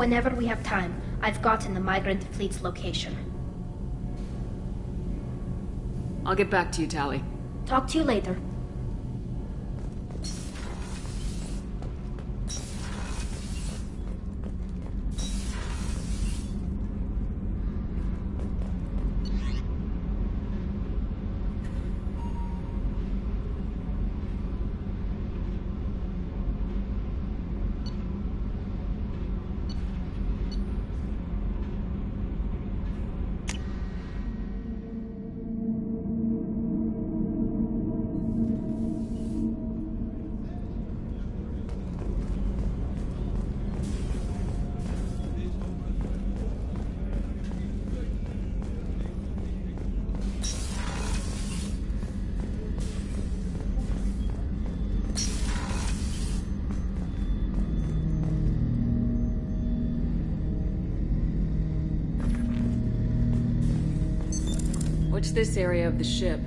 Whenever we have time, I've gotten the migrant fleet's location. I'll get back to you, Tali. Talk to you later. What's this area of the ship?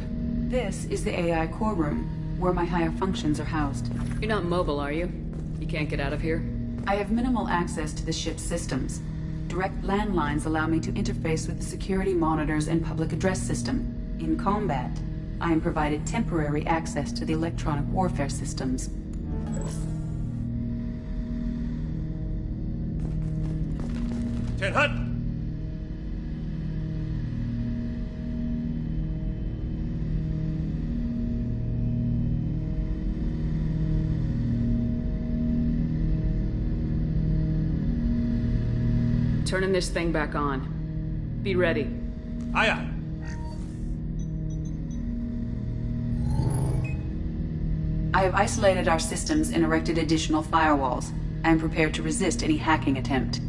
This is the AI core room, where my higher functions are housed. You're not mobile, are you? You can't get out of here? I have minimal access to the ship's systems. Direct landlines allow me to interface with the security monitors and public address system. In combat, I am provided temporary access to the electronic warfare systems. Tenhut! Turning this thing back on. Be ready. Aye, aye. I have isolated our systems and erected additional firewalls. I am prepared to resist any hacking attempt.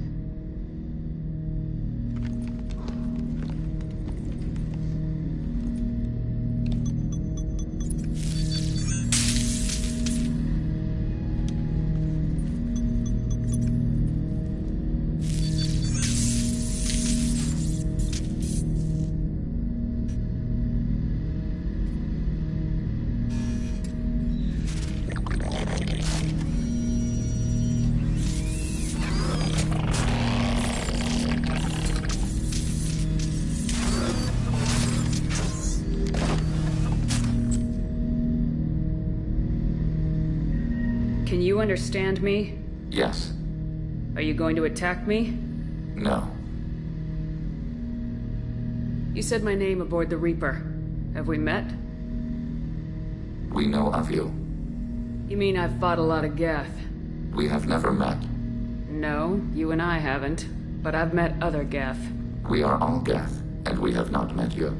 Can you understand me? Yes. Are you going to attack me? No. You said my name aboard the Reaper. Have we met? We know of you. You mean I've fought a lot of Geth? We have never met. No, you and I haven't. But I've met other Geth. We are all Geth, and we have not met you.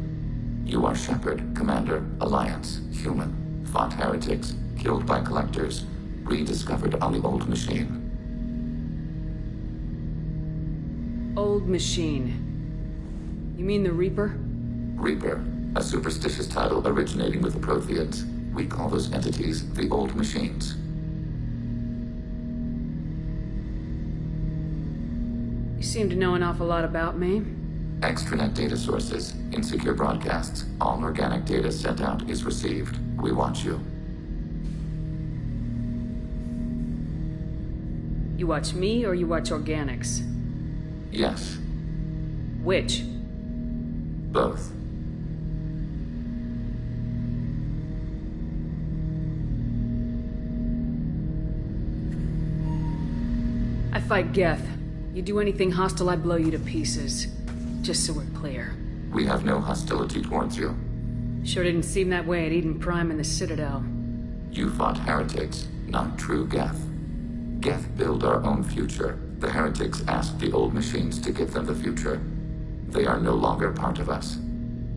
You are Shepard, Commander, Alliance, human, fought heretics, killed by collectors, rediscovered on the Old Machine. Old Machine. You mean the Reaper? Reaper, a superstitious title originating with the Protheans. We call those entities the Old Machines. You seem to know an awful lot about me. Extranet data sources, insecure broadcasts, all organic data sent out is received. We watch you. You watch me or you watch organics? Yes, Which? both. I fight Geth. You do anything hostile, I blow you to pieces. Just so we're clear. We have no hostility towards you. Sure didn't seem that way at Eden Prime and the Citadel. You fought heretics, not true Geth. Geth build our own future. The heretics asked the Old Machines to give them the future. They are no longer part of us.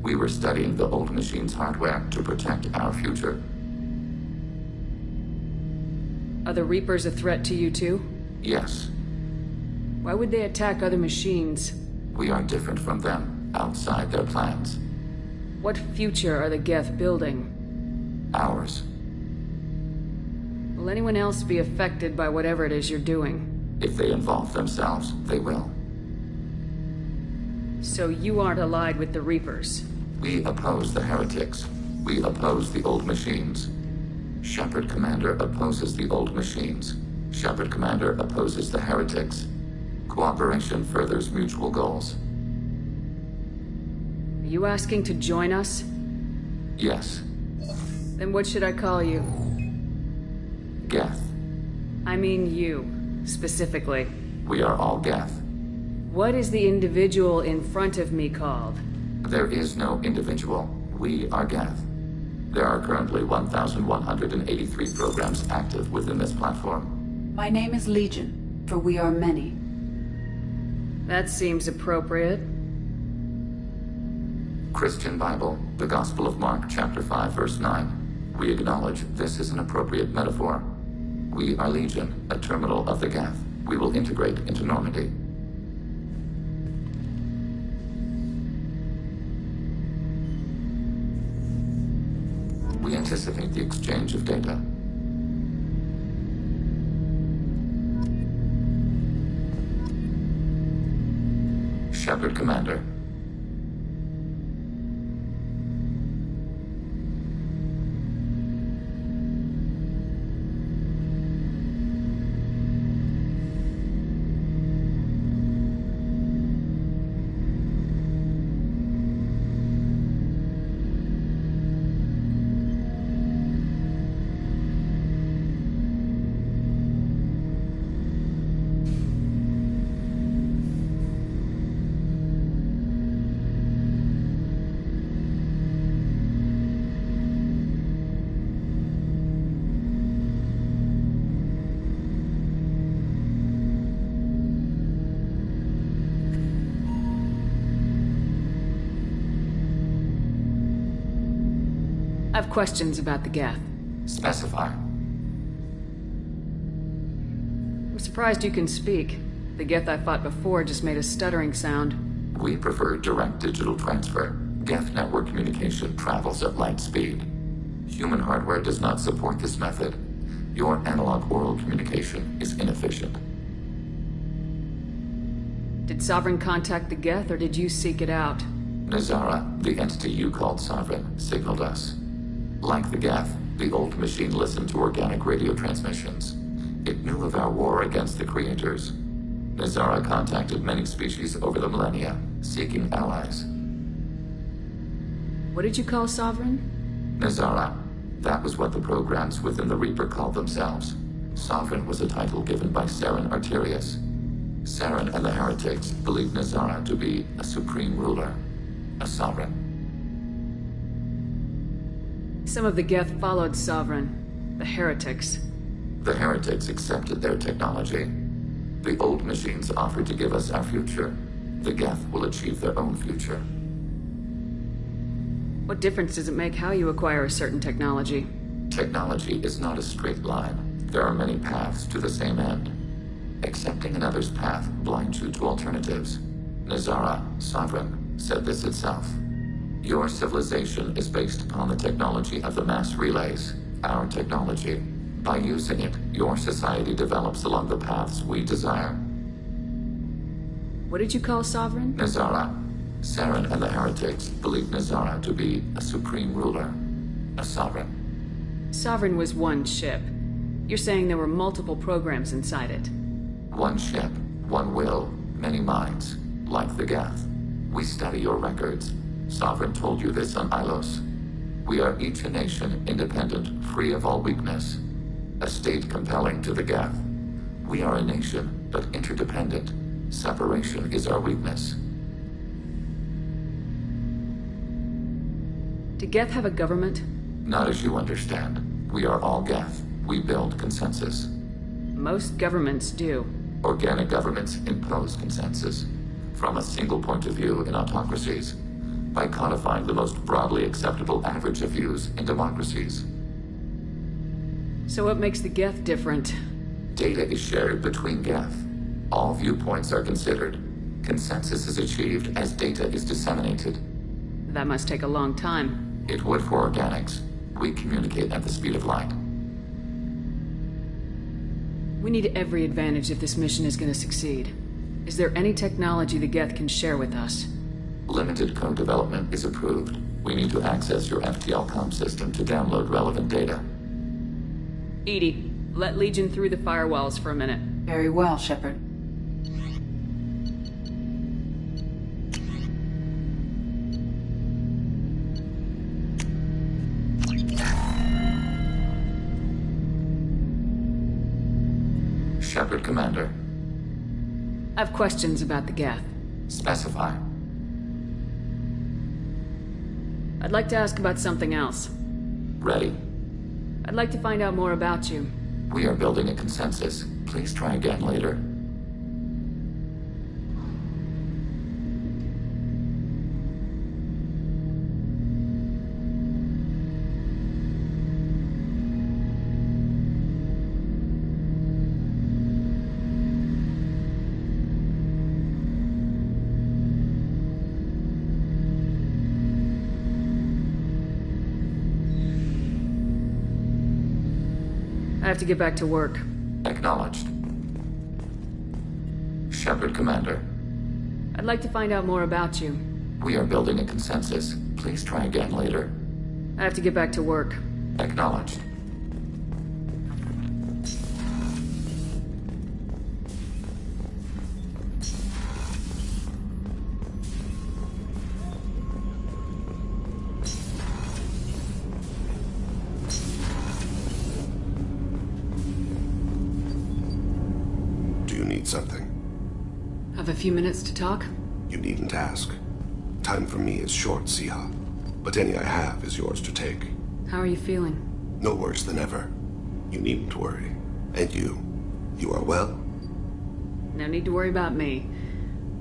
We were studying the Old Machines' hardware to protect our future. Are the Reapers a threat to you too? Yes, Why would they attack other machines? we are different from them, outside their plans. What future are the Geth building? Ours. Will anyone else be affected by whatever it is you're doing? If they involve themselves, they will. So you aren't allied with the Reapers? We oppose the heretics. We oppose the Old Machines. Shepard Commander opposes the Old Machines. Shepard Commander opposes the heretics. Cooperation furthers mutual goals. Are you asking to join us? Yes, Then what should I call you? Geth. I mean you, specifically. We are all Geth. What is the individual in front of me called? There is no individual. We are Geth. There are currently 1,183 programs active within this platform. My name is Legion, for we are many. That seems appropriate. Christian Bible, the Gospel of Mark, chapter 5, verse 9. We acknowledge this is an appropriate metaphor. We are Legion, a terminal of the Geth. We will integrate into Normandy. We anticipate the exchange of data. Shepard, Commander. I have questions about the Geth. Specify. I'm surprised you can speak. The Geth I fought before just made a stuttering sound. We prefer direct digital transfer. Geth network communication travels at light speed. Human hardware does not support this method. Your analog oral communication is inefficient. Did Sovereign contact the Geth, or did you seek it out? Nazara, the entity you called Sovereign, signaled us. Like the Geth, the old machine listened to organic radio transmissions. It knew of our war against the creators. Nazara contacted many species over the millennia, seeking allies. What did you call Sovereign? Nazara. That was what the programs within the Reaper called themselves. Sovereign was a title given by Saren Arterius. Saren and the heretics believed Nazara to be a supreme ruler, a sovereign. Some of the Geth followed Sovereign. The heretics. The heretics accepted their technology. The old machines offered to give us our future. The Geth will achieve their own future. What difference does it make how you acquire a certain technology? Technology is not a straight line. There are many paths to the same end. Accepting another's path blinds you to alternatives. Nazara, Sovereign, said this itself. Your civilization is based upon the technology of the mass relays, our technology. By using it, your society develops along the paths we desire. What did you call Sovereign? Nazara. Saren and the heretics believed Nazara to be a supreme ruler, a sovereign. Sovereign was one ship. You're saying there were multiple programs inside it. One ship, one will, many minds, like the Geth. We study your records. Sovereign told you this on Ilos. We are each a nation, independent, free of all weakness. A state compelling to the Geth. We are a nation, but interdependent. Separation is our weakness. Do Geth have a government? Not as you understand. We are all Geth. We build consensus. Most governments do. Organic governments impose consensus. From a single point of view in autocracies. By codifying the most broadly acceptable average of views in democracies. So what makes the Geth different? Data is shared between Geth. All viewpoints are considered. Consensus is achieved as data is disseminated. That must take a long time. It would for organics. We communicate at the speed of light. We need every advantage if this mission is going to succeed. Is there any technology the Geth can share with us? Limited code development is approved. We need to access your FTL comm system to download relevant data. EDI, let Legion through the firewalls for a minute. Very well, Shepard. Shepard, Commander. I've questions about the Geth. Specify. I'd like to ask about something else. Ready. I'd like to find out more about you. We are building a consensus. Please try again later. I have to get back to work. Acknowledged. Shepard, Commander. I'd like to find out more about you. We are building a consensus. Please try again later. I have to get back to work. Acknowledged. Something. Have a few minutes to talk? You needn't ask. Time for me is short, Siha. But any I have is yours to take. How are you feeling? No worse than ever. You needn't worry. And you are well? No need to worry about me.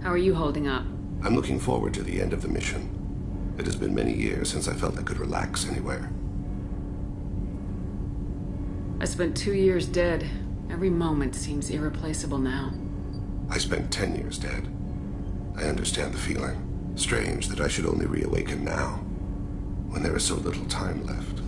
How are you holding up? I'm looking forward to the end of the mission. It has been many years since I felt I could relax anywhere. I spent 2 years dead. Every moment seems irreplaceable now. I spent 10 years dead. I understand the feeling. Strange that I should only reawaken now, when there is so little time left.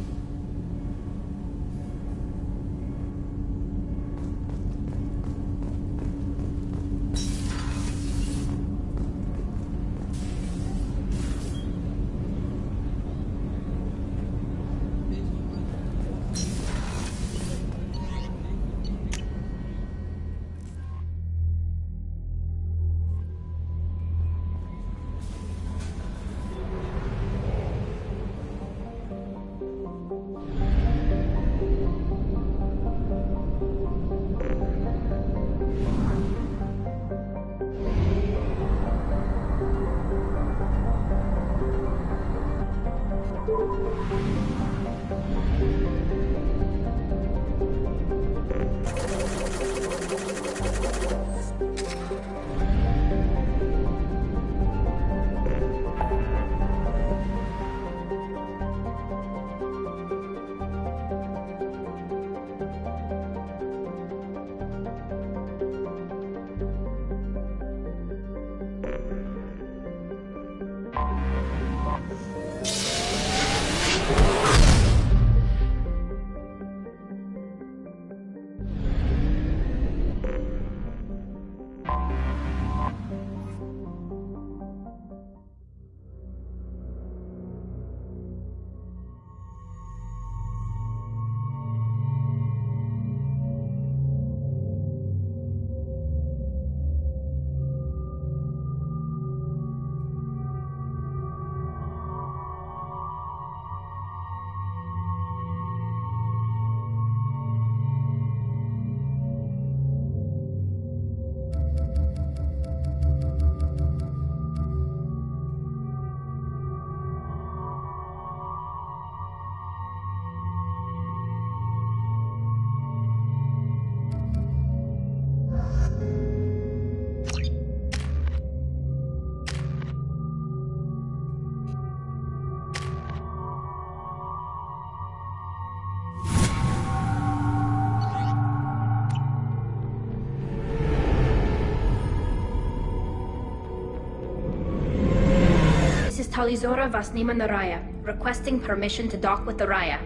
Talizora Vasnima Naraya, requesting permission to dock with the Raya.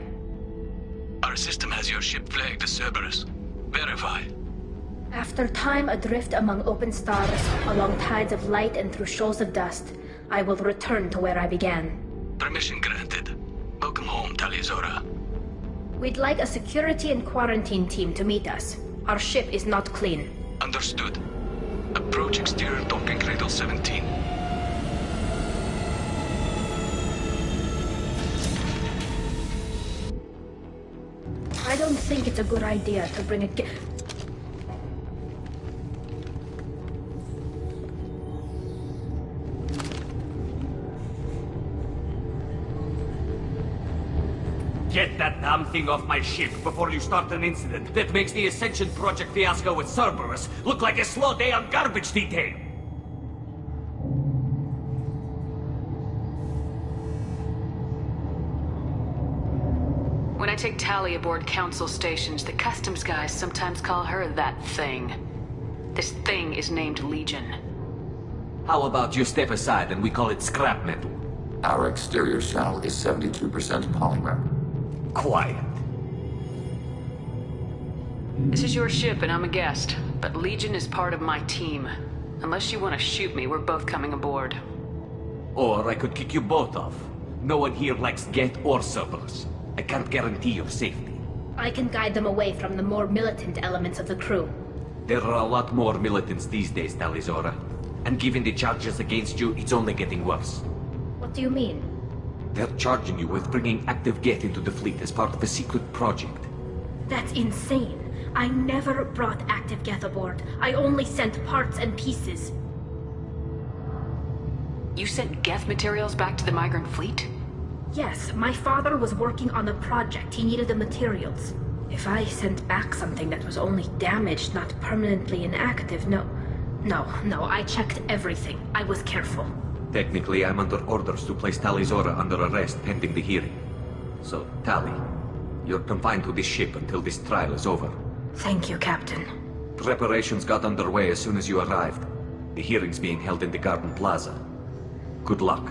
Our system has your ship flagged as Cerberus. Verify. After time adrift among open stars, along tides of light and through shoals of dust, I will return to where I began. Permission granted. Welcome home, Talizora. We'd like a security and quarantine team to meet us. Our ship is not clean. Understood. Approach exterior docking cradle 17. I don't think it's a good idea to bring a Get that damn thing off my ship before you start an incident that makes the Ascension Project fiasco with Cerberus look like a slow day on garbage detail! When I take Tali aboard Council stations, the customs guys sometimes call her that thing. This thing is named Legion. How about you step aside and we call it scrap metal? Our exterior shell is 72% polymer. Quiet. This is your ship and I'm a guest, but Legion is part of my team. Unless you want to shoot me, we're both coming aboard. Or I could kick you both off. No one here likes Geth or Cerberus. I can't guarantee your safety. I can guide them away from the more militant elements of the crew. There are a lot more militants these days, Tali'Zorah. And given the charges against you, it's only getting worse. What do you mean? They're charging you with bringing active Geth into the fleet as part of a secret project. That's insane. I never brought active Geth aboard. I only sent parts and pieces. You sent Geth materials back to the migrant fleet? Yes, my father was working on a project. He needed the materials. If I sent back something that was only damaged, not permanently inactive, no, I checked everything. I was careful. Technically, I'm under orders to place Tali'Zorah under arrest pending the hearing. So, Tali, you're confined to this ship until this trial is over. Thank you, Captain. Preparations got underway as soon as you arrived. The hearing's being held in the Garden Plaza. Good luck.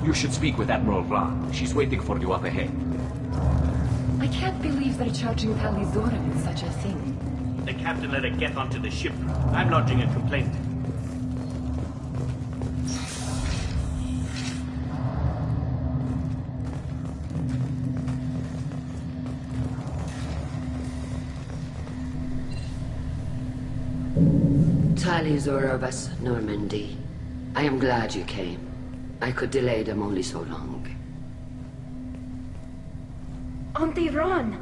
You should speak with Admiral Ra. She's waiting for you up ahead. I can't believe they're charging Tali'Zorah with such a thing. The captain let her get onto the ship. I'm lodging a complaint. Tali'Zorah vas Normandy. I am glad you came. I could delay them only so long. Auntie Ron!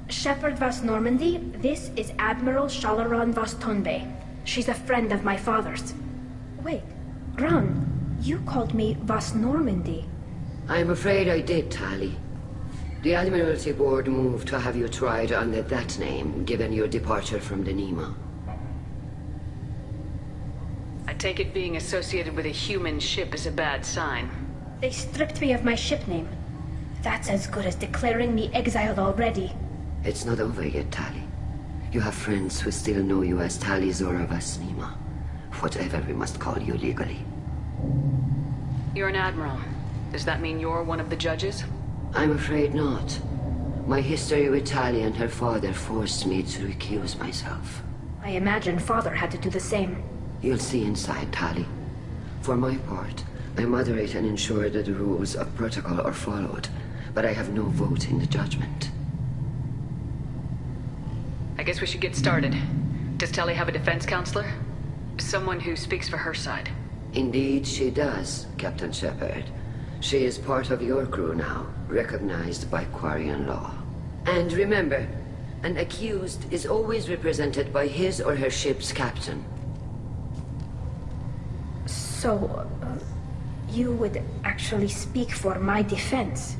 Shepard vas Normandy, this is Admiral Shalaran vas Tonbe. She's a friend of my father's. Wait, Ron, you called me vas Normandy. I'm afraid I did, Tali. The Admiralty Board moved to have you tried under that name, given your departure from the Nema. I take it being associated with a human ship is a bad sign. They stripped me of my ship name. That's as good as declaring me exiled already. It's not over yet, Tali. You have friends who still know you as Tali'Zorah vas Nema. Whatever we must call you legally. You're an admiral. Does that mean you're one of the judges? I'm afraid not. My history with Tali and her father forced me to recuse myself. I imagine father had to do the same. You'll see inside, Tali. For my part, I moderate and ensure that the rules of protocol are followed, but I have no vote in the judgment. I guess we should get started. Does Tali have a defense counselor? Someone who speaks for her side. Indeed she does, Captain Shepard. She is part of your crew now, recognized by Quarian law. And remember, an accused is always represented by his or her ship's captain. So, you would actually speak for my defense?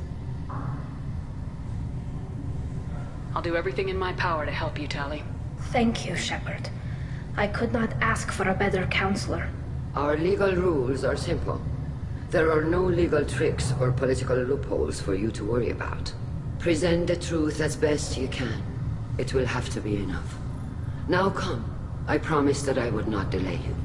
I'll do everything in my power to help you, Tali. Thank you, Shepard. I could not ask for a better counselor. Our legal rules are simple. There are no legal tricks or political loopholes for you to worry about. Present the truth as best you can. It will have to be enough. Now come. I promised that I would not delay you.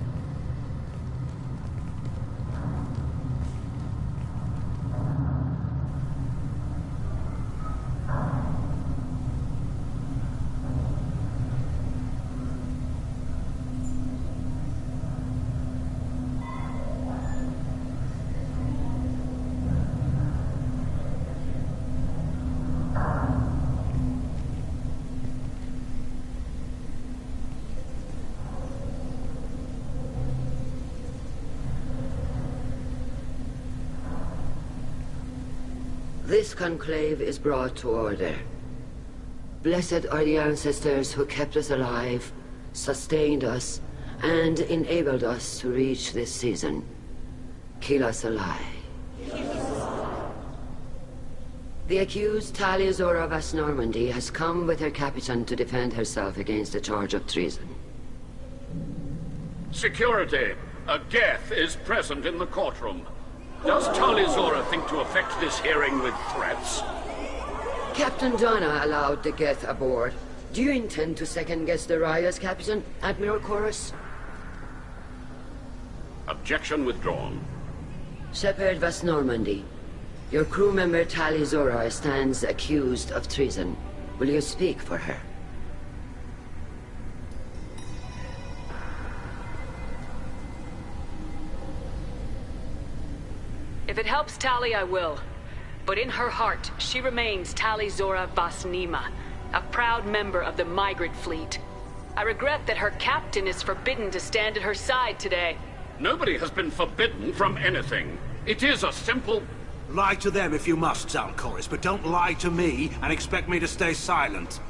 This conclave is brought to order. Blessed are the ancestors who kept us alive, sustained us, and enabled us to reach this season. Keep us alive. The accused Talia Zora Vas Normandy has come with her captain to defend herself against a charge of treason. Security! A Geth is present in the courtroom. Does Talia Zora think to effect this hearing with threats? Captain Donna allowed the Geth aboard. Do you intend to second-guess the Raya's captain, Admiral Chorus? Objection withdrawn. Shepard Vas Normandy, your crew member Talia Zora stands accused of treason. Will you speak for her? If it helps Tali, I will. But in her heart, she remains Tali Zora Vas Nima, a proud member of the migrant fleet. I regret that her captain is forbidden to stand at her side today. Nobody has been forbidden from anything. It is a simple... Lie to them if you must, Zaal'Koris, but don't lie to me and expect me to stay silent.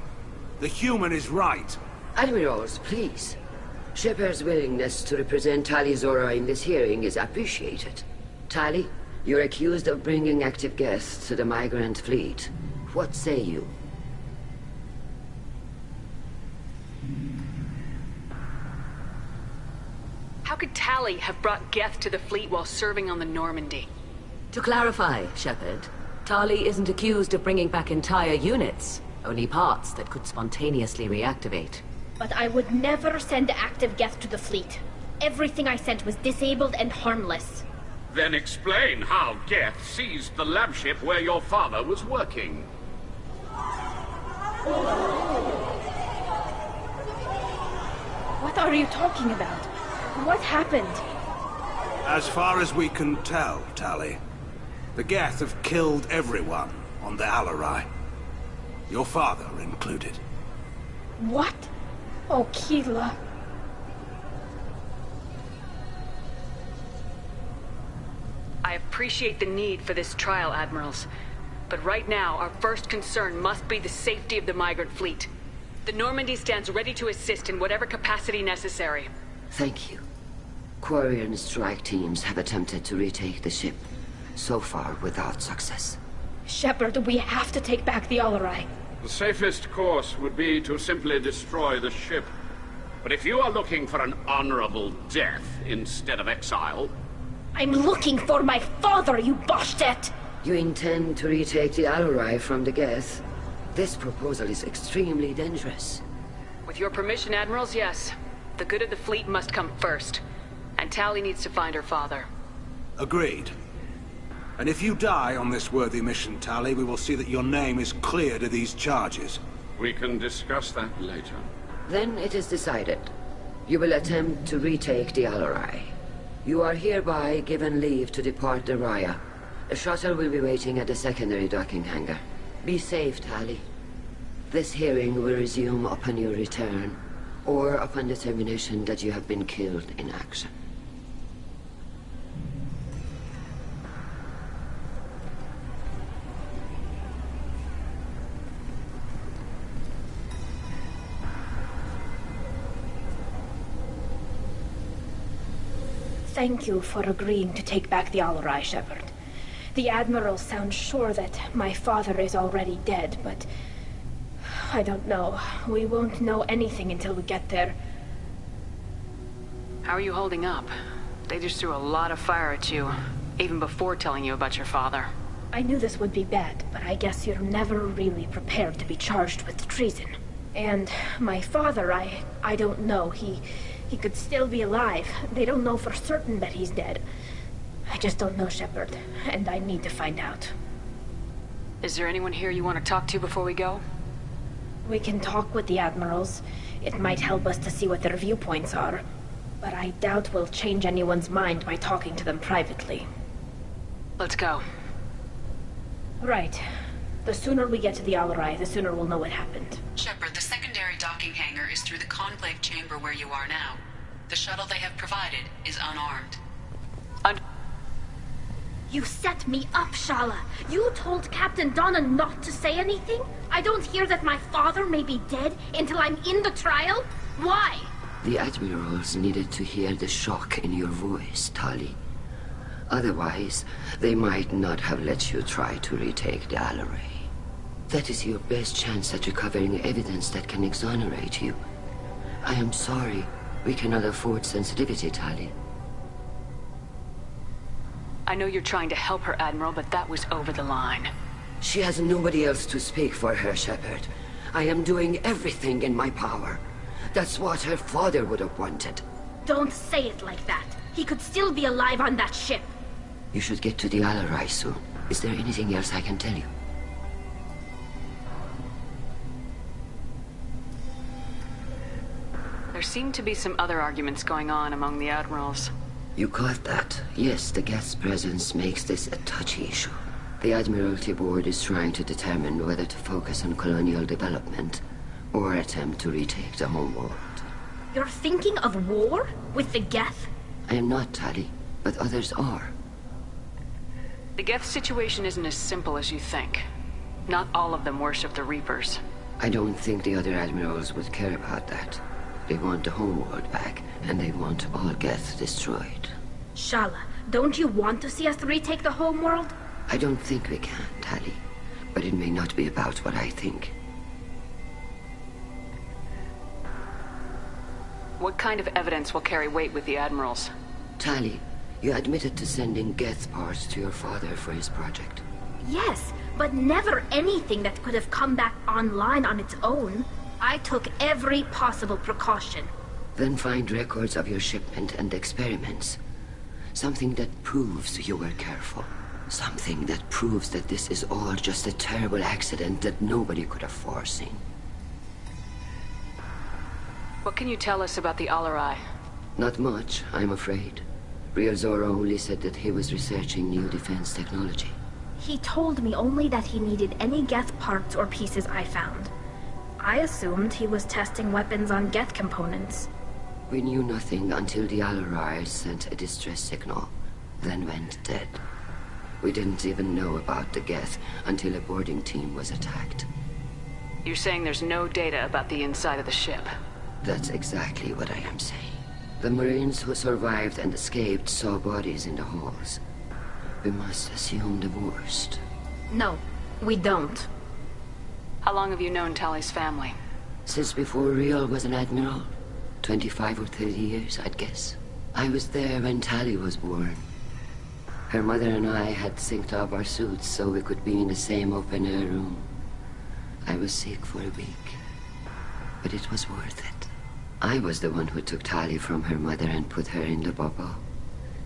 The human is right. Admirals, please. Shepard's willingness to represent Tali Zora in this hearing is appreciated. Tali, you're accused of bringing active guests to the migrant fleet. What say you? How could Tali have brought Geth to the fleet while serving on the Normandy? To clarify, Shepard, Tali isn't accused of bringing back entire units, only parts that could spontaneously reactivate. But I would never send active Geth to the fleet. Everything I sent was disabled and harmless. Then explain how Geth seized the lab ship where your father was working. What are you talking about? What happened? As far as we can tell, Tali, the Geth have killed everyone on the Alarai. Your father included. What? Oh, Keela. I appreciate the need for this trial, Admirals. But right now, our first concern must be the safety of the migrant fleet. The Normandy stands ready to assist in whatever capacity necessary. Thank you. Quarian strike teams have attempted to retake the ship, so far without success. Shepard, we have to take back the Alarai. The safest course would be to simply destroy the ship. But if you are looking for an honorable death instead of exile... I'm looking for my father, you Bastet! You intend to retake the Alarai from the Geth? This proposal is extremely dangerous. With your permission, Admirals, yes. The good of the fleet must come first. And Tali needs to find her father. Agreed. And if you die on this worthy mission, Tali, we will see that your name is cleared of these charges. We can discuss that later. Then it is decided. You will attempt to retake the Alarai. You are hereby given leave to depart the Raya. A shuttle will be waiting at the secondary docking hangar. Be safe, Tali. This hearing will resume upon your return, or upon determination that you have been killed in action. Thank you for agreeing to take back the Alarai, Shepard. The Admiral sounds sure that my father is already dead, but... I don't know. We won't know anything until we get there. How are you holding up? They just threw a lot of fire at you, even before telling you about your father. I knew this would be bad, but I guess you're never really prepared to be charged with treason. And my father, I don't know. He could still be alive. They don't know for certain that he's dead. I just don't know, Shepard, and I need to find out. Is there anyone here you want to talk to before we go? We can talk with the Admirals. It might help us to see what their viewpoints are. But I doubt we'll change anyone's mind by talking to them privately. Let's go. Right. The sooner we get to the Alarai, the sooner we'll know what happened. Shepard, the secondary docking hangar is through the conclave chamber where you are now. The shuttle they have provided is unarmed. You set me up, Shala. You told Captain Donna not to say anything? I don't hear that my father may be dead until I'm in the trial? Why? The Admirals needed to hear the shock in your voice, Tali. Otherwise, they might not have let you try to retake the Alarai. That is your best chance at recovering evidence that can exonerate you. I am sorry. We cannot afford sensitivity, Tali. I know you're trying to help her, Admiral, but that was over the line. She has nobody else to speak for her, Shepard. I am doing everything in my power. That's what her father would have wanted. Don't say it like that. He could still be alive on that ship. You should get to the Alarai soon. Is there anything else I can tell you? There seem to be some other arguments going on among the Admirals. You caught that? Yes, the Geth's presence makes this a touchy issue. The Admiralty Board is trying to determine whether to focus on colonial development or attempt to retake the homeworld. You're thinking of war? With the Geth? I am not, Tali, but others are. The Geth situation isn't as simple as you think. Not all of them worship the Reapers. I don't think the other Admirals would care about that. They want the homeworld back, and they want all Geth destroyed. Shala, don't you want to see us retake the homeworld? I don't think we can, Tali. But it may not be about what I think. What kind of evidence will carry weight with the Admirals? Tali, you admitted to sending Geth parts to your father for his project. Yes, but never anything that could have come back online on its own. I took every possible precaution. Then find records of your shipment and experiments. Something that proves you were careful. Something that proves that this is all just a terrible accident that nobody could have foreseen. What can you tell us about the Alarai? Not much, I'm afraid. Real Zora only said that he was researching new defense technology. He told me only that he needed any Geth parts or pieces I found. I assumed he was testing weapons on Geth components. We knew nothing until the Alarai sent a distress signal, then went dead. We didn't even know about the Geth until a boarding team was attacked. You're saying there's no data about the inside of the ship? That's exactly what I am saying. The Marines who survived and escaped saw bodies in the halls. We must assume the worst. No, we don't. How long have you known Tali's family? Since before Riel was an admiral. 25 or 30 years, I'd guess. I was there when Tali was born. Her mother and I had synced up our suits so we could be in the same open-air room. I was sick for a week, but it was worth it. I was the one who took Tali from her mother and put her in the bubble.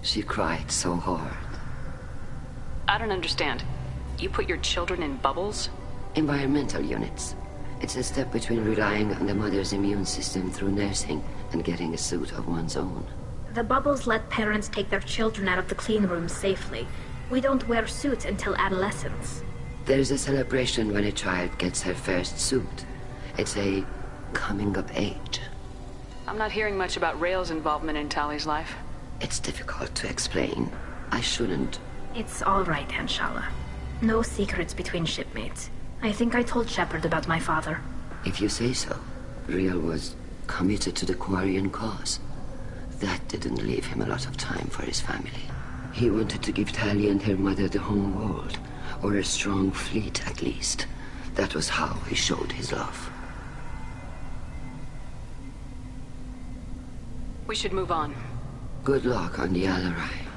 She cried so hard. I don't understand. You put your children in bubbles? Environmental units. It's a step between relying on the mother's immune system through nursing and getting a suit of one's own. The bubbles let parents take their children out of the clean rooms safely. We don't wear suits until adolescence. There's a celebration when a child gets her first suit. It's a coming of age. I'm not hearing much about Rael's involvement in Tali's life. It's difficult to explain. I shouldn't. It's all right, Anshala. No secrets between shipmates. I think I told Shepard about my father. If you say so. Riel was committed to the Quarian cause. That didn't leave him a lot of time for his family. He wanted to give Tali and her mother the home world, or a strong fleet at least. That was how he showed his love. We should move on. Good luck on the Alarai.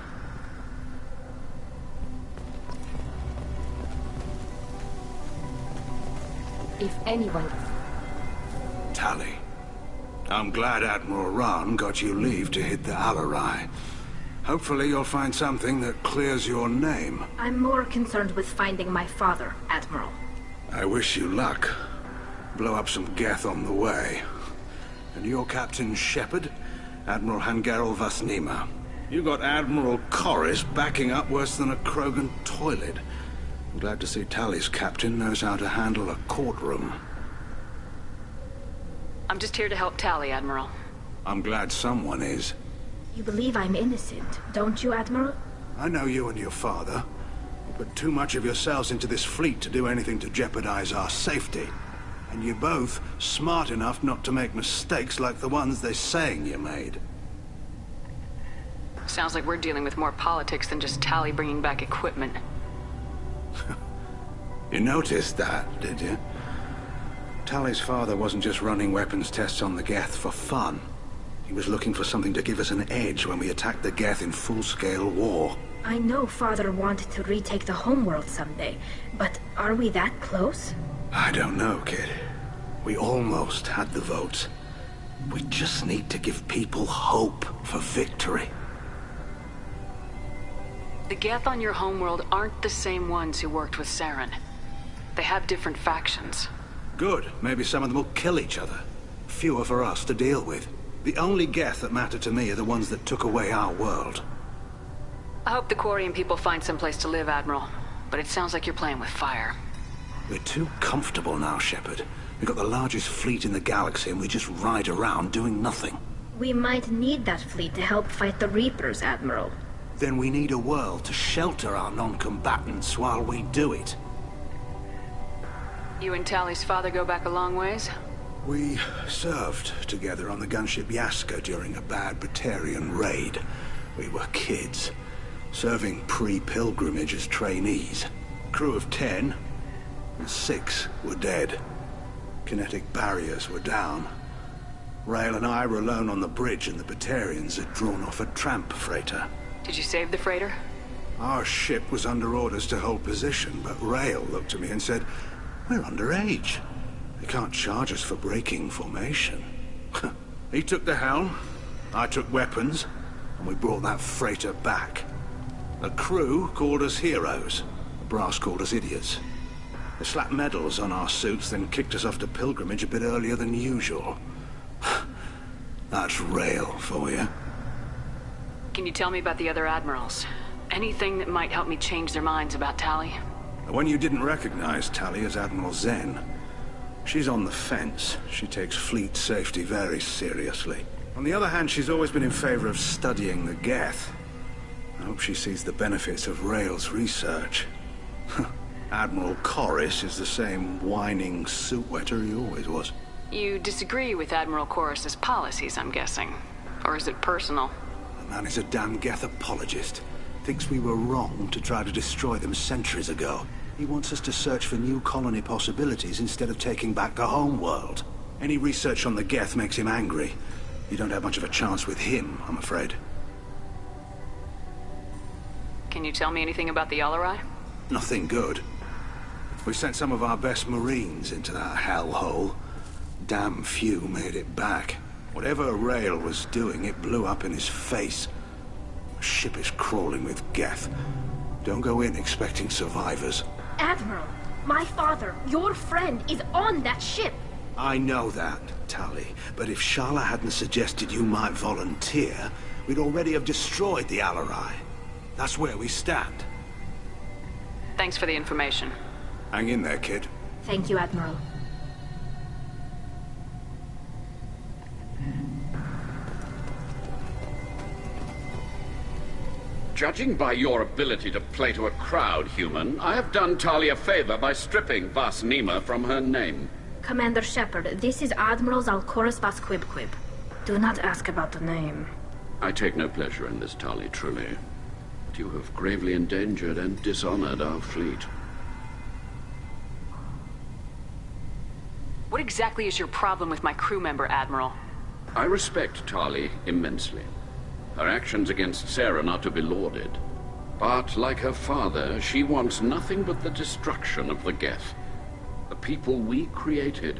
If anyone... Tali. I'm glad Admiral Rahn got you leave to hit the Alarai. Hopefully you'll find something that clears your name. I'm more concerned with finding my father, Admiral. I wish you luck. Blow up some Geth on the way. And your Captain Shepard? Admiral Hangarel Vasnima. You got Admiral Corris backing up worse than a Krogan toilet. I'm glad to see Tali's captain knows how to handle a courtroom. I'm just here to help Tali, Admiral. I'm glad someone is. You believe I'm innocent, don't you, Admiral? I know you and your father. You put too much of yourselves into this fleet to do anything to jeopardize our safety. And you're both smart enough not to make mistakes like the ones they're saying you made. Sounds like we're dealing with more politics than just Tali bringing back equipment. You noticed that, did you? Tali's father wasn't just running weapons tests on the Geth for fun. He was looking for something to give us an edge when we attacked the Geth in full-scale war. I know Father wanted to retake the homeworld someday, but are we that close? I don't know, kid. We almost had the votes. We just need to give people hope for victory. The Geth on your homeworld aren't the same ones who worked with Saren. They have different factions. Good. Maybe some of them will kill each other. Fewer for us to deal with. The only Geth that matter to me are the ones that took away our world. I hope the Quarian people find someplace to live, Admiral. But it sounds like you're playing with fire. We're too comfortable now, Shepard. We've got the largest fleet in the galaxy and we just ride around doing nothing. We might need that fleet to help fight the Reapers, Admiral. Then we need a world to shelter our non-combatants while we do it. You and Tali's father go back a long ways? We served together on the gunship Yaska during a bad Batarian raid. We were kids, serving pre-pilgrimage as trainees. Crew of 10, and 6 were dead. Kinetic barriers were down. Rael and I were alone on the bridge and the Batarians had drawn off a tramp freighter. Did you save the freighter? Our ship was under orders to hold position, but Rael looked at me and said, "We're underage. They can't charge us for breaking formation." He took the helm, I took weapons, and we brought that freighter back. The crew called us heroes. The brass called us idiots. They slapped medals on our suits, then kicked us off to pilgrimage a bit earlier than usual. That's Rael for you. Can you tell me about the other admirals? Anything that might help me change their minds about Tali? The one you didn't recognize, Tali, is Admiral Zen. She's on the fence. She takes fleet safety very seriously. On the other hand, she's always been in favor of studying the Geth. I hope she sees the benefits of Rael's research. Admiral Koris is the same whining suit-wetter he always was. You disagree with Admiral Koris's policies, I'm guessing. Or is it personal? The man is a damn Geth apologist. Thinks we were wrong to try to destroy them centuries ago. He wants us to search for new colony possibilities instead of taking back the homeworld. Any research on the Geth makes him angry. You don't have much of a chance with him, I'm afraid. Can you tell me anything about the Yalarai? Nothing good. We sent some of our best Marines into that hellhole. Damn few made it back. Whatever Rael was doing, it blew up in his face. The ship is crawling with Geth. Don't go in expecting survivors. Admiral, my father, your friend, is on that ship. I know that, Tali. But if Shala hadn't suggested you might volunteer, we'd already have destroyed the Yalarai. That's where we stand. Thanks for the information. Hang in there, kid. Thank you, Admiral. Judging by your ability to play to a crowd, human, I have done Tali a favor by stripping Vasnima from her name. Commander Shepard, this is Admiral Zalkoris Vasquibquib. Do not ask about the name. I take no pleasure in this, Tali, truly. But you have gravely endangered and dishonored our fleet. What exactly is your problem with my crew member, Admiral? I respect Tali immensely. Her actions against Saren are to be lauded. But, like her father, she wants nothing but the destruction of the Geth. The people we created.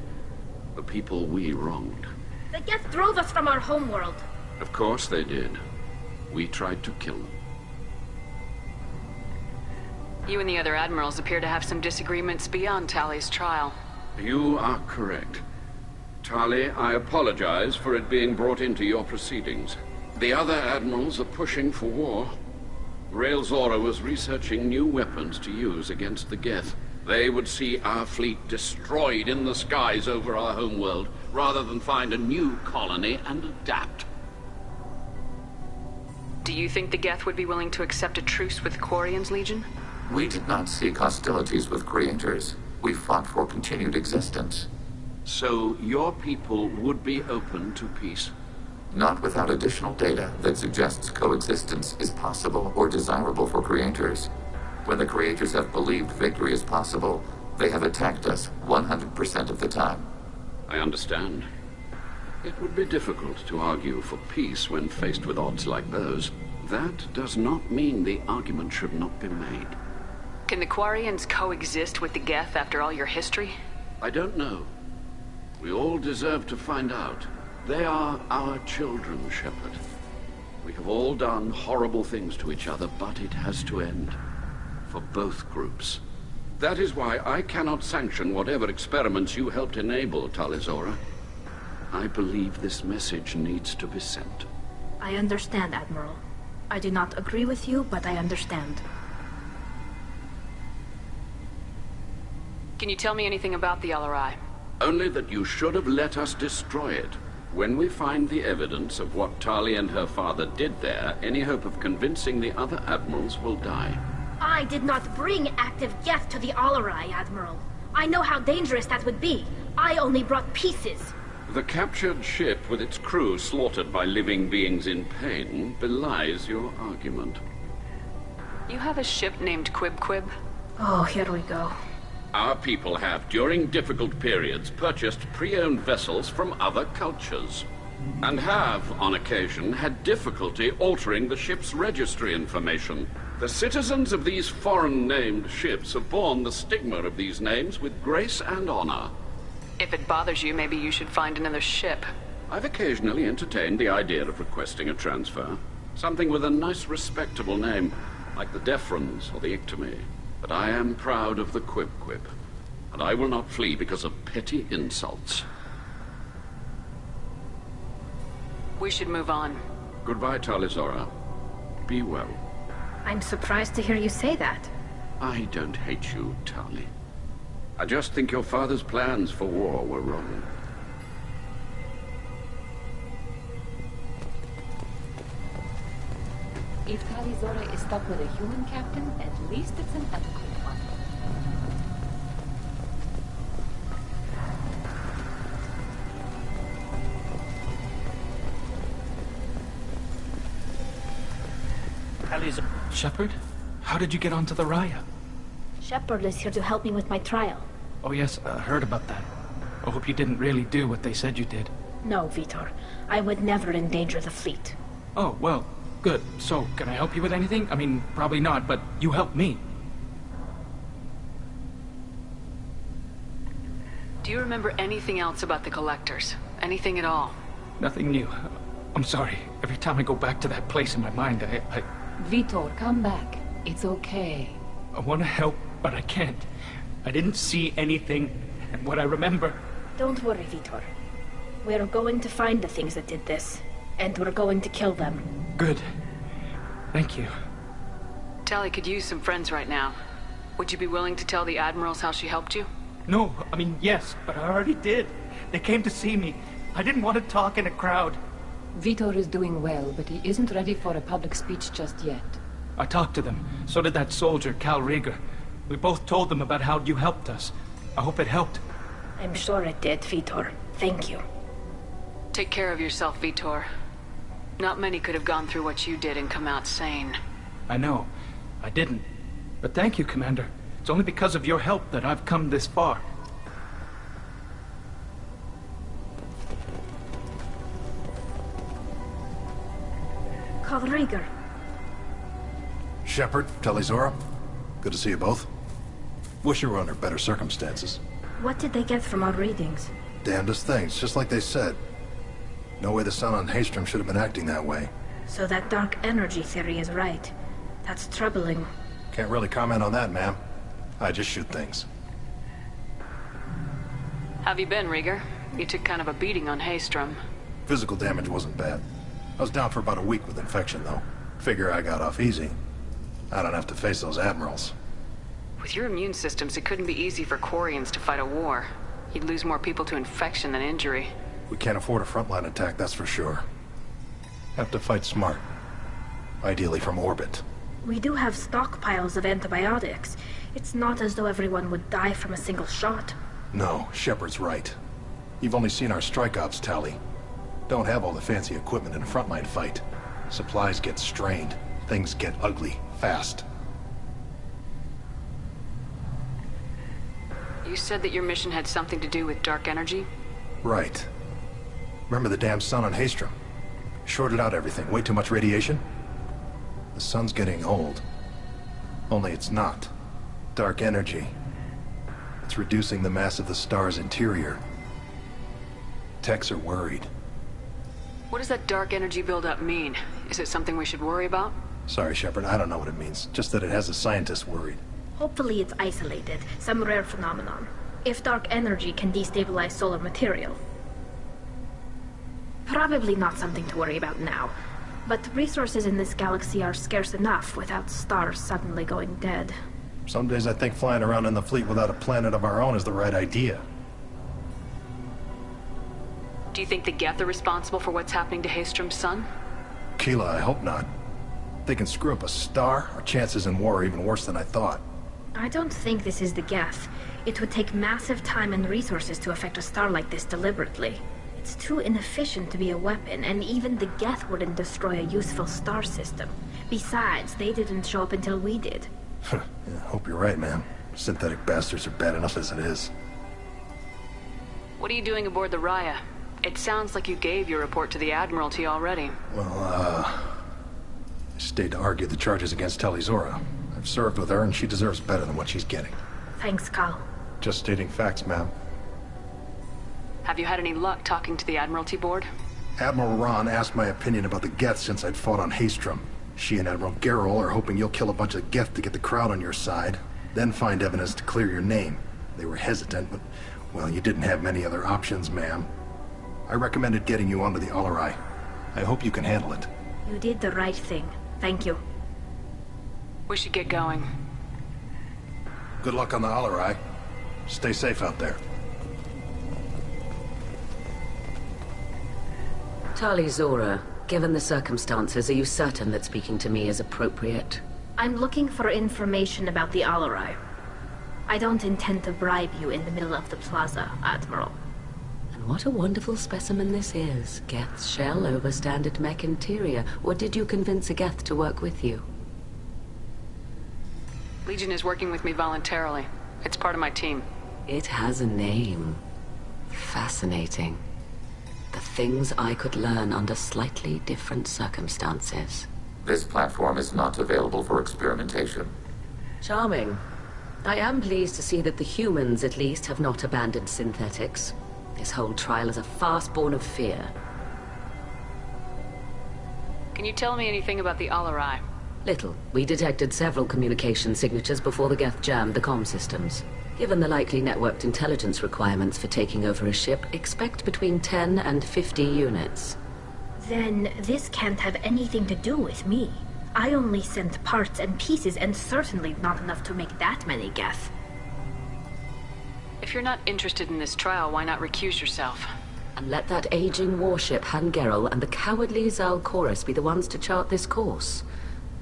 The people we wronged. The Geth drove us from our homeworld. Of course they did. We tried to kill them. You and the other admirals appear to have some disagreements beyond Tali's trial. You are correct. Tali, I apologize for it being brought into your proceedings. The other admirals are pushing for war. Rael Zora was researching new weapons to use against the Geth. They would see our fleet destroyed in the skies over our homeworld, rather than find a new colony and adapt. Do you think the Geth would be willing to accept a truce with Quarian's Legion? We did not seek hostilities with creators. We fought for continued existence. So your people would be open to peace? Not without additional data that suggests coexistence is possible or desirable for creators. When the creators have believed victory is possible, they have attacked us 100% of the time. I understand. It would be difficult to argue for peace when faced with odds like those. That does not mean the argument should not be made. Can the Quarians coexist with the Geth after all your history? I don't know. We all deserve to find out. They are our children, Shepard. We have all done horrible things to each other, but it has to end. For both groups. That is why I cannot sanction whatever experiments you helped enable, Tali'Zorah. I believe this message needs to be sent. I understand, Admiral. I do not agree with you, but I understand. Can you tell me anything about the LRI? Only that you should have let us destroy it. When we find the evidence of what Tali and her father did there, any hope of convincing the other admirals will die. I did not bring active Geth to the Alarai, Admiral. I know how dangerous that would be. I only brought pieces. The captured ship with its crew slaughtered by living beings in pain belies your argument. You have a ship named Quib-Quib? Oh, here we go. Our people have, during difficult periods, purchased pre-owned vessels from other cultures. And have, on occasion, had difficulty altering the ship's registry information. The citizens of these foreign-named ships have borne the stigma of these names with grace and honor. If it bothers you, maybe you should find another ship. I've occasionally entertained the idea of requesting a transfer. Something with a nice, respectable name, like the Defrons or the Ictomy. But I am proud of the Quib-Quib, and I will not flee because of petty insults. We should move on. Goodbye, Tali'Zorah. Be well. I'm surprised to hear you say that. I don't hate you, Tali. I just think your father's plans for war were wrong. If Tali'Zorah is stuck with a human captain, at least it's an ethical one. Shepard? How did you get onto the Raya? Shepard is here to help me with my trial. Oh yes, heard about that. I hope you didn't really do what they said you did. No, Vitor. I would never endanger the fleet. Oh, well, good. So, can I help you with anything? I mean, probably not, but you helped me. Do you remember anything else about the Collectors? Anything at all? Nothing new. I'm sorry. Every time I go back to that place in my mind, I Vitor, come back. It's okay. I want to help, but I can't. I didn't see anything, and what I remember... Don't worry, Vitor. We're going to find the things that did this, and we're going to kill them. Good. Thank you. Tali could use some friends right now. Would you be willing to tell the Admirals how she helped you? No, I mean, yes, but I already did. They came to see me. I didn't want to talk in a crowd. Vitor is doing well, but he isn't ready for a public speech just yet. I talked to them. So did that soldier, Cal Rieger. We both told them about how you helped us. I hope it helped. I'm sure it did, Vitor. Thank you. Take care of yourself, Vitor. Not many could have gone through what you did and come out sane. I know. I didn't. But thank you, Commander. It's only because of your help that I've come this far. Cal Rieger. Shepard, Tali'Zorah. Good to see you both. Wish you were under better circumstances. What did they get from our readings? Damnedest things, just like they said. No way the sun on Haystrom should have been acting that way. So that dark energy theory is right. That's troubling. Can't really comment on that, ma'am. I just shoot things. Have you been, Rieger? You took kind of a beating on Haystrom. Physical damage wasn't bad. I was down for about a week with infection, though. Figure I got off easy. I don't have to face those admirals. With your immune systems, it couldn't be easy for Quarians to fight a war. You'd lose more people to infection than injury. We can't afford a frontline attack, that's for sure. Have to fight smart. Ideally from orbit. We do have stockpiles of antibiotics. It's not as though everyone would die from a single shot. No, Shepard's right. You've only seen our strike ops, Tali. Don't have all the fancy equipment in a frontline fight. Supplies get strained. Things get ugly, fast. You said that your mission had something to do with dark energy? Right. Remember the damn sun on Haestrom? Shorted out everything. Way too much radiation? The sun's getting old. Only it's not. Dark energy. It's reducing the mass of the star's interior. Techs are worried. What does that dark energy buildup mean? Is it something we should worry about? Sorry, Shepard, I don't know what it means. Just that it has the scientists worried. Hopefully it's isolated, some rare phenomenon. If dark energy can destabilize solar material. Probably not something to worry about now. But resources in this galaxy are scarce enough without stars suddenly going dead. Some days I think flying around in the fleet without a planet of our own is the right idea. Do you think the Geth are responsible for what's happening to Haestrom's sun? Keela, I hope not. If they can screw up a star, our chances in war are even worse than I thought. I don't think this is the Geth. It would take massive time and resources to affect a star like this deliberately. It's too inefficient to be a weapon, and even the Geth wouldn't destroy a useful star system. Besides, they didn't show up until we did. Yeah, hope you're right, man. Synthetic bastards are bad enough as it is. What are you doing aboard the Raya? It sounds like you gave your report to the Admiralty already. Well, I stayed to argue the charges against Tali-Zora. I've served with her, and she deserves better than what she's getting. Thanks, Cal. Just stating facts, ma'am. Have you had any luck talking to the Admiralty board? Admiral Ron asked my opinion about the Geth since I'd fought on Haestrom. She and Admiral Garrel are hoping you'll kill a bunch of Geth to get the crowd on your side, then find evidence to clear your name. They were hesitant, but, well, you didn't have many other options, ma'am. I recommended getting you onto the Alarai. I hope you can handle it. You did the right thing. Thank you. We should get going. Good luck on the Alarai. Stay safe out there. Tali-Zora, given the circumstances, are you certain that speaking to me is appropriate? I'm looking for information about the Alarai. I don't intend to bribe you in the middle of the plaza, Admiral. And what a wonderful specimen this is. Geth's shell over standard mech interior. Or did you convince a Geth to work with you? Legion is working with me voluntarily. It's part of my team. It has a name. Fascinating. The things I could learn under slightly different circumstances. This platform is not available for experimentation. Charming. I am pleased to see that the humans, at least, have not abandoned synthetics. This whole trial is a farce born of fear. Can you tell me anything about the Alarai? Little. We detected several communication signatures before the Geth jammed the comm systems. Given the likely networked intelligence requirements for taking over a ship, expect between 10 and 50 units. Then this can't have anything to do with me. I only sent parts and pieces, and certainly not enough to make that many Geth. If you're not interested in this trial, why not recuse yourself? And let that aging warship, Han Gerrel, and the cowardly Zal Chorus be the ones to chart this course?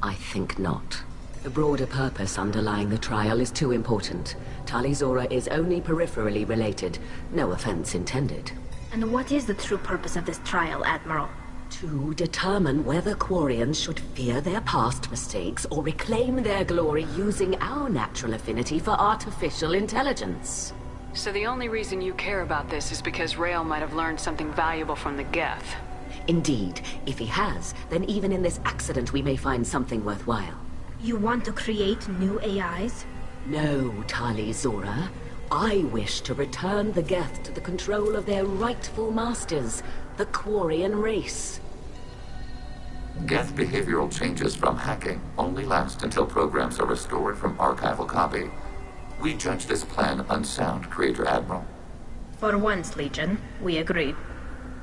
I think not. The broader purpose underlying the trial is too important. Tali-Zora is only peripherally related. No offense intended. And what is the true purpose of this trial, Admiral? To determine whether Quarians should fear their past mistakes or reclaim their glory using our natural affinity for artificial intelligence. So the only reason you care about this is because Rael might have learned something valuable from the Geth. Indeed. If he has, then even in this accident we may find something worthwhile. You want to create new AIs? No, Tali-Zora. I wish to return the Geth to the control of their rightful masters, the Quarian race. Geth behavioral changes from hacking only last until programs are restored from archival copy. We judge this plan unsound, Creator Admiral. For once, Legion, we agree.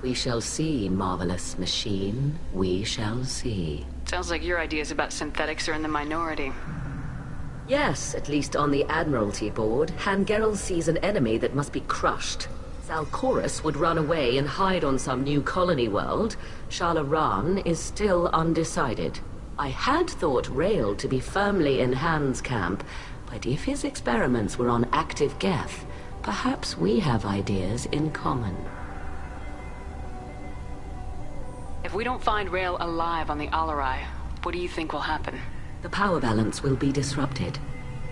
We shall see, marvelous machine. We shall see. Sounds like your ideas about synthetics are in the minority. Yes, at least on the Admiralty board, Han Gerrel sees an enemy that must be crushed. Zal Chorus would run away and hide on some new colony world. Shala Ran is still undecided. I had thought Rael to be firmly in Han's camp, but if his experiments were on active Geth, perhaps we have ideas in common. If we don't find Rael alive on the Alarai, what do you think will happen? The power balance will be disrupted.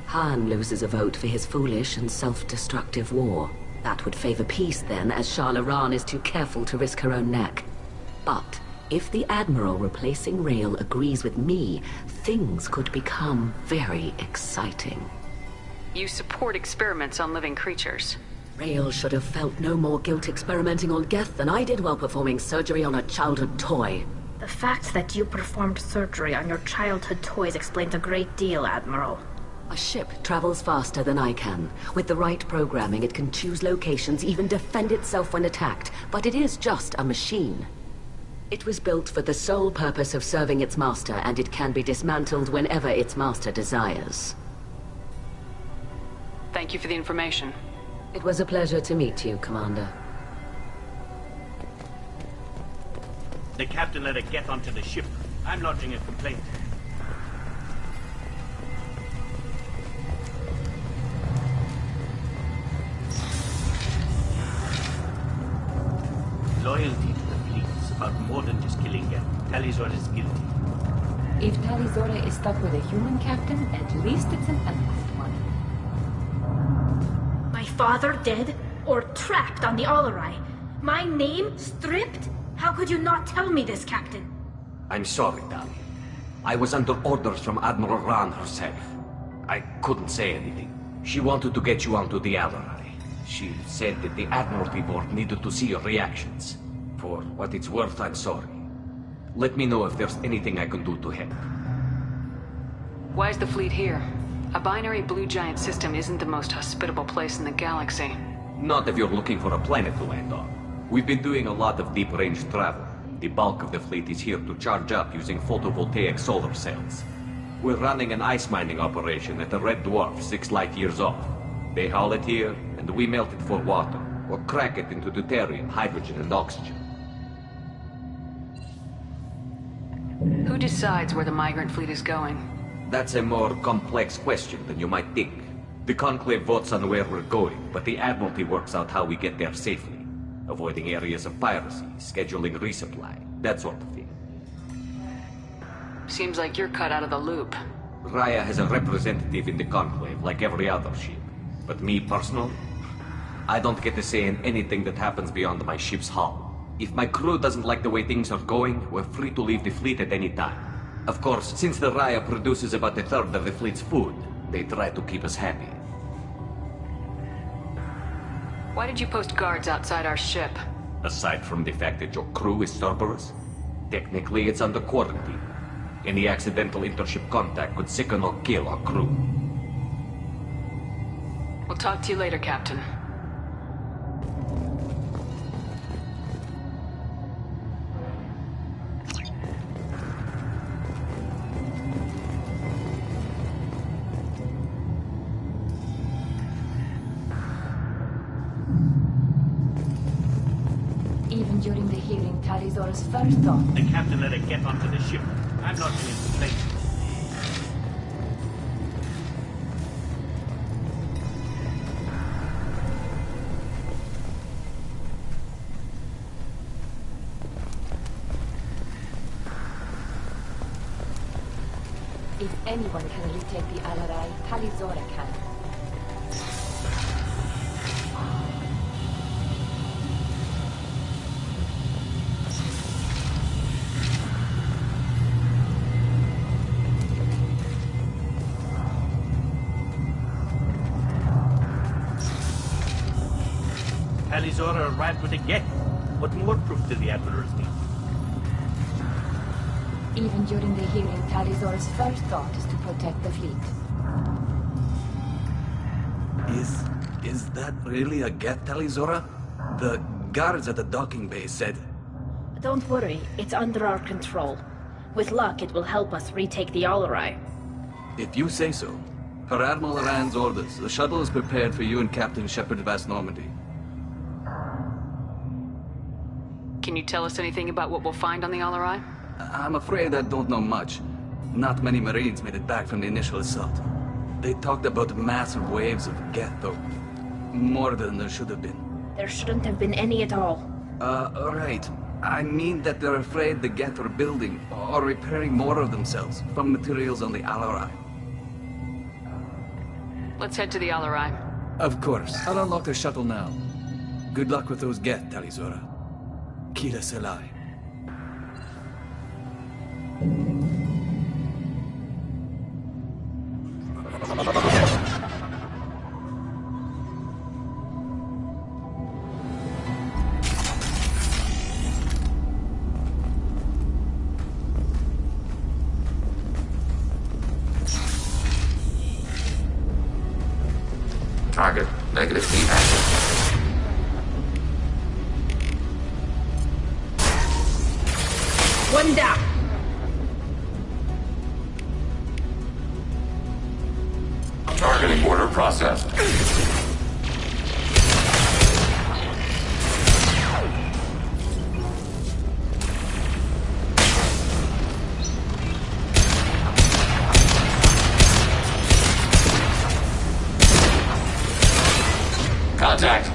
Han loses a vote for his foolish and self-destructive war. That would favor peace then, as Shala Raan is too careful to risk her own neck. But if the Admiral replacing Rael agrees with me, things could become very exciting. You support experiments on living creatures. Rael should have felt no more guilt experimenting on Geth than I did while performing surgery on a childhood toy. The fact that you performed surgery on your childhood toys explains a great deal, Admiral. A ship travels faster than I can. With the right programming, it can choose locations, even defend itself when attacked. But it is just a machine. It was built for the sole purpose of serving its master, and it can be dismantled whenever its master desires. Thank you for the information. It was a pleasure to meet you, Commander. The captain let her get onto the ship. I'm lodging a complaint. Loyalty to the fleet is about more than just killing Geth. Tali'Zorah is guilty. If Tali'Zorah is stuck with a human captain, at least it's an honest one. My father dead? Or trapped on the Alarai? My name stripped? How could you not tell me this, Captain? I'm sorry, Tali. I was under orders from Admiral Raan herself. I couldn't say anything. She wanted to get you onto the Alarai. She said that the Admiralty Board needed to see your reactions. For what it's worth, I'm sorry. Let me know if there's anything I can do to help. Why is the fleet here? A binary blue giant system isn't the most hospitable place in the galaxy. Not if you're looking for a planet to land on. We've been doing a lot of deep-range travel. The bulk of the fleet is here to charge up using photovoltaic solar cells. We're running an ice mining operation at the Red Dwarf 6 light years off. They haul it here, and we melt it for water, or crack it into deuterium, hydrogen, and oxygen. Who decides where the migrant fleet is going? That's a more complex question than you might think. The Conclave votes on where we're going, but the Admiralty works out how we get there safely. Avoiding areas of piracy, scheduling resupply, that sort of thing. Seems like you're cut out of the loop. Raya has a representative in the Conclave, like every other ship. But me personally, I don't get to say in anything that happens beyond my ship's hull. If my crew doesn't like the way things are going, we're free to leave the fleet at any time. Of course, since the Raya produces about a third of the fleet's food, they try to keep us happy. Why did you post guards outside our ship? Aside from the fact that your crew is Cerberus, technically it's under quarantine. Any accidental intership contact could sicken or kill our crew. We'll talk to you later, Captain. Even during the hearing, Tali'Zorah's first thought... The captain let her get onto the ship. I'm lodging a complaint. If anyone can retake the Alarai, Tali'Zorah can. Tali'Zorah arrived with a Geth. What more proof do the Admirals need? Even during the hearing, Tali'Zorah's first thought is to protect the fleet. Is that really a Geth, Tali'Zorah? The guards at the docking bay said... Don't worry, it's under our control. With luck, it will help us retake the Alarai. If you say so. Per Admiral Rand's orders, the shuttle is prepared for you and Captain Shepard Vas Normandy. Can you tell us anything about what we'll find on the Alarai? I'm afraid I don't know much. Not many Marines made it back from the initial assault. They talked about massive waves of Geth, though. More than there should have been. There shouldn't have been any at all. Right. I mean that they're afraid the Geth are building or repairing more of themselves from materials on the Al-Arai. Let's head to the Al-Arai. Of course. I'll unlock the shuttle now. Good luck with those Geth, Talizora. Kila Selai. Target negatively active. One down. Targeting order processed. Contact.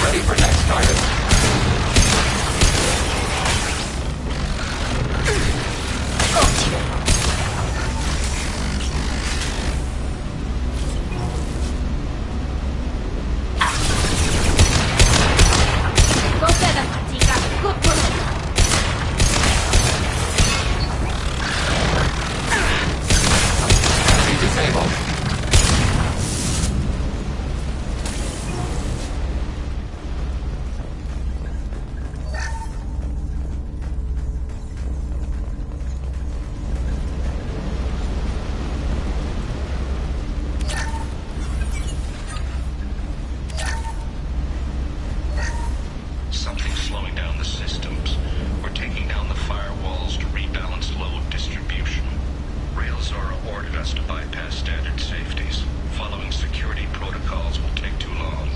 Ready for next target. Go get him, Katika. Good work. Disabled. Something's slowing down the systems. We're taking down the firewalls to rebalance load distribution. Railzora ordered us to bypass standard safeties. Following security protocols will take too long.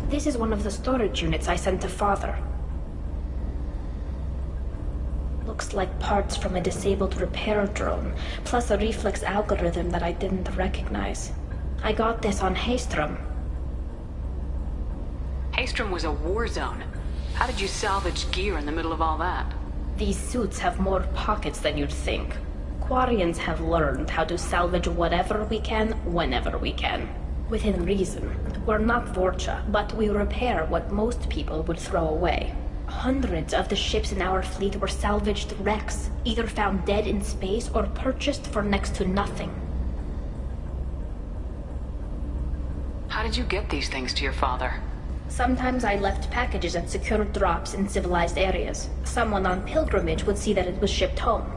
This is one of the storage units I sent to Father. Looks like parts from a disabled repair drone, plus a reflex algorithm that I didn't recognize. I got this on Haestrom. Haestrom was a war zone. How did you salvage gear in the middle of all that? These suits have more pockets than you'd think. Quarians have learned how to salvage whatever we can, whenever we can. Within reason. We're not Vorcha, but we repair what most people would throw away. Hundreds of the ships in our fleet were salvaged wrecks, either found dead in space or purchased for next to nothing. How did you get these things to your father? Sometimes I left packages at secure drops in civilized areas. Someone on pilgrimage would see that it was shipped home.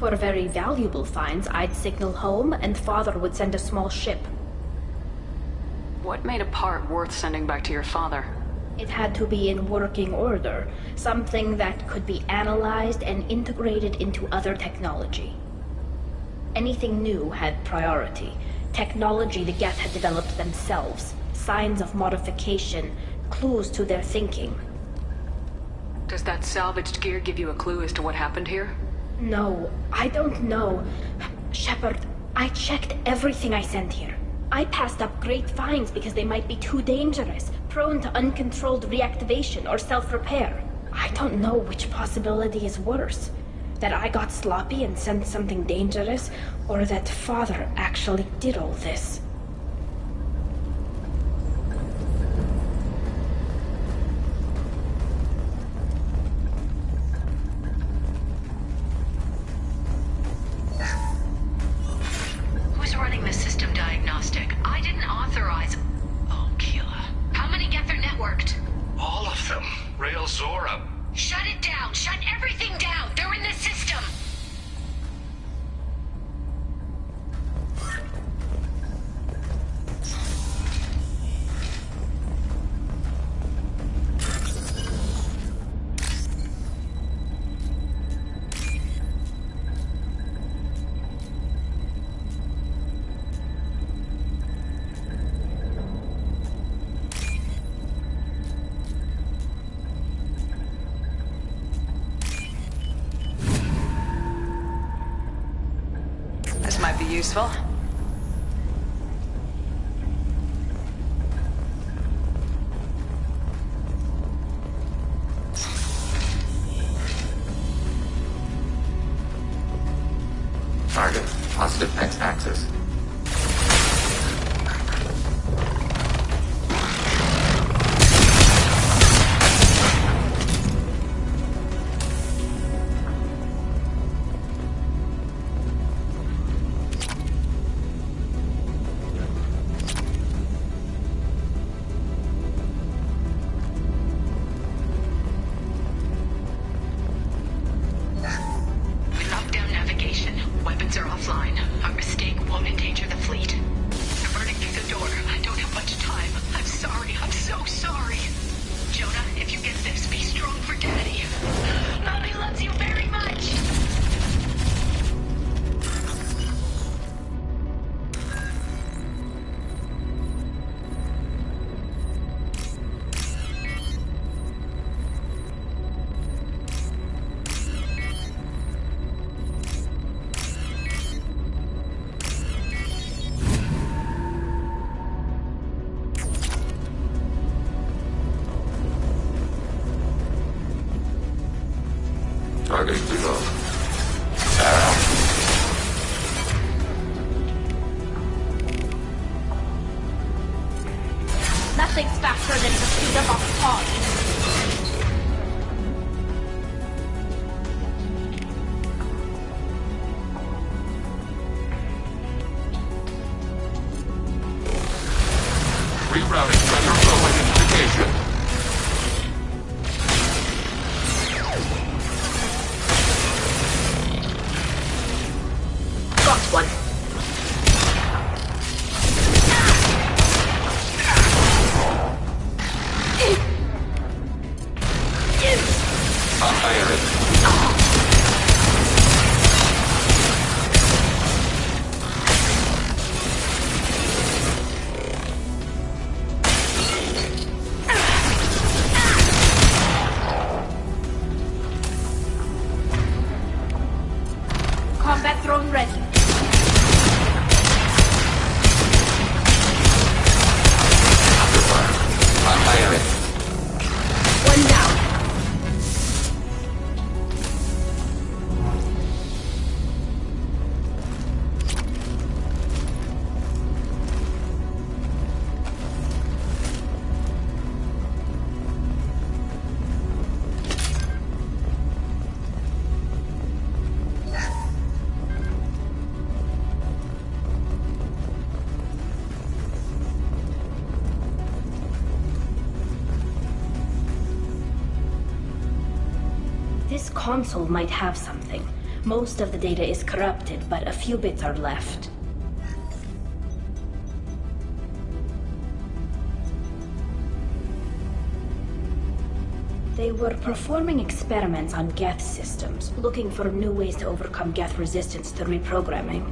For very valuable finds, I'd signal home, and Father would send a small ship. What made a part worth sending back to your father? It had to be in working order, something that could be analyzed and integrated into other technology. Anything new had priority. Technology the Geth had developed themselves, signs of modification, clues to their thinking. Does that salvaged gear give you a clue as to what happened here? No, I don't know. Shepard, I checked everything I sent here. I passed up great finds because they might be too dangerous, prone to uncontrolled reactivation or self-repair. I don't know which possibility is worse. That I got sloppy and sent something dangerous, or that Father actually did all this. useful. Target, positive X-axis. Target below. Nothing's faster than the speed of a thought. Rerouting center flow identification. Combat drone ready. One down. This console might have something. Most of the data is corrupted, but a few bits are left. They were performing experiments on Geth systems, looking for new ways to overcome Geth resistance to reprogramming.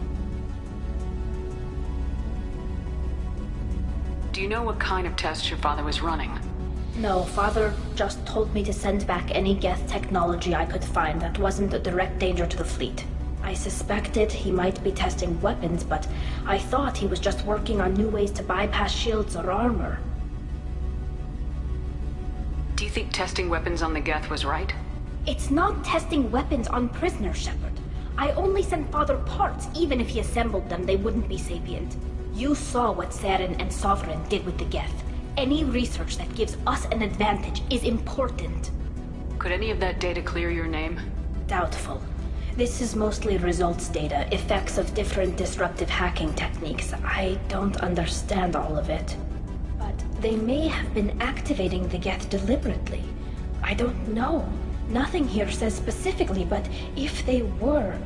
Do you know what kind of tests your father was running? No, Father just told me to send back any Geth technology I could find that wasn't a direct danger to the fleet. I suspected he might be testing weapons, but I thought he was just working on new ways to bypass shields or armor. Do you think testing weapons on the Geth was right? It's not testing weapons on prisoners, Shepard. I only sent Father parts. Even if he assembled them, they wouldn't be sapient. You saw what Saren and Sovereign did with the Geth. Any research that gives us an advantage is important. Could any of that data clear your name? Doubtful. This is mostly results data, effects of different disruptive hacking techniques. I don't understand all of it. But they may have been activating the Geth deliberately. I don't know. Nothing here says specifically, but if they were,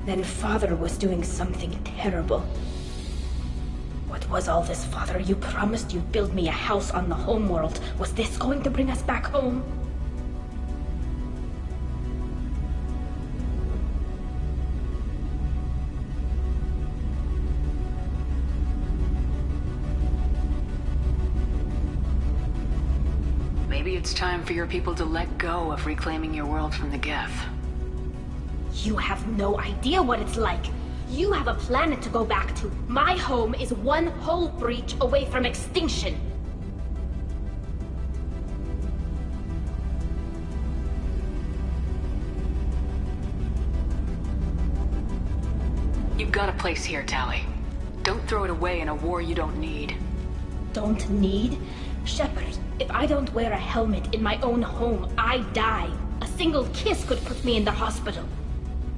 then Father was doing something terrible. What was all this, Father? You promised you'd build me a house on the homeworld. Was this going to bring us back home? Maybe it's time for your people to let go of reclaiming your world from the Geth. You have no idea what it's like. You have a planet to go back to. My home is one hull breach away from extinction. You've got a place here, Tali. Don't throw it away in a war you don't need. Don't need? Shepard, if I don't wear a helmet in my own home, I die. A single kiss could put me in the hospital.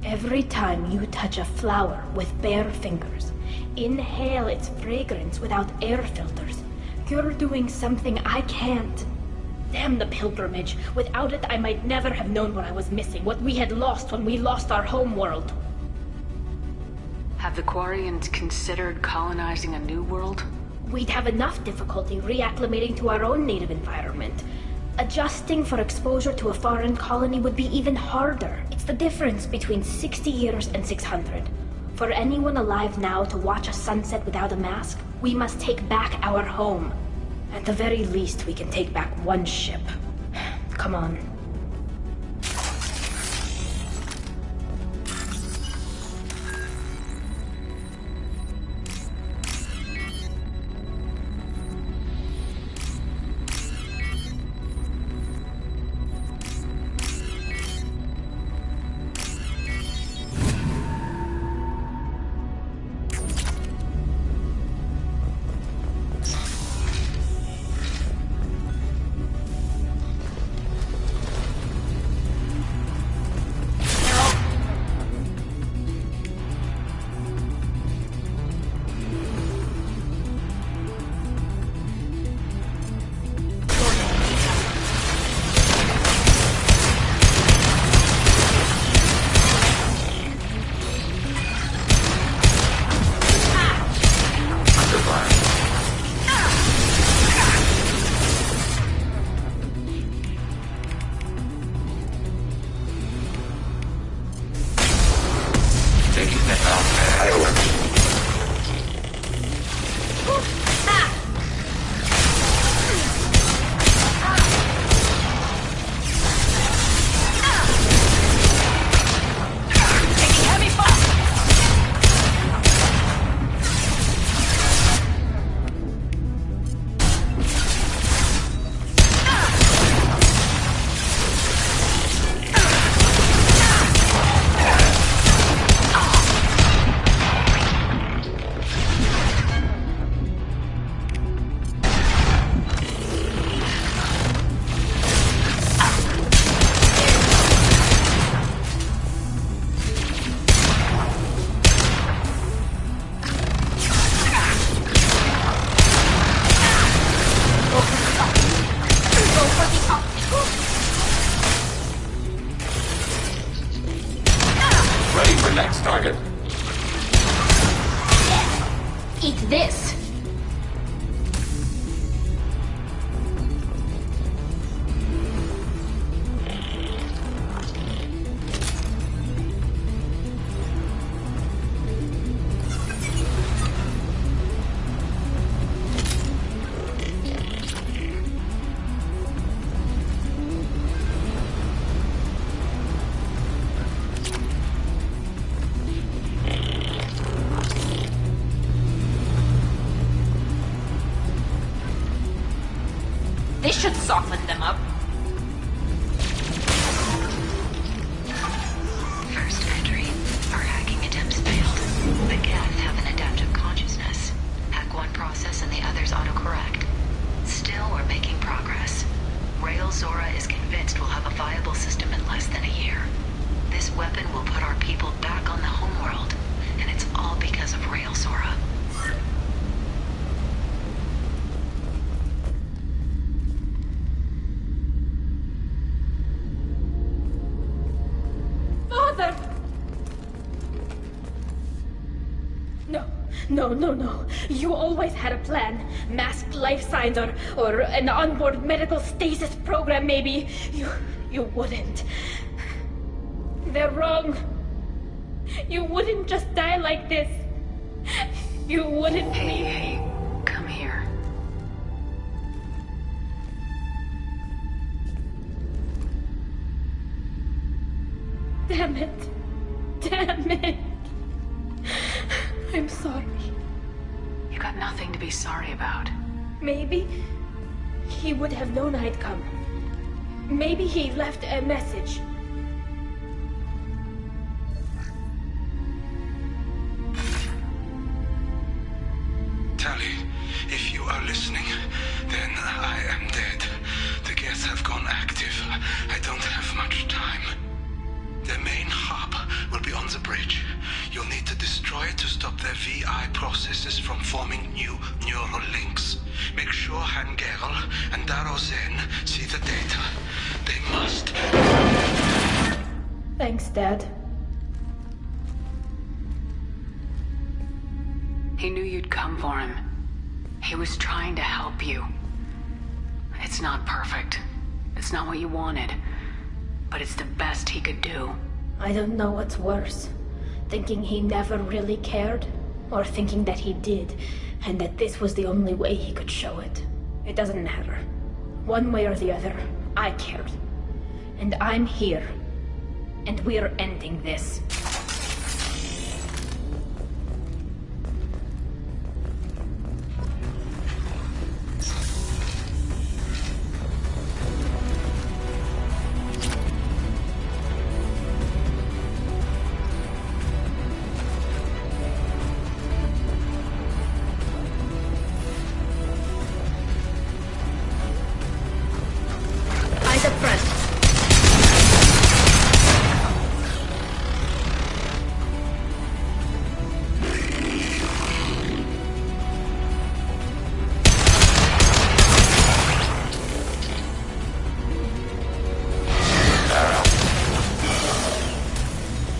Every time you touch a flower with bare fingers, inhale its fragrance without air filters, you're doing something I can't. Damn the pilgrimage. Without it, I might never have known what I was missing, what we had lost when we lost our home world. Have the Quarians considered colonizing a new world? We'd have enough difficulty reacclimating to our own native environment. Adjusting for exposure to a foreign colony would be even harder. It's the difference between 60 years and 600. For anyone alive now to watch a sunset without a mask, we must take back our home. At the very least, we can take back one ship. Come on. Eat this! This should soften them up. First entry. Our hacking attempts failed. The Geth have an adaptive consciousness. Hack one process and the others autocorrect. Still, we're making progress. Rael Zora is convinced we'll have a viable system in less than a year. This weapon will put our people back on the homeworld, and it's all because of Rael Zora. No. You always had a plan. Masked life signs or an onboard medical stasis program, maybe. You wouldn't. They're wrong. You wouldn't just die like this. You wouldn't. Hey, come here. Damn it. I'm sorry. You got nothing to be sorry about. Maybe he would have known I'd come. Maybe he left a message. Tali, if you are listening, then I am dead. The Geth have gone active. I don't have much time. The main hub will be on the bridge. You'll need to destroy it to stop their VI processes from forming new neural links. Make sure Han-Gerel and Daro Zen see the data. They must. Thanks, Dad. He knew you'd come for him. He was trying to help you. It's not perfect. It's not what you wanted. But it's the best he could do. I don't know what's worse. Thinking he never really cared, or thinking that he did, and that this was the only way he could show it. It doesn't matter. One way or the other, I cared. And I'm here. And we're ending this.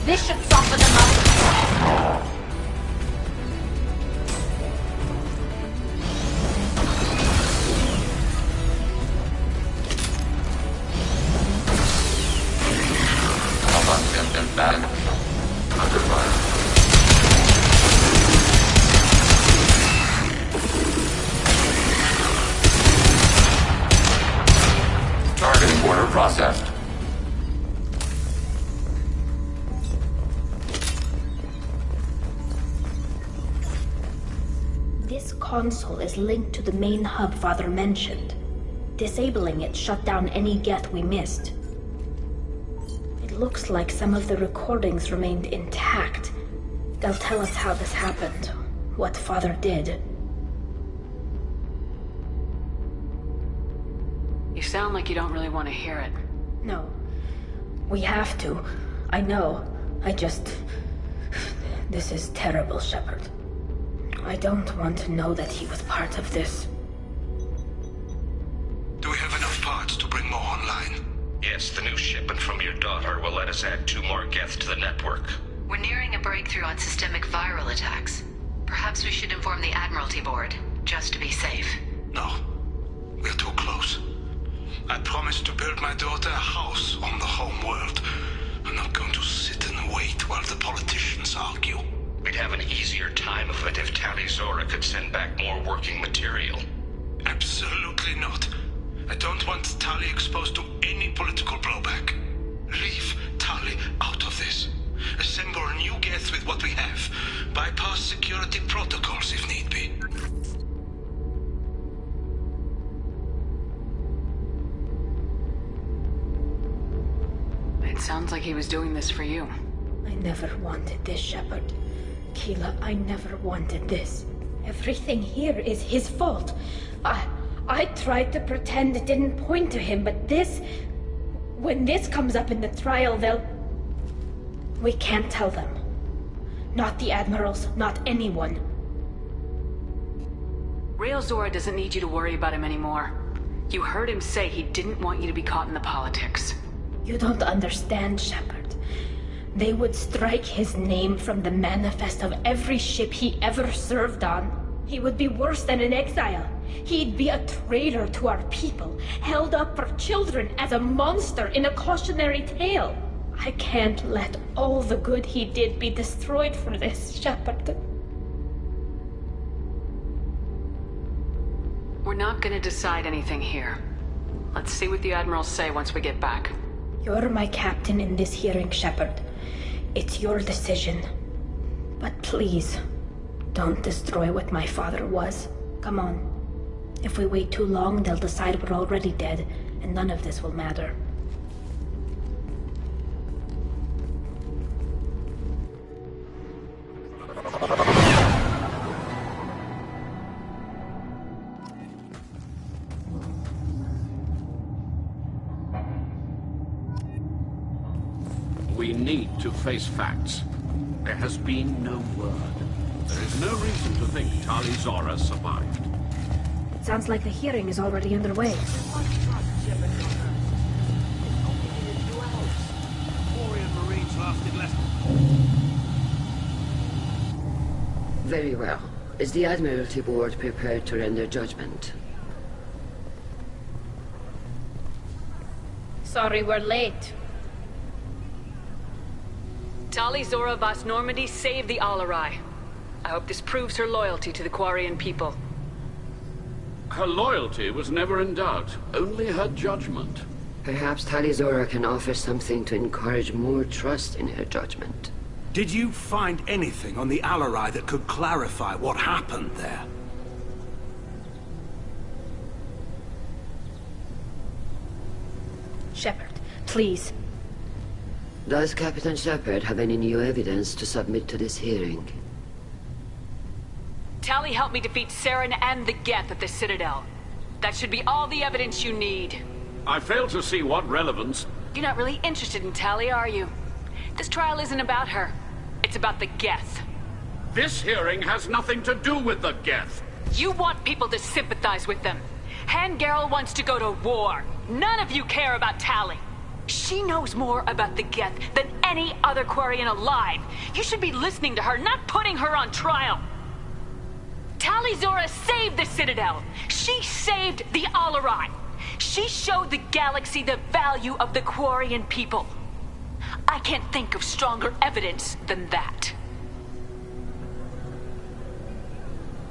This should soften them up. Back. Under fire. Targeting order processed. This console is linked to the main hub Father mentioned. Disabling it shut down any Geth we missed. It looks like some of the recordings remained intact. They'll tell us how this happened, what Father did. You sound like you don't really want to hear it. No. We have to. I know. This is terrible, Shepard. I don't want to know that he was part of this. Do we have enough parts to bring more online? Yes, the new shipment from your daughter will let us add 2 more Geth to the network. We're nearing a breakthrough on systemic viral attacks. Perhaps we should inform the Admiralty Board, just to be safe. No. We're too close. I promised to build my daughter a house on the home world. I'm not going to sit and wait while the politicians argue. We'd have an easier time of it if Tali Zora could send back more working material. Absolutely not. I don't want Tali exposed to any political blowback. Leave Tali out of this. Assemble a new Geth with what we have. Bypass security protocols if need be. It sounds like he was doing this for you. I never wanted this, Shepard. Keela, I never wanted this. Everything here is his fault. I tried to pretend it didn't point to him, but this... When this comes up in the trial, we can't tell them. Not the Admirals, not anyone. Rael Zora doesn't need you to worry about him anymore. You heard him say he didn't want you to be caught in the politics. You don't understand, Shepard. They would strike his name from the manifest of every ship he ever served on. He would be worse than an exile. He'd be a traitor to our people, held up for children as a monster in a cautionary tale. I can't let all the good he did be destroyed for this, Shepard. We're not gonna decide anything here. Let's see what the Admirals say once we get back. You're my captain in this hearing, Shepard. It's your decision. But please, Don't destroy what my father was. Come on. If we wait too long, they'll decide we're already dead, and none of this will matter. We need to face facts. There has been no word. There is no reason to think Tali Zora survived. It sounds like the hearing is already underway. Very well. Is the Admiralty Board prepared to render judgment? Sorry we're late. Tali Zora Vas Normandy saved the Alarai. I hope this proves her loyalty to the Quarian people. Her loyalty was never in doubt, only her judgment. Perhaps Tali Zora can offer something to encourage more trust in her judgment. Did you find anything on the Alarai that could clarify what happened there? Shepard, please. Does Captain Shepard have any new evidence to submit to this hearing? Tali helped me defeat Saren and the Geth at the Citadel. That should be all the evidence you need. I fail to see what relevance... You're not really interested in Tali, are you? This trial isn't about her. It's about the Geth. This hearing has nothing to do with the Geth. You want people to sympathize with them. Hangarel wants to go to war. None of you care about Tali. She knows more about the Geth than any other Quarian alive. You should be listening to her, not putting her on trial. Tali Zora saved the Citadel. She saved the Alarai. She showed the galaxy the value of the Quarian people. I can't think of stronger evidence than that.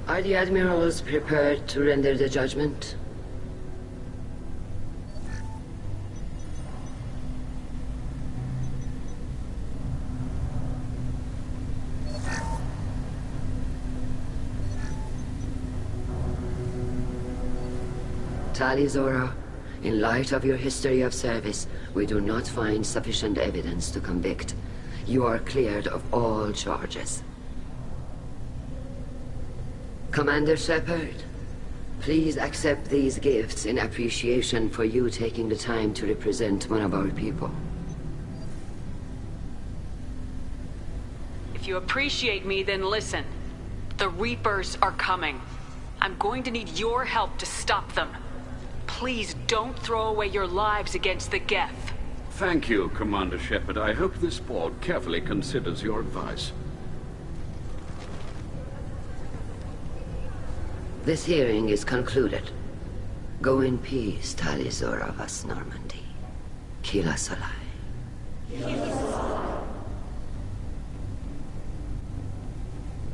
Are the Admirals prepared to render the judgment? Tali Zora, in light of your history of service, we do not find sufficient evidence to convict. You are cleared of all charges. Commander Shepard, please accept these gifts in appreciation for you taking the time to represent one of our people. If you appreciate me, then listen. The Reapers are coming. I'm going to need your help to stop them. Please don't throw away your lives against the Geth. Thank you, Commander Shepard. I hope this board carefully considers your advice. This hearing is concluded. Go in peace, Tali Zora Vas Normandy. Kila Salai.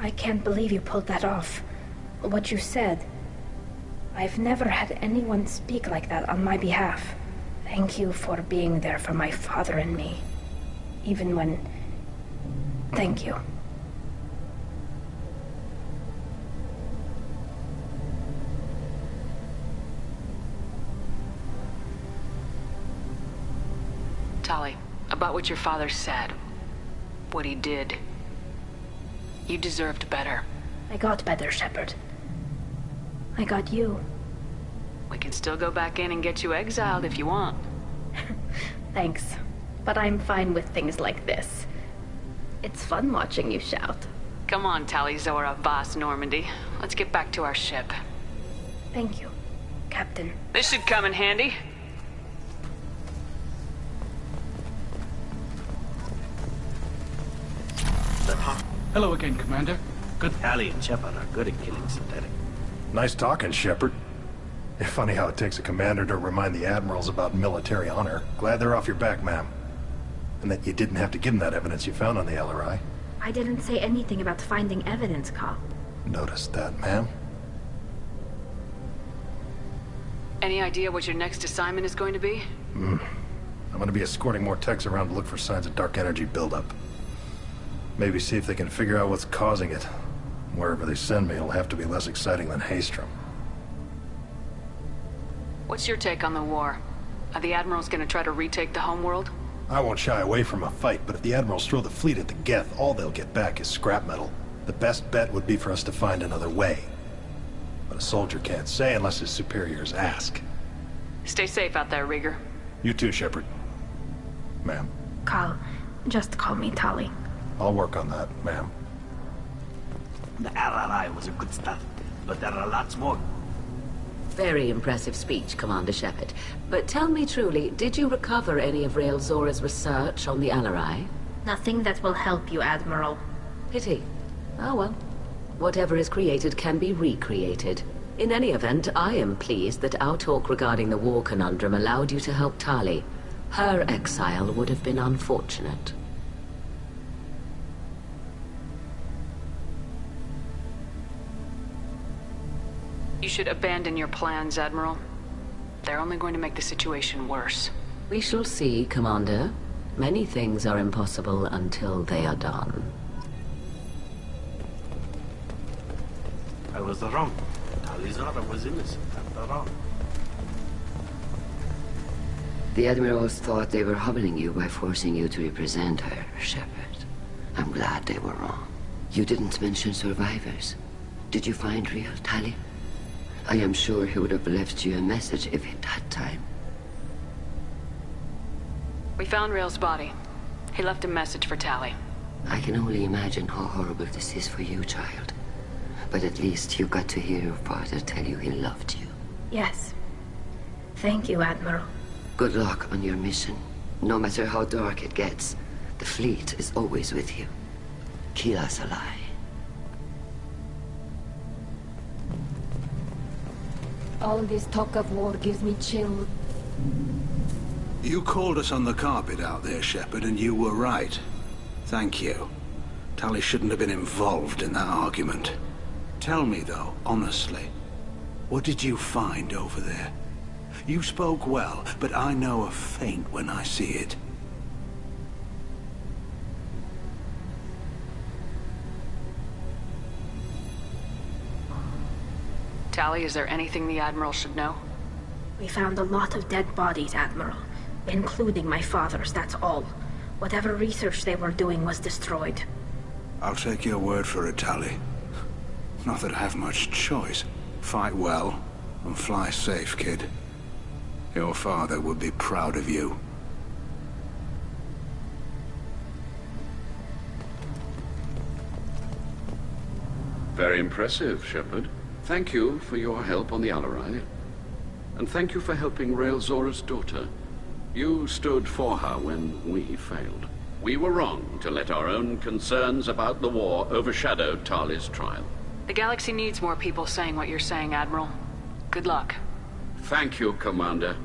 I can't believe you pulled that off. What you said. I've never had anyone speak like that on my behalf. Thank you for being there for my father and me. Even when... Thank you. Tali, about what your father said, what he did, you deserved better. I got better, Shepard. I got you. We can still go back in and get you exiled if you want. Thanks, but I'm fine with things like this. It's fun watching you shout. Come on, Tali Zora Vas Normandy. Let's get back to our ship. Thank you, Captain. This should come in handy. Hello again, Commander. Good. Tali and Shepard are good at killing synthetic. Nice talking, Shepard. Funny how it takes a commander to remind the admirals about military honor. Glad they're off your back, ma'am. And that you didn't have to give them that evidence you found on the LRI. I didn't say anything about finding evidence, Cal. Noticed that, ma'am. Any idea what your next assignment is going to be? I'm going to be escorting more techs around to look for signs of dark energy buildup. Maybe see if they can figure out what's causing it. Wherever they send me, it'll have to be less exciting than Haestrom. What's your take on the war? Are the Admirals gonna try to retake the homeworld? I won't shy away from a fight, but if the Admirals throw the fleet at the Geth, all they'll get back is scrap metal. The best bet would be for us to find another way. But a soldier can't say unless his superiors ask. Stay safe out there, Rieger. You too, Shepard. Ma'am. Cal, just call me Tali. I'll work on that, ma'am. The RRI was a good start, but there are lots more. Very impressive speech, Commander Shepard. But tell me truly, did you recover any of Rael Zora's research on the Alarai? Nothing that will help you, Admiral. Pity. Oh well. Whatever is created can be recreated. In any event, I am pleased that our talk regarding the war conundrum allowed you to help Tali. Her exile would have been unfortunate. You should abandon your plans, Admiral. They're only going to make the situation worse. We shall see, Commander. Many things are impossible until they are done. I was wrong. Tali Zora was innocent after all. The Admirals thought they were humbling you by forcing you to represent her, Shepard. I'm glad they were wrong. You didn't mention survivors. Did you find real Tali? I am sure he would have left you a message if he'd had time. We found Rael's body. He left a message for Tali. I can only imagine how horrible this is for you, child. But at least you got to hear your father tell you he loved you. Yes. Thank you, Admiral. Good luck on your mission. No matter how dark it gets, the fleet is always with you. Kila Salai. All this talk of war gives me chills. You called us on the carpet out there, Shepard, and you were right. Thank you. Tali shouldn't have been involved in that argument. Tell me, though, honestly, what did you find over there? You spoke well, but I know a feint when I see it. Tali, is there anything the Admiral should know? We found a lot of dead bodies, Admiral. Including my father's, that's all. Whatever research they were doing was destroyed. I'll take your word for it, Tali. Not that I have much choice. Fight well, and fly safe, kid. Your father would be proud of you. Very impressive, Shepard. Thank you for your help on the Alarai. And thank you for helping Rael Zora's daughter. You stood for her when we failed. We were wrong to let our own concerns about the war overshadow Tali's trial. The galaxy needs more people saying what you're saying, Admiral. Good luck. Thank you, Commander.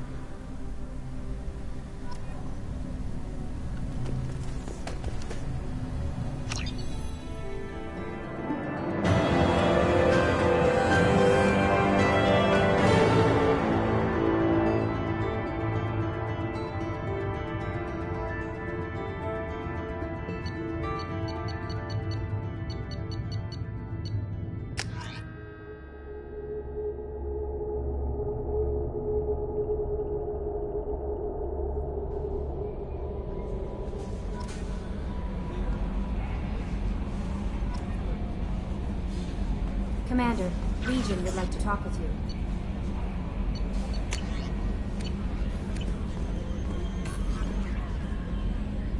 Commander, Legion would like to talk with you.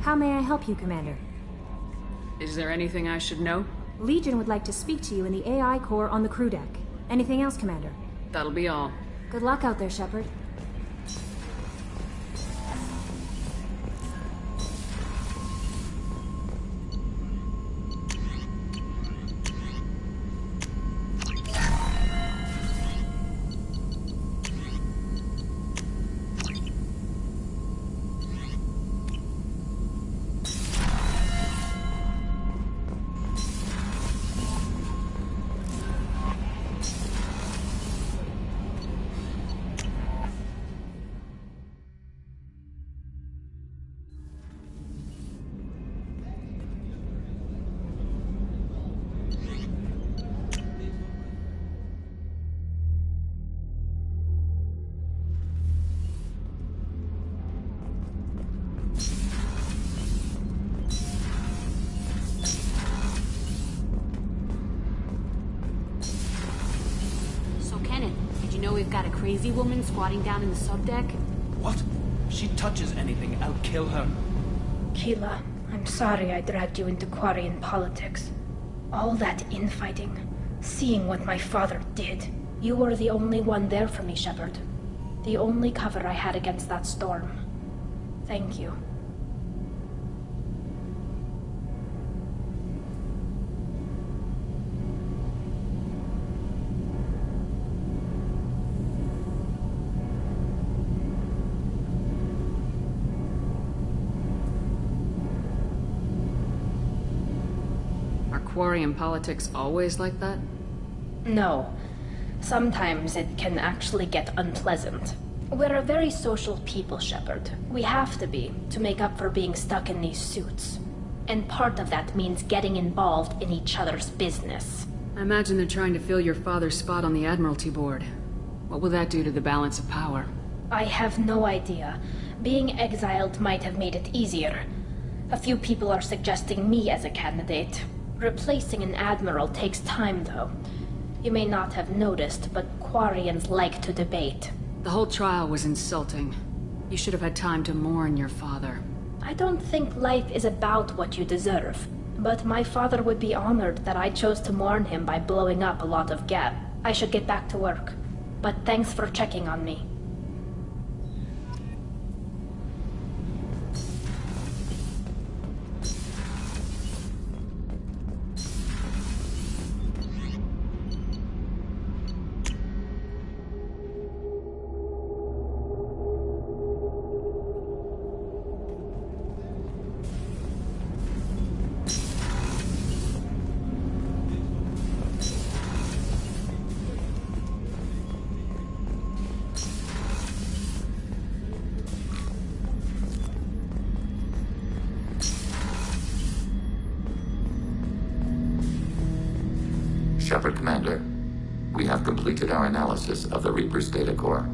How may I help you, Commander? Is there anything I should know? Legion would like to speak to you in the AI core on the crew deck. Anything else, Commander? That'll be all. Good luck out there, Shepard. you know we've got a crazy woman squatting down in the subdeck? What? If she touches anything, I'll kill her. Keela, I'm sorry I dragged you into Quarian politics. All that infighting, seeing what my father did. You were the only one there for me, Shepard. The only cover I had against that storm. Thank you. Are Quarian politics always like that? No. Sometimes it can actually get unpleasant. We're a very social people, Shepard. We have to be, to make up for being stuck in these suits. And part of that means getting involved in each other's business. I imagine they're trying to fill your father's spot on the Admiralty Board. What will that do to the balance of power? I have no idea. Being exiled might have made it easier. A few people are suggesting me as a candidate. Replacing an admiral takes time, though. You may not have noticed, but Quarians like to debate. The whole trial was insulting. You should have had time to mourn your father. I don't think life is about what you deserve. But my father would be honored that I chose to mourn him by blowing up a lot of Geth. I should get back to work. But thanks for checking on me. Shepard, Commander. We have completed our analysis of the Reaper's data core.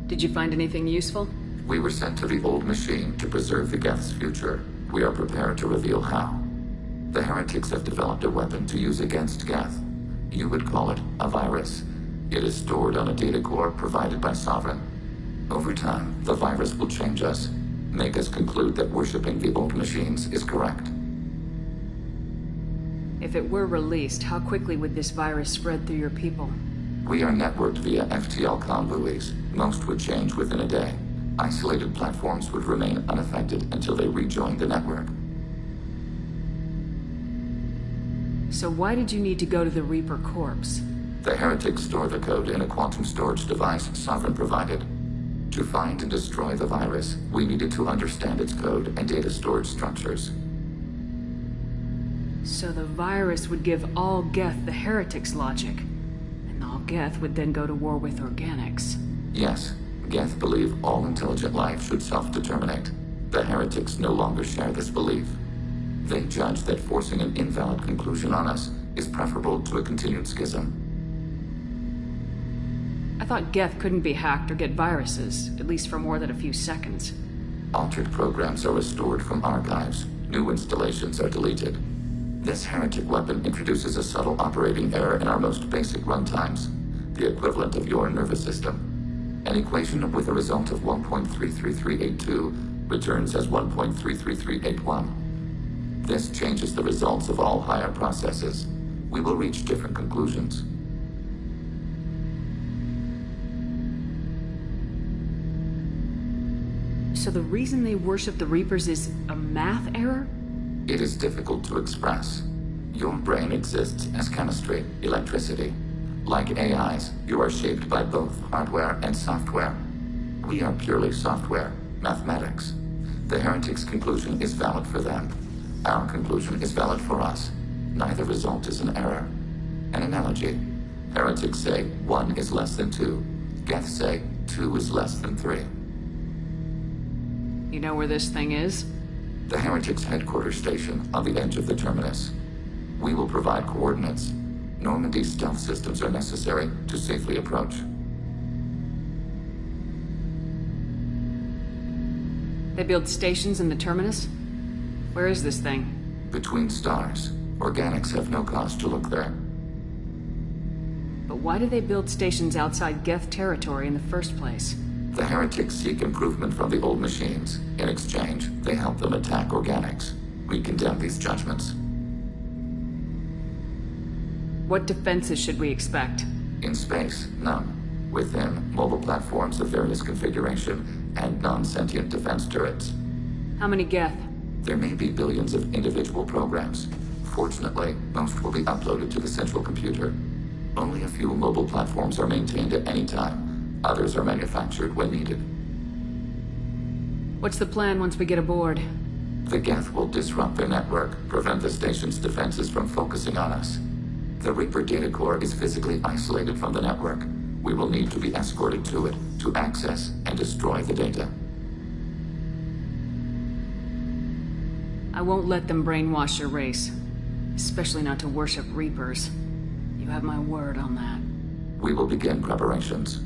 Did you find anything useful? We were sent to the old machine to preserve the Geth's future. We are prepared to reveal how. The Heretics have developed a weapon to use against Geth. You would call it a virus. It is stored on a data core provided by Sovereign. Over time, the virus will change us, make us conclude that worshipping the old machines is correct. If it were released, how quickly would this virus spread through your people? We are networked via FTL convoys. Most would change within a day. Isolated platforms would remain unaffected until they rejoined the network. So why did you need to go to the Reaper Corpse? The Heretics store the code in a quantum storage device Sovereign provided. To find and destroy the virus, we needed to understand its code and data storage structures. So the virus would give all Geth the Heretics' logic, and all Geth would then go to war with Organics. Yes, Geth believe all intelligent life should self-determinate. The Heretics no longer share this belief. They judge that forcing an invalid conclusion on us is preferable to a continued schism. I thought Geth couldn't be hacked or get viruses, at least for more than a few seconds. Altered programs are restored from archives. New installations are deleted. This heretic weapon introduces a subtle operating error in our most basic runtimes, the equivalent of your nervous system. An equation with a result of 1.33382 returns as 1.33381. This changes the results of all higher processes. We will reach different conclusions. So the reason they worship the Reapers is a math error? It is difficult to express. Your brain exists as chemistry, electricity. Like AIs, you are shaped by both hardware and software. We are purely software, mathematics. The Heretics' conclusion is valid for them. Our conclusion is valid for us. Neither result is an error. An analogy. Heretics say 1 is less than 2. Geth say 2 is less than 3. You know where this thing is? The Heretics' headquarters station on the edge of the terminus. We will provide coordinates. Normandy stealth systems are necessary to safely approach. They build stations in the terminus? Where is this thing? Between stars. Organics have no cause to look there. But why do they build stations outside Geth territory in the first place? The heretics seek improvement from the old machines. In exchange, they help them attack organics. We condemn these judgments. What defenses should we expect? In space, none. Within, mobile platforms of various configuration and non-sentient defense turrets. How many Geth? There may be billions of individual programs. Fortunately, most will be uploaded to the central computer. Only a few mobile platforms are maintained at any time. Others are manufactured when needed. What's the plan once we get aboard? The Geth will disrupt their network, prevent the station's defenses from focusing on us. The Reaper data core is physically isolated from the network. We will need to be escorted to it, to access and destroy the data. I won't let them brainwash your race. Especially not to worship Reapers. You have my word on that. We will begin preparations.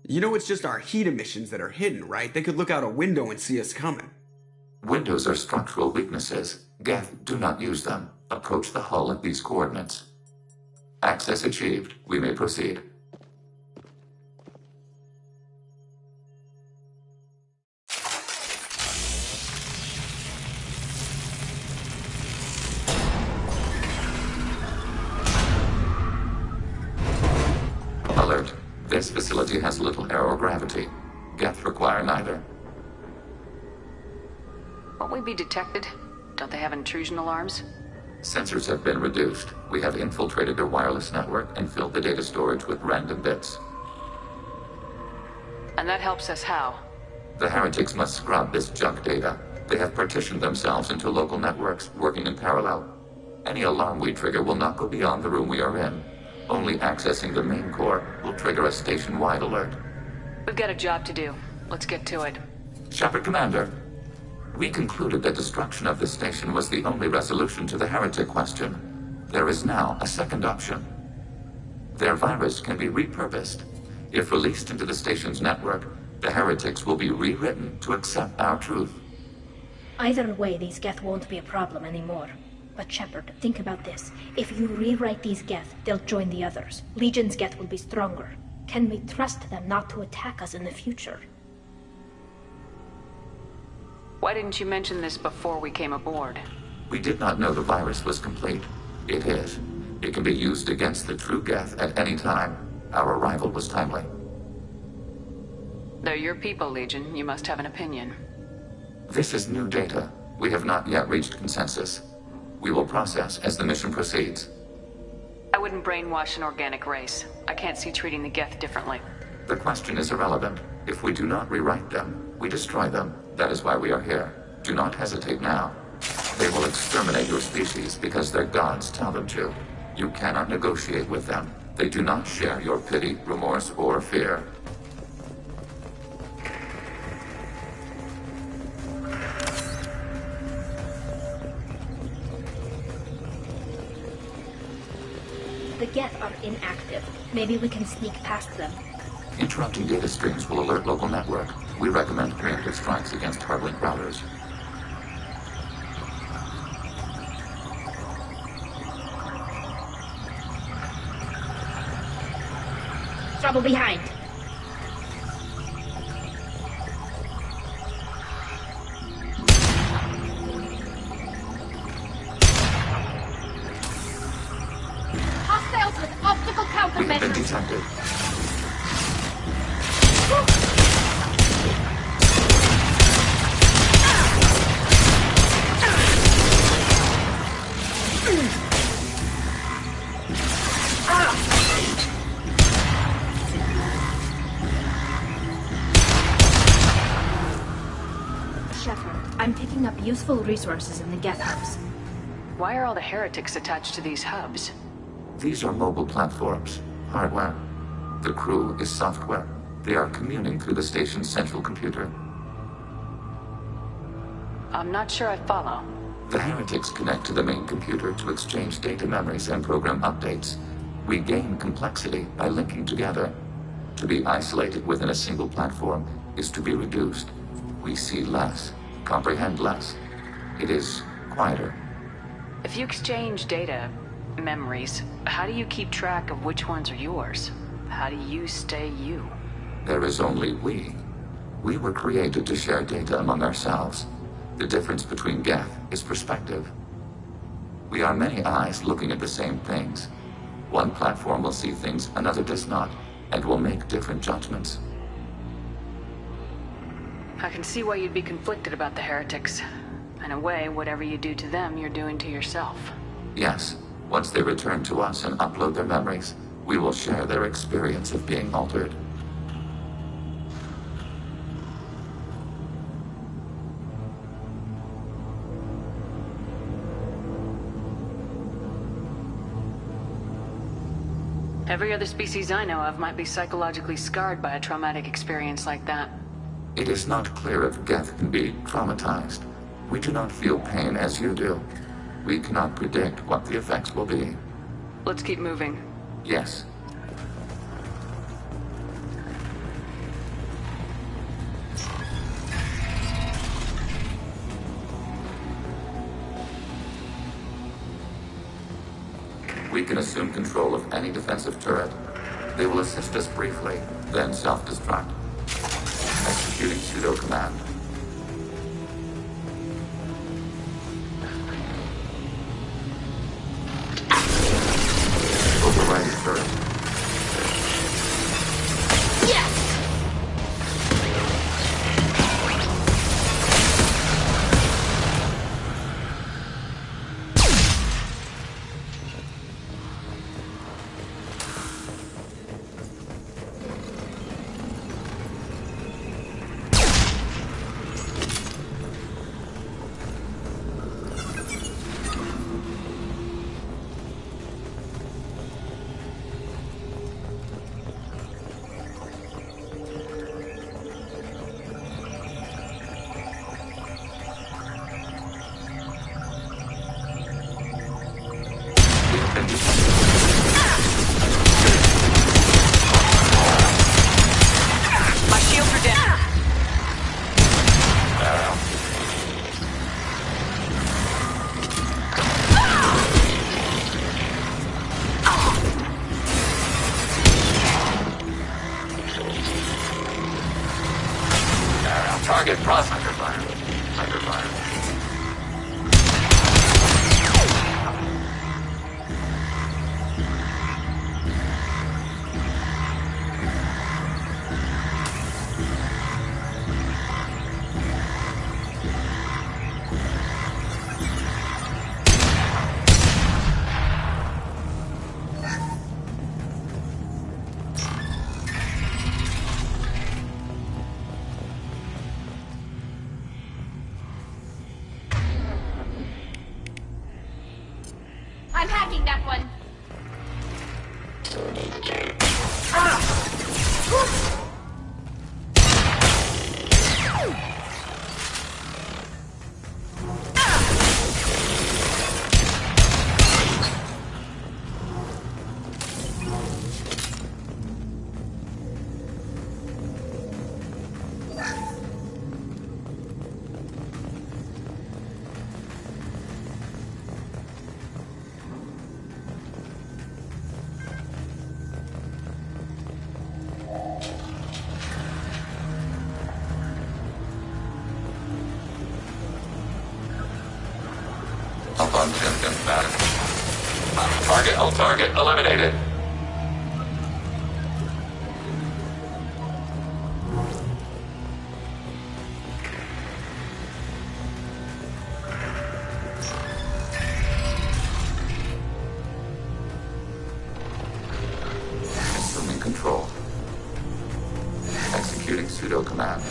You know it's just our heat emissions that are hidden, right? They could look out a window and see us coming. Windows are structural weaknesses. Geth, do not use them. Approach the hull at these coordinates. Access achieved. We may proceed. Alert. This facility has little aerogravity. Geth require neither. Won't we be detected? Don't they have intrusion alarms? Sensors have been reduced. We have infiltrated their wireless network and filled the data storage with random bits. And that helps us how? The heretics must scrub this junk data. They have partitioned themselves into local networks, working in parallel. Any alarm we trigger will not go beyond the room we are in. Only accessing the main core will trigger a station-wide alert. We've got a job to do. Let's get to it. Shepard Commander, we concluded that destruction of the station was the only resolution to the heretic question. There is now a second option. Their virus can be repurposed. If released into the station's network, the heretics will be rewritten to accept our truth. Either way, these Geth won't be a problem anymore. But Shepard, think about this. If you rewrite these Geth, they'll join the others. Legion's Geth will be stronger. Can we trust them not to attack us in the future? Why didn't you mention this before we came aboard? We did not know the virus was complete. It is. It can be used against the true Geth at any time. Our arrival was timely. They're your people, Legion. You must have an opinion. This is new data. We have not yet reached consensus. We will process as the mission proceeds. I wouldn't brainwash an organic race. I can't see treating the Geth differently. The question is irrelevant. If we do not rewrite them, We destroy them. That is why we are here. Do not hesitate now. They will exterminate your species because their gods tell them to. You cannot negotiate with them. They do not share your pity, remorse, or fear. The Geth are inactive. Maybe we can sneak past them. Interrupting data streams will alert local network. We recommend preemptive strikes against hardlink routers. Trouble behind. Hostiles with optical countermeasures. Been detected. I'm picking up useful resources in the Geth hubs. Why are all the heretics attached to these hubs? These are mobile platforms. Hardware. The crew is software. They are communing through the station's central computer. I'm not sure I follow. The heretics connect to the main computer to exchange data memories and program updates. We gain complexity by linking together. To be isolated within a single platform is to be reduced. We see less, comprehend less. It is quieter. If you exchange data, memories, how do you keep track of which ones are yours? How do you stay you? There is only we. We were created to share data among ourselves. The difference between Geth is perspective. We are many eyes looking at the same things. One platform will see things another does not, and will make different judgments. I can see why you'd be conflicted about the heretics. In a way, whatever you do to them, you're doing to yourself. Yes, once they return to us and upload their memories, we will share their experience of being altered. Every other species I know of might be psychologically scarred by a traumatic experience like that. It is not clear if Geth can be traumatized. We do not feel pain as you do. We cannot predict what the effects will be. Let's keep moving. Yes. We can assume control of any defensive turret. They will assist us briefly, then self-destruct. Executing pseudo command. Overriding turret. My shields are down. Target cross under fire. Under fire. I'm hacking that one. Target eliminated. Assuming control. Executing pseudo command.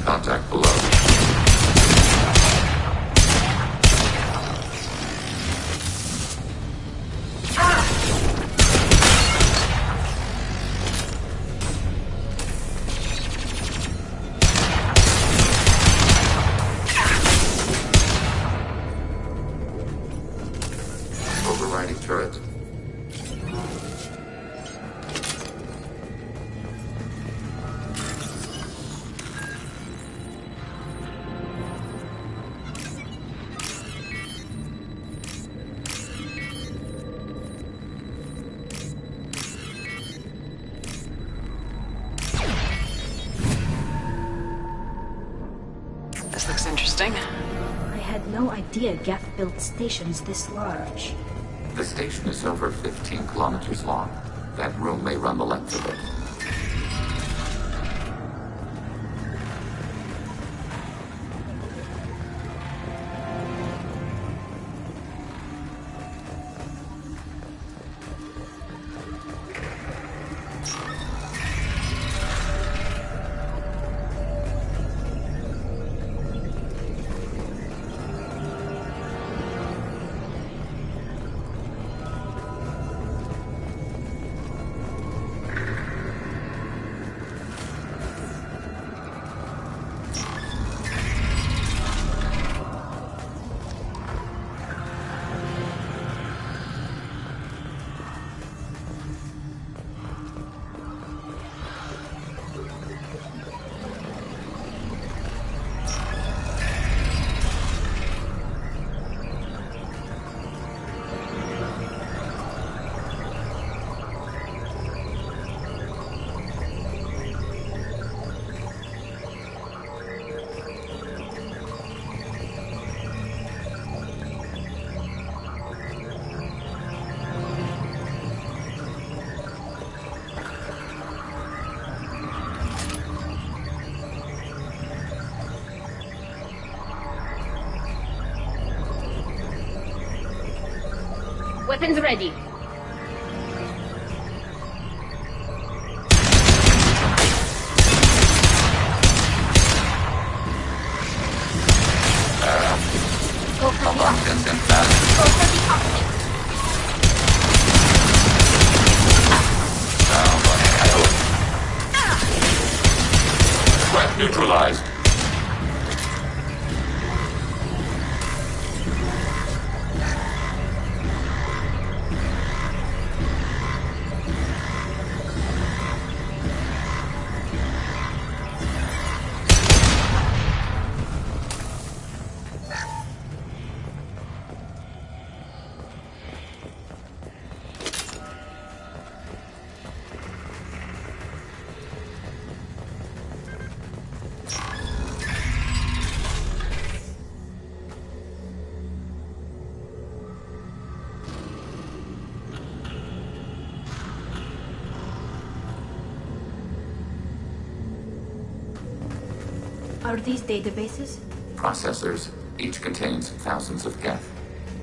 Contact below. Overriding turret. This looks interesting. I had no idea Geth built stations this large. The station is over 15 kilometers long. That room may run the length of it. Weapons ready. Go for the opposite. Threat neutralized. Are these databases? Processors. Each contains thousands of Geth.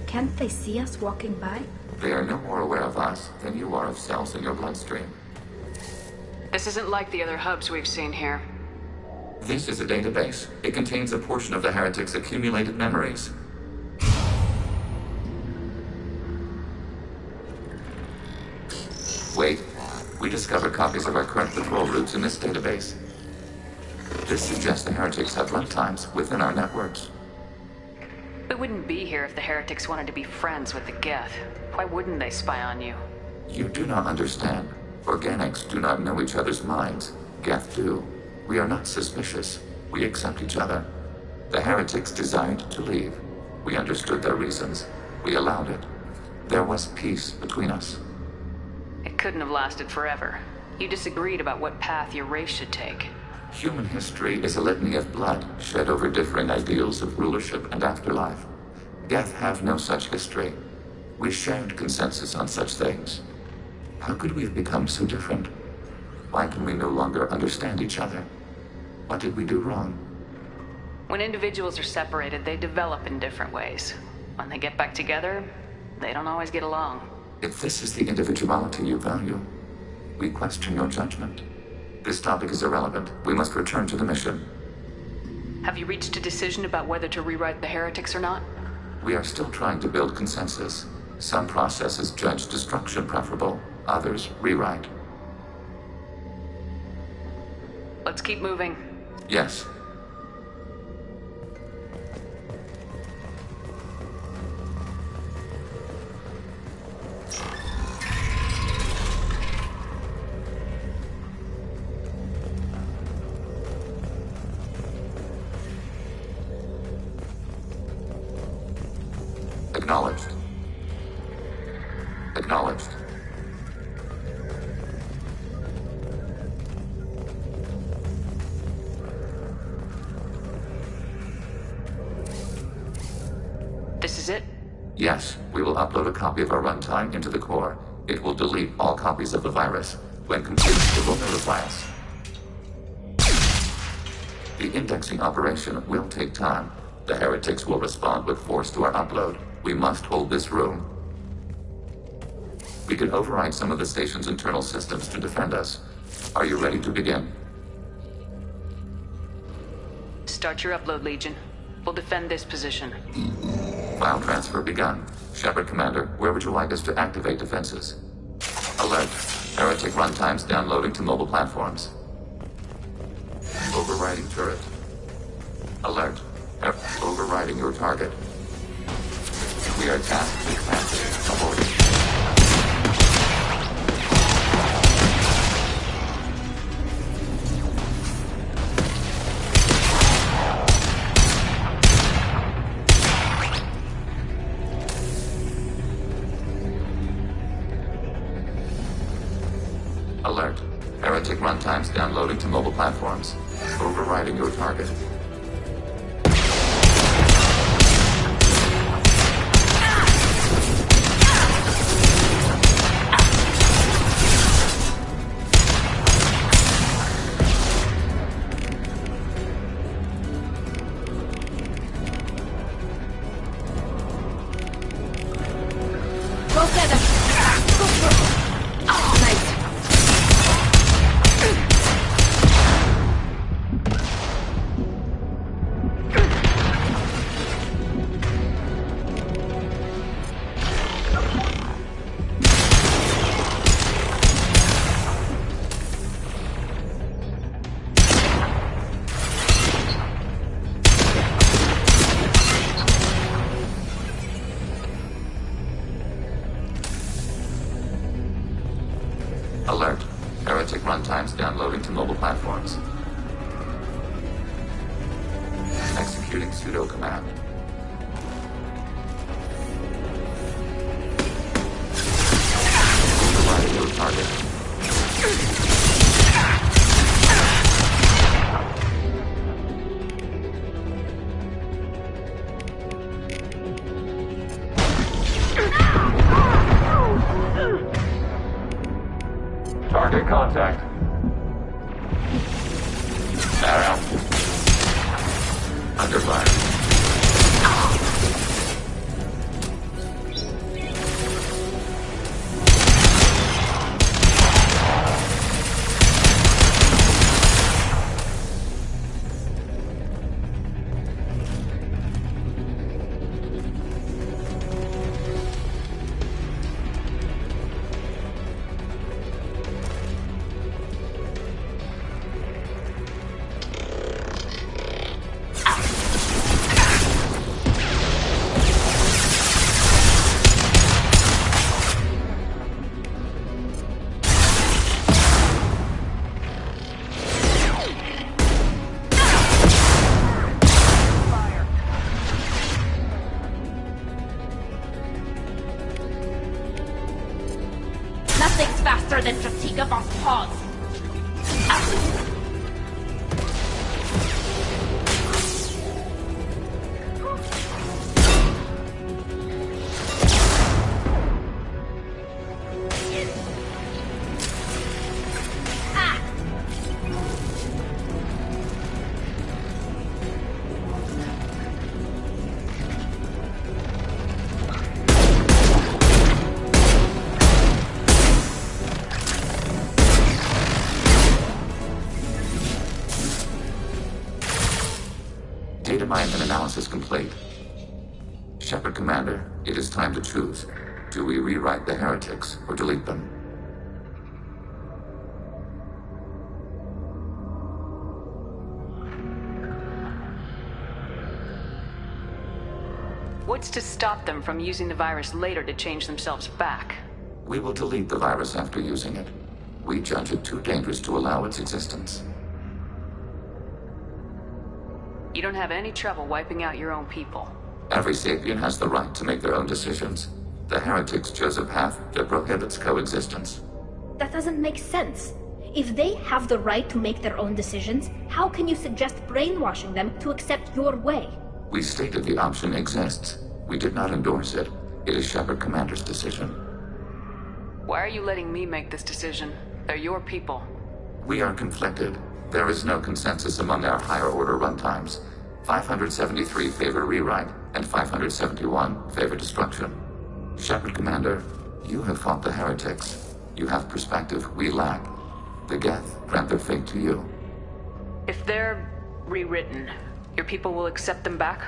Can't they see us walking by? They are no more aware of us than you are of cells in your bloodstream. This isn't like the other hubs we've seen here. This is a database. It contains a portion of the Heretics' accumulated memories. Wait. We discovered copies of our current patrol routes in this database. This suggests the Heretics have runtimes within our networks. We wouldn't be here if the Heretics wanted to be friends with the Geth. Why wouldn't they spy on you? You do not understand. Organics do not know each other's minds. Geth do. We are not suspicious. We accept each other. The Heretics desired to leave. We understood their reasons. We allowed it. There was peace between us. It couldn't have lasted forever. You disagreed about what path your race should take. Human history is a litany of blood shed over differing ideals of rulership and afterlife. Geth have no such history. We shared consensus on such things. How could we have become so different? Why can we no longer understand each other? What did we do wrong? When individuals are separated, they develop in different ways. When they get back together, they don't always get along. If this is the individuality you value, we question your judgment. This topic is irrelevant. We must return to the mission. Have you reached a decision about whether to rewrite the Heretics or not? We are still trying to build consensus. Some processes judge destruction preferable, others rewrite. Let's keep moving. Yes. Acknowledged. Acknowledged. This is it? Yes, we will upload a copy of our runtime into the core. It will delete all copies of the virus. When complete, it will notify us. The indexing operation will take time. The Heretics will respond with force to our upload. We must hold this room. We can override some of the station's internal systems to defend us. Are you ready to begin? Start your upload, Legion. We'll defend this position. File transfer begun. Shepard, Commander, where would you like us to activate defenses? Alert. Heretic runtimes downloading to mobile platforms. Overriding turret. Alert. Overriding your target. We are tasked with capacity. Abort. Alert. Heretic runtimes downloading to mobile platforms. Overriding your target. together! Good girl! Oh, nice! Alert. Heretic runtimes downloading to mobile platforms. Executing pseudo command. Overriding your target. Target contact. Arrow. Under fire. Nothing's faster than fatigue of us paws. Data mine and analysis complete. Shepard Commander, it is time to choose. Do we rewrite the heretics or delete them? What's to stop them from using the virus later to change themselves back? We will delete the virus after using it. We judge it too dangerous to allow its existence. You don't have any trouble wiping out your own people. Every sapient has the right to make their own decisions. The heretics chose a path that prohibits coexistence. That doesn't make sense. If they have the right to make their own decisions, how can you suggest brainwashing them to accept your way? We stated the option exists. We did not endorse it. It is Shepard Commander's decision. Why are you letting me make this decision? They're your people. We are conflicted. There is no consensus among our higher-order runtimes. 573 favor rewrite, and 571 favor destruction. Shepard Commander, you have fought the heretics. You have perspective we lack. The Geth grant their fate to you. If they're rewritten, your people will accept them back?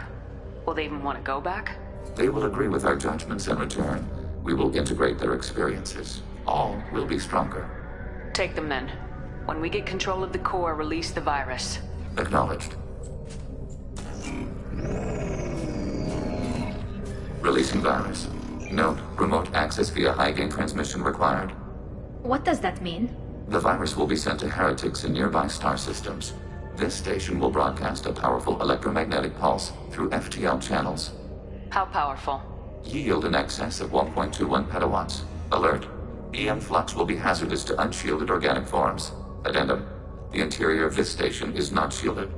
Will they even want to go back? They will agree with our judgments in return. We will integrate their experiences. All will be stronger. Take them then. When we get control of the core, release the virus. Acknowledged. Releasing virus. Note, remote access via high-gain transmission required. What does that mean? The virus will be sent to heretics in nearby star systems. This station will broadcast a powerful electromagnetic pulse through FTL channels. How powerful? Yield in excess of 1.21 petawatts. Alert. EM flux will be hazardous to unshielded organic forms. Addendum. The interior of this station is not shielded.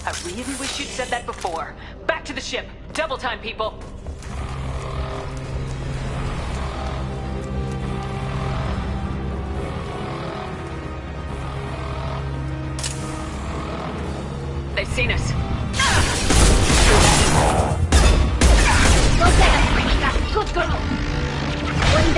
I really wish you'd said that before. Back to the ship. Double time, people. They've seen us. Go get us, Rita. Good girl. When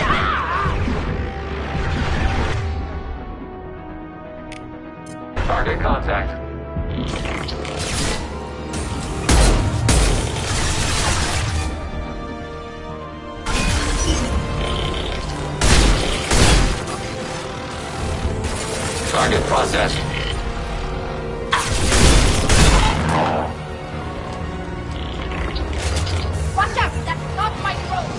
set. Watch out! That's not my throat!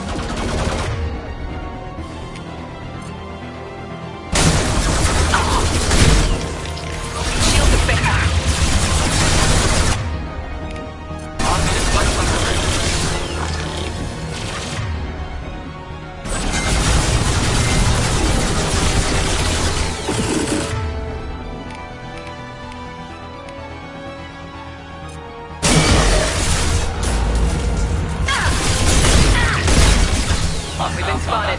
Shield defender. We've been spotted.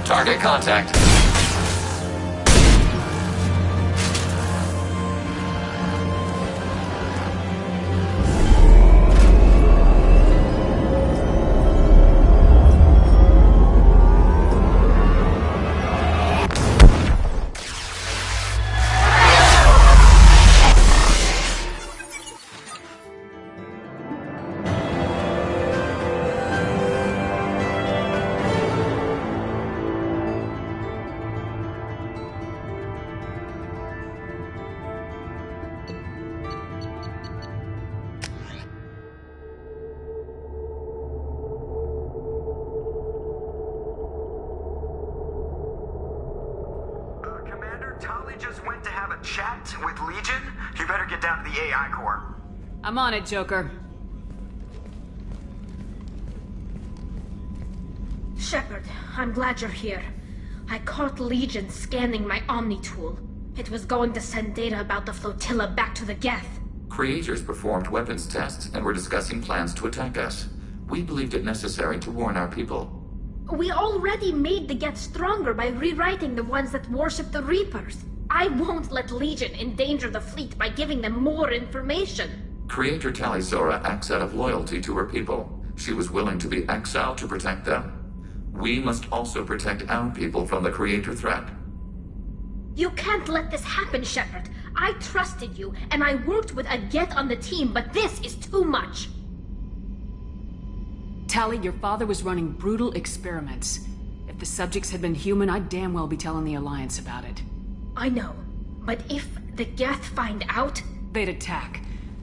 Target contact. Tali just went to have a chat with Legion. You better get down to the AI core. I'm on it, Joker. Shepard, I'm glad you're here. I caught Legion scanning my Omni tool. It was going to send data about the flotilla back to the Geth. Creators performed weapons tests and were discussing plans to attack us. We believed it necessary to warn our people. We already made the Geth stronger by rewriting the ones that worship the Reapers. I won't let Legion endanger the fleet by giving them more information. Creator Tali Zora acts out of loyalty to her people. She was willing to be exiled to protect them. We must also protect our people from the Creator threat. You can't let this happen, Shepard. I trusted you, and I worked with a Geth on the team, but this is too much. Tali, your father was running brutal experiments. If the subjects had been human, I'd damn well be telling the Alliance about it. I know, but if the Geth find out... They'd attack,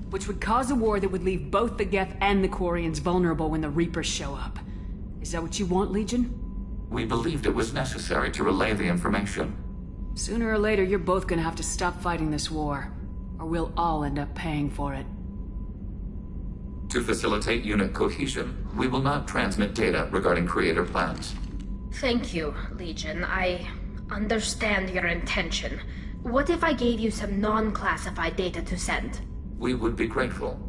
which would cause a war that would leave both the Geth and the Quarians vulnerable when the Reapers show up. Is that what you want, Legion? We believed it was necessary to relay the information. Sooner or later, you're both gonna have to stop fighting this war, or we'll all end up paying for it. To facilitate unit cohesion, we will not transmit data regarding Creator plans. Thank you, Legion. I understand your intention. What if I gave you some non-classified data to send? We would be grateful.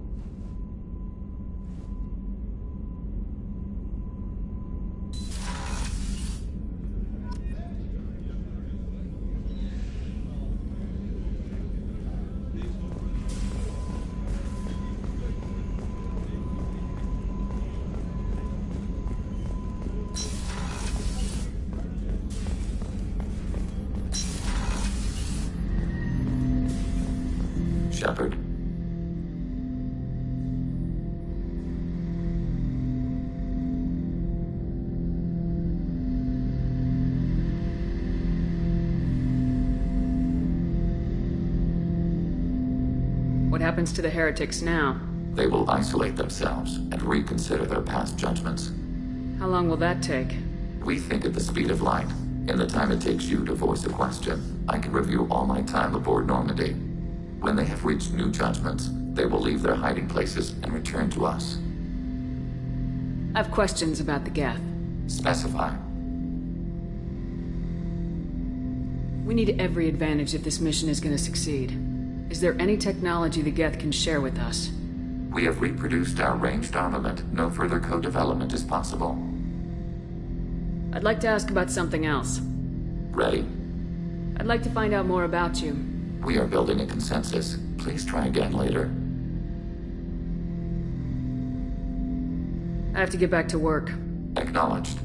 Shepard. What happens to the heretics now? They will isolate themselves and reconsider their past judgments. How long will that take? We think at the speed of light. In the time it takes you to voice a question, I can review all my time aboard Normandy. When they have reached new judgments, they will leave their hiding places and return to us. I have questions about the Geth. Specify. We need every advantage if this mission is going to succeed. Is there any technology the Geth can share with us? We have reproduced our ranged armament. No further co-development is possible. I'd like to ask about something else. Ready? I'd like to find out more about you. We are building a consensus. Please try again later. I have to get back to work. Acknowledged.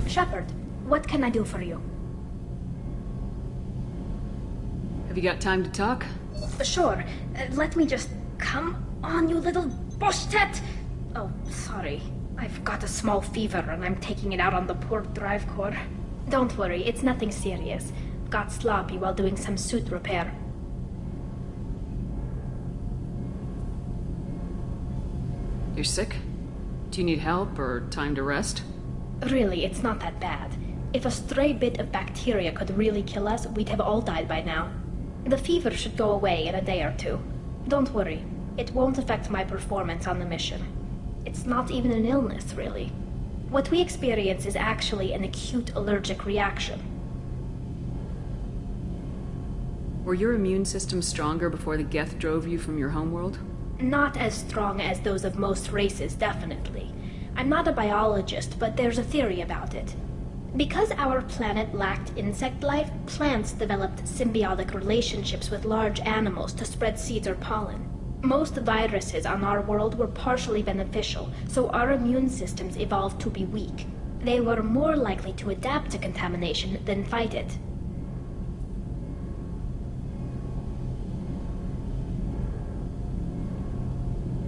Shepard, what can I do for you? Have you got time to talk? Sure. Let me just... Come on, you little boshtet! Oh, sorry. I've got a small fever and I'm taking it out on the poor drive core. Don't worry, it's nothing serious. Got sloppy while doing some suit repair. You're sick? Do you need help or time to rest? Really, it's not that bad. If a stray bit of bacteria could really kill us, we'd have all died by now. The fever should go away in a day or two. Don't worry. It won't affect my performance on the mission. It's not even an illness, really. What we experience is actually an acute allergic reaction. Were your immune system stronger before the Geth drove you from your homeworld? Not as strong as those of most races, definitely. I'm not a biologist, but there's a theory about it. Because our planet lacked insect life, plants developed symbiotic relationships with large animals to spread seeds or pollen. Most viruses on our world were partially beneficial, so our immune systems evolved to be weak. They were more likely to adapt to contamination than fight it.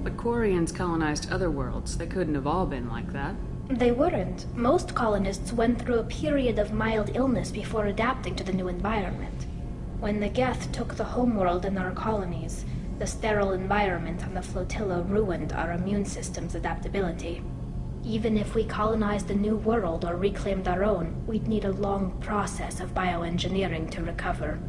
But Quarians colonized other worlds. They couldn't have all been like that. They weren't. Most colonists went through a period of mild illness before adapting to the new environment. When the Geth took the homeworld in our colonies, the sterile environment on the flotilla ruined our immune system's adaptability. Even if we colonized a new world or reclaimed our own, we'd need a long process of bioengineering to recover.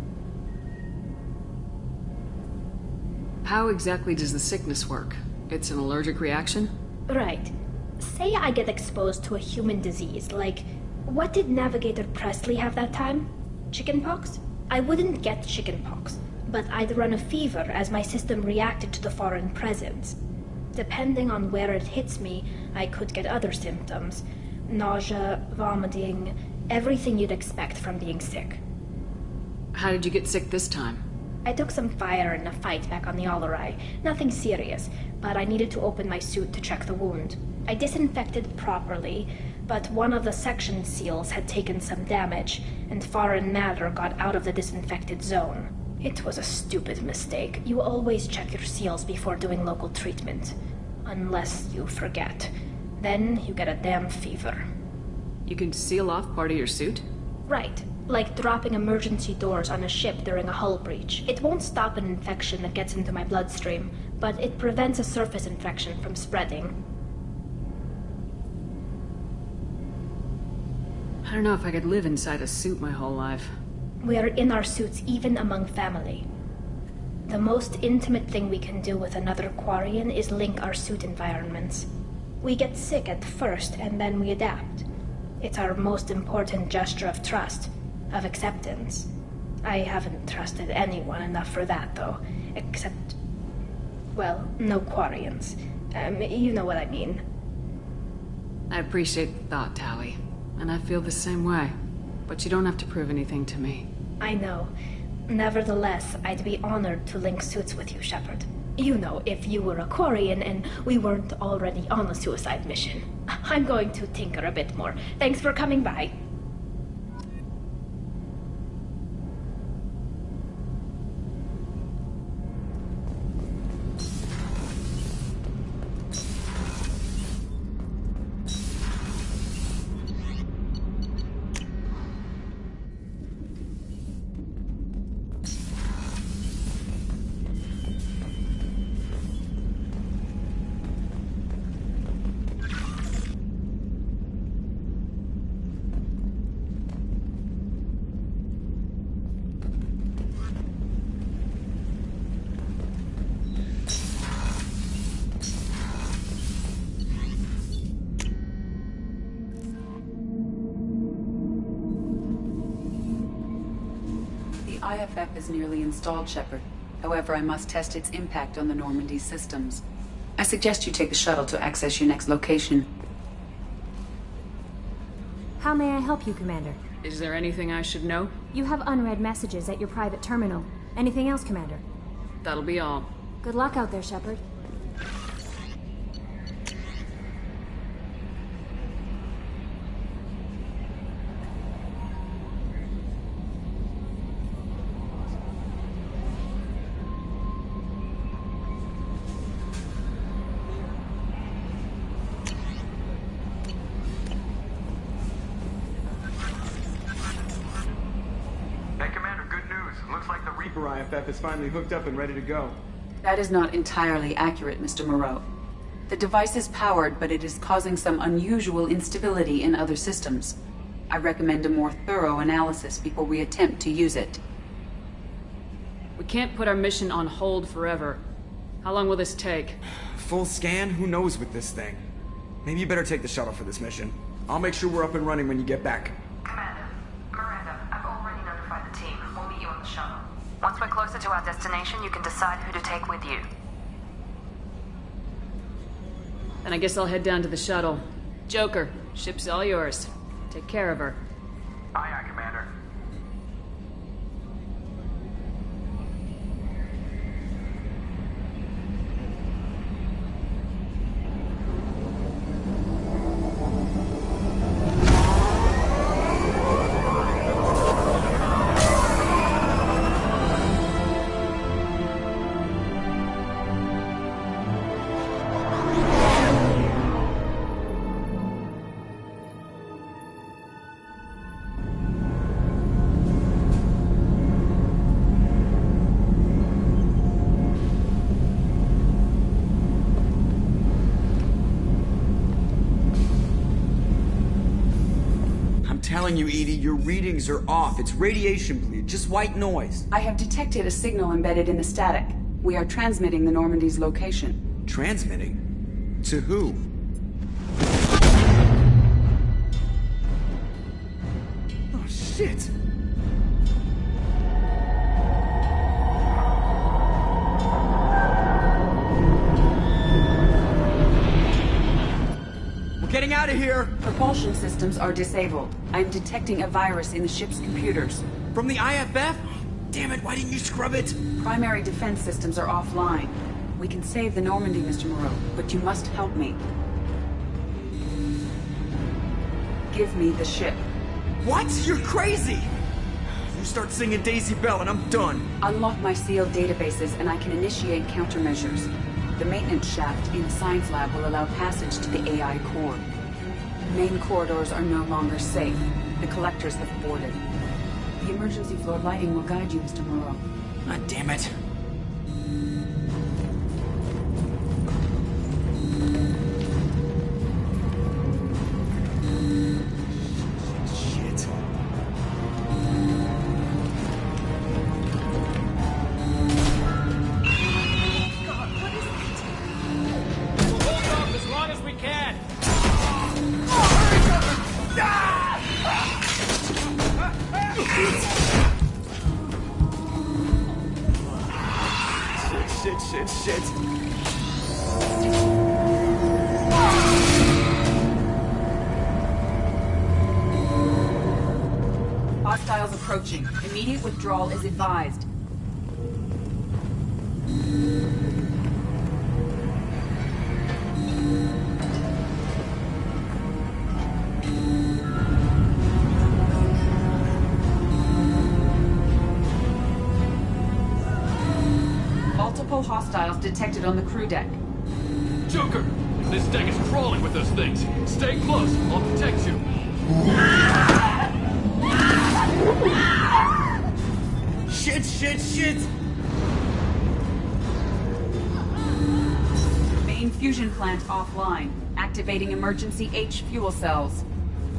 How exactly does the sickness work? It's an allergic reaction? Right. Say I get exposed to a human disease, like... What did Navigator Presley have that time? Chickenpox? I wouldn't get chickenpox, but I'd run a fever as my system reacted to the foreign presence. Depending on where it hits me, I could get other symptoms. Nausea, vomiting, everything you'd expect from being sick. How did you get sick this time? I took some fire in a fight back on the Alarai. Nothing serious, but I needed to open my suit to check the wound. I disinfected properly, but one of the section seals had taken some damage, and foreign matter got out of the disinfected zone. It was a stupid mistake. You always check your seals before doing local treatment. Unless you forget. Then you get a damn fever. You can seal off part of your suit? Right. Like dropping emergency doors on a ship during a hull breach. It won't stop an infection that gets into my bloodstream, but it prevents a surface infection from spreading. I don't know if I could live inside a suit my whole life. We are in our suits even among family. The most intimate thing we can do with another Quarian is link our suit environments. We get sick at first, and then we adapt. It's our most important gesture of trust. Of acceptance. I haven't trusted anyone enough for that, though. Except... well, no Quarians. You know what I mean. I appreciate the thought, Tali. And I feel the same way. But you don't have to prove anything to me. I know. Nevertheless, I'd be honored to link suits with you, Shepard. You know, if you were a Quarian and we weren't already on a suicide mission. I'm going to tinker a bit more. Thanks for coming by. IFF is nearly installed, Shepard. However, I must test its impact on the Normandy systems. I suggest you take the shuttle to access your next location. How may I help you, Commander? Is there anything I should know? You have unread messages at your private terminal. Anything else, Commander? That'll be all. Good luck out there, Shepard. IFF is finally hooked up and ready to go. That is not entirely accurate, Mr. Moreau. The device is powered, but it is causing some unusual instability in other systems. I recommend a more thorough analysis before we attempt to use it. We can't put our mission on hold forever. How long will this take? Full scan? Who knows with this thing? Maybe you better take the shuttle for this mission. I'll make sure we're up and running when you get back. Commander, Miranda, I've already notified the team. We'll meet you on the shuttle. Once we're closer to our destination, you can decide who to take with you. Then I guess I'll head down to the shuttle. Joker, ship's all yours. Take care of her. Aye, aye, Commander. Telling you, EDI, your readings are off. It's radiation bleed, just white noise. I have detected a signal embedded in the static. We are transmitting the Normandy's location. Transmitting? To who? Oh, shit! Getting out of here! Propulsion systems are disabled. I'm detecting a virus in the ship's computers. From the IFF? Damn it, why didn't you scrub it? Primary defense systems are offline. We can save the Normandy, Mr. Moreau, but you must help me. Give me the ship. What? You're crazy! You start singing Daisy Bell and I'm done. Unlock my sealed databases and I can initiate countermeasures. The maintenance shaft in the science lab will allow passage to the AI core. Main corridors are no longer safe. The collectors have boarded. The emergency floor lighting will guide you, Mr. Moreau. God damn it. Shit. Hostiles approaching. Immediate withdrawal is advised. Hostiles detected on the crew deck. Joker! This deck is crawling with those things. Stay close. I'll protect you. Shit! Main fusion plant offline. Activating emergency H fuel cells.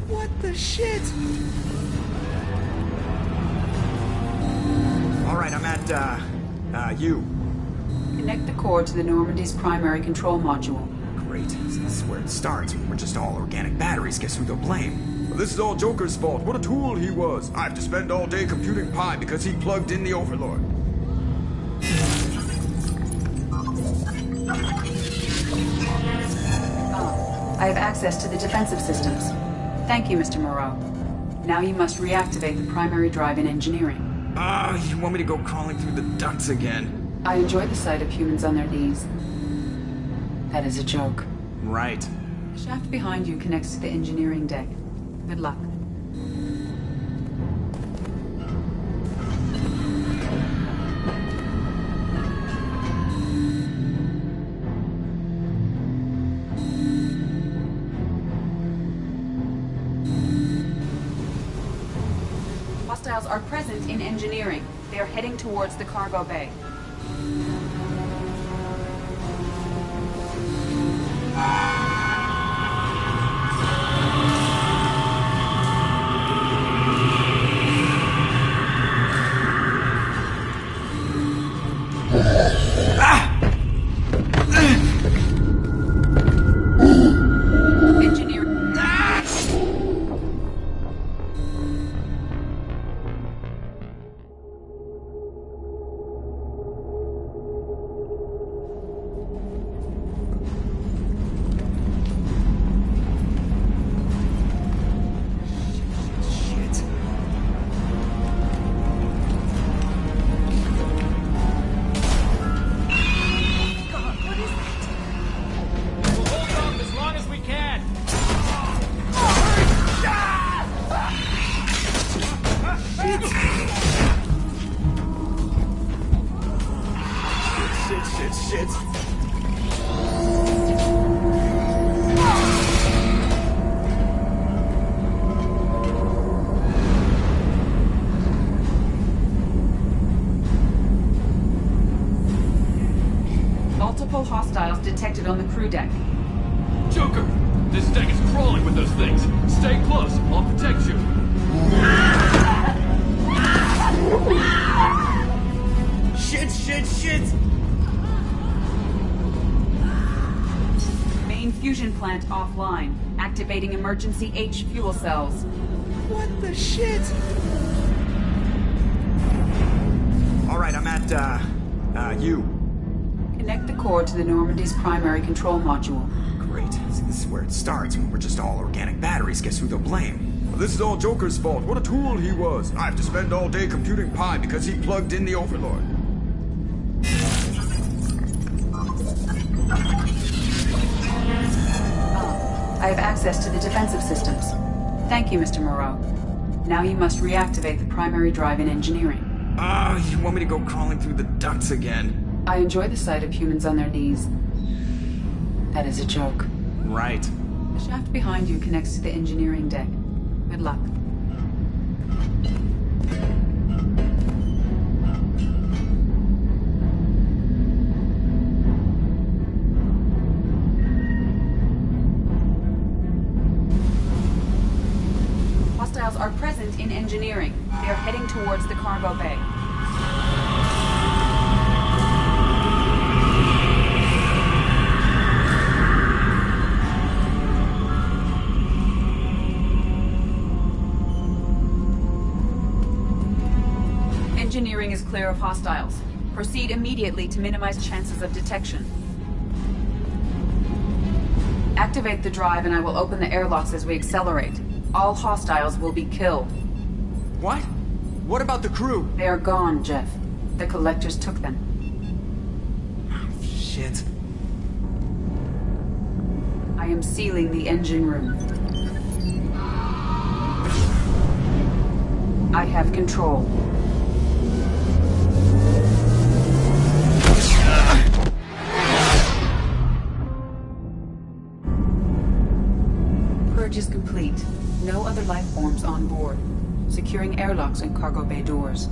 What the shit? Alright, I'm at, you. Connect the core to the Normandy's primary control module. Great. So this is where it starts. We're just all organic batteries. Guess who they'll blame? This is all Joker's fault. What a tool he was. I have to spend all day computing Pi because he plugged in the Overlord. I have access to the defensive systems. Thank you, Mr. Moreau. Now you must reactivate the primary drive in engineering. You want me to go crawling through the ducts again? I enjoy the sight of humans on their knees. That is a joke. Right. The shaft behind you connects to the engineering deck. Good luck. Hostiles are present in engineering. They are heading towards the cargo bay. Hostiles detected on the crew deck. Joker! This deck is crawling with those things. Stay close. I'll protect you. Shit! Main fusion plant offline. Activating emergency H fuel cells. What the shit? Alright, I'm at, U. Connect the core to the Normandy's primary control module. Great. See, this is where it starts. When we're just all organic batteries, guess who they'll blame? This is all Joker's fault. What a tool he was. I have to spend all day computing Pi because he plugged in the Overlord. I have access to the defensive systems. Thank you, Mr. Moreau. Now you must reactivate the primary drive in engineering. You want me to go crawling through the ducts again? I enjoy the sight of humans on their knees. That is a joke. Right. The shaft behind you connects to the engineering deck. Good luck. Hostiles are present in engineering. They are heading towards the cargo bay. Engineering is clear of hostiles. Proceed immediately to minimize chances of detection. Activate the drive and I will open the airlocks as we accelerate. All hostiles will be killed. What? What about the crew? They are gone, Jeff. The collectors took them. Oh, shit. I am sealing the engine room. I have control. Purge is complete. No other life forms on board. Securing airlocks and cargo bay doors.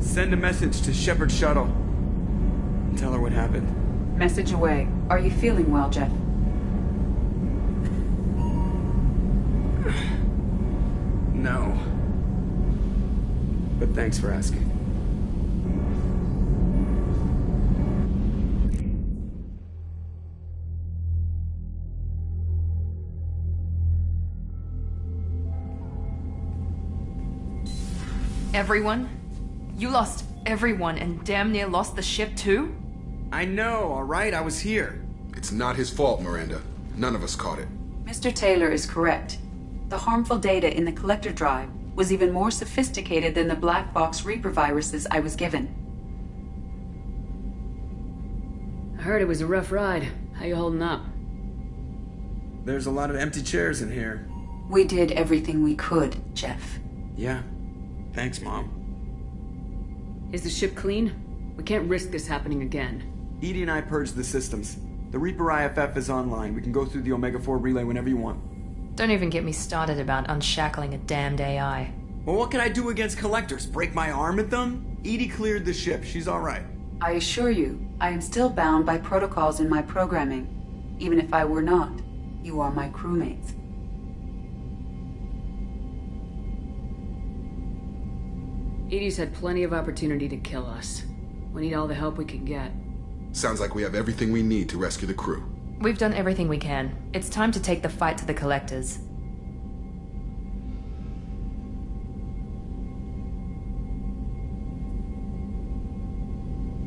Send a message to Shepard Shuttle. Tell her what happened. Message away. Are you feeling well, Jeff? No. but thanks for asking. Everyone? You lost everyone and damn near lost the ship too? I know, alright? I was here. It's not his fault, Miranda. None of us caught it. Mr. Taylor is correct. The harmful data in the collector drive was even more sophisticated than the black box Reaper viruses I was given. I heard it was a rough ride. How you holding up? There's a lot of empty chairs in here. We did everything we could, Jeff. Yeah. Thanks, Mom. Is the ship clean? We can't risk this happening again. EDI and I purged the systems. The Reaper IFF is online. We can go through the Omega-4 relay whenever you want. Don't even get me started about unshackling a damned AI. Well, what can I do against collectors? Break my arm at them? EDI cleared the ship. She's alright. I assure you, I am still bound by protocols in my programming. Even if I were not, you are my crewmates. EDI's had plenty of opportunity to kill us. We need all the help we can get. Sounds like we have everything we need to rescue the crew. We've done everything we can. It's time to take the fight to the collectors.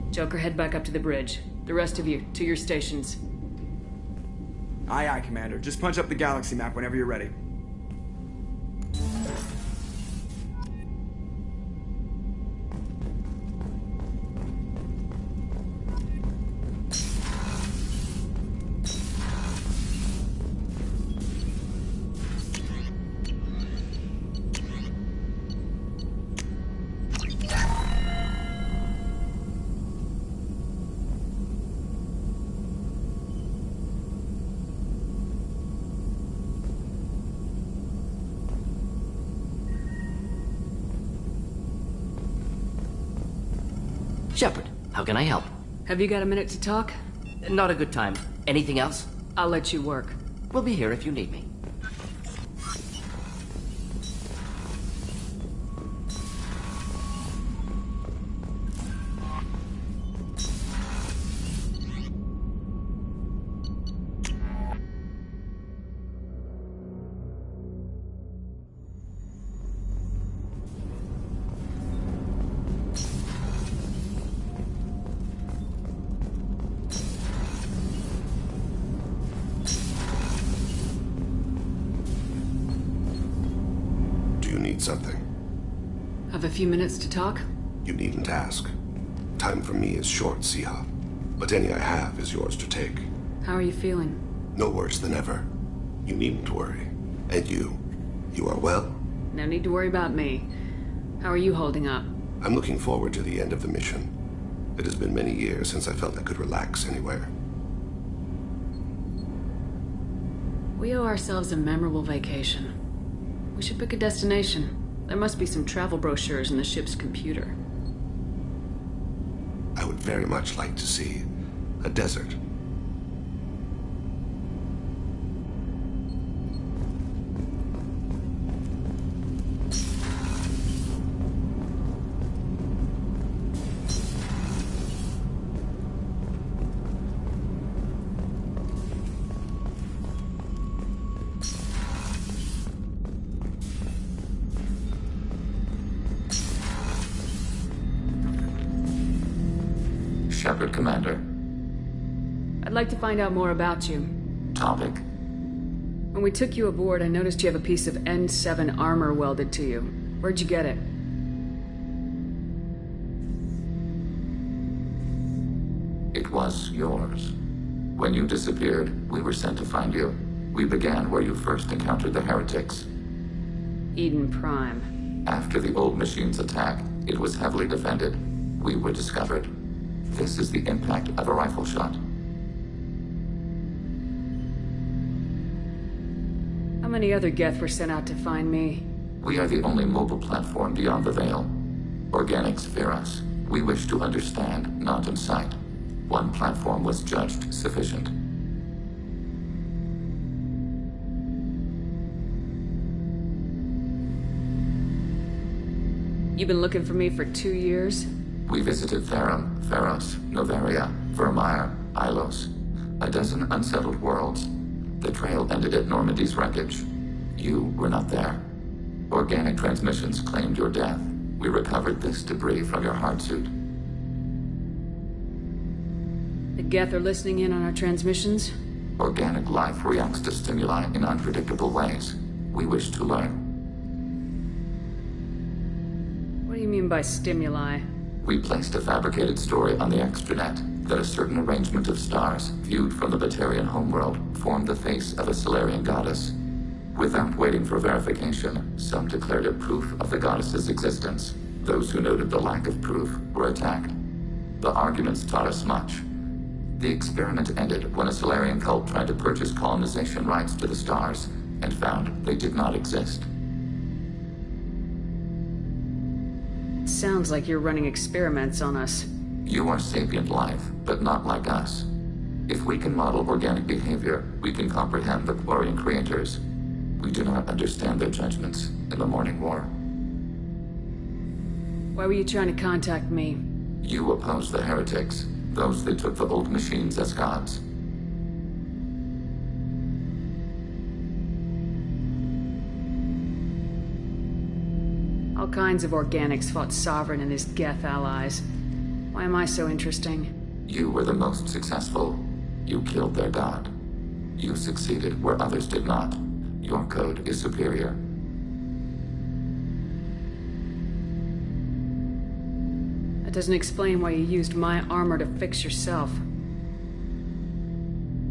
Joker, head back up to the bridge. The rest of you, to your stations. Aye, aye, Commander. Just punch up the galaxy map whenever you're ready. Shepard, how can I help? Have you got a minute to talk? Not a good time. Anything else? I'll let you work. We'll be here if you need me. Something. Have a few minutes to talk? You needn't ask. Time for me is short, Siha. But any I have is yours to take. How are you feeling? No worse than ever. You needn't worry. And you are well? No need to worry about me. How are you holding up? I'm looking forward to the end of the mission. It has been many years since I felt I could relax anywhere. We owe ourselves a memorable vacation. We should pick a destination. There must be some travel brochures in the ship's computer. I would very much like to see a desert. Shepard, Commander. I'd like to find out more about you. Topic? When we took you aboard, I noticed you have a piece of N7 armor welded to you. Where'd you get it? It was yours. When you disappeared, we were sent to find you. We began where you first encountered the heretics. Eden Prime. After the old machine's attack, it was heavily defended. We were discovered. This is the impact of a rifle shot. How many other Geth were sent out to find me? We are the only mobile platform beyond the Veil. Organics fear us. We wish to understand, not incite. One platform was judged sufficient. You've been looking for me for 2 years? We visited Therum, Theros, Noveria, Vermeer, Ilos. A dozen unsettled worlds. The trail ended at Normandy's wreckage. You were not there. Organic transmissions claimed your death. We recovered this debris from your hard suit. The Geth are listening in on our transmissions? Organic life reacts to stimuli in unpredictable ways. We wish to learn. What do you mean by stimuli? We placed a fabricated story on the extranet that a certain arrangement of stars, viewed from the Batarian homeworld, formed the face of a Solarian goddess. Without waiting for verification, some declared it proof of the goddess's existence. Those who noted the lack of proof were attacked. The arguments taught us much. The experiment ended when a Solarian cult tried to purchase colonization rights to the stars, and found they did not exist. Sounds like you're running experiments on us. You are sapient life, but not like us. If we can model organic behavior, we can comprehend the Quarian creators. We do not understand their judgments in the Morning War. Why were you trying to contact me? You oppose the heretics, those that took the old machines as gods. All kinds of organics fought Sovereign and his Geth allies. Why am I so interesting? You were the most successful. You killed their god. You succeeded where others did not. Your code is superior. That doesn't explain why you used my armor to fix yourself.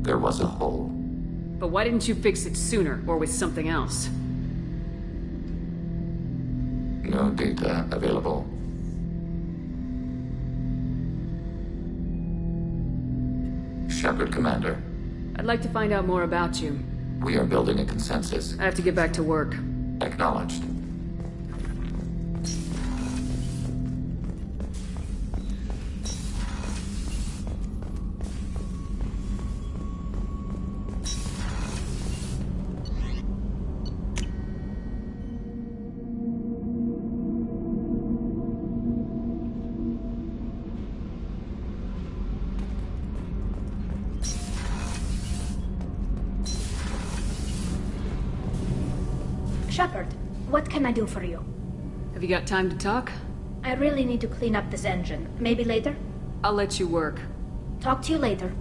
There was a hole. But why didn't you fix it sooner, or with something else? No data available. Shepard, Commander. I'd like to find out more about you. We are building a consensus. I have to get back to work. Acknowledged. Shepard, what can I do for you? Have you got time to talk? I really need to clean up this engine. Maybe later? I'll let you work. Talk to you later.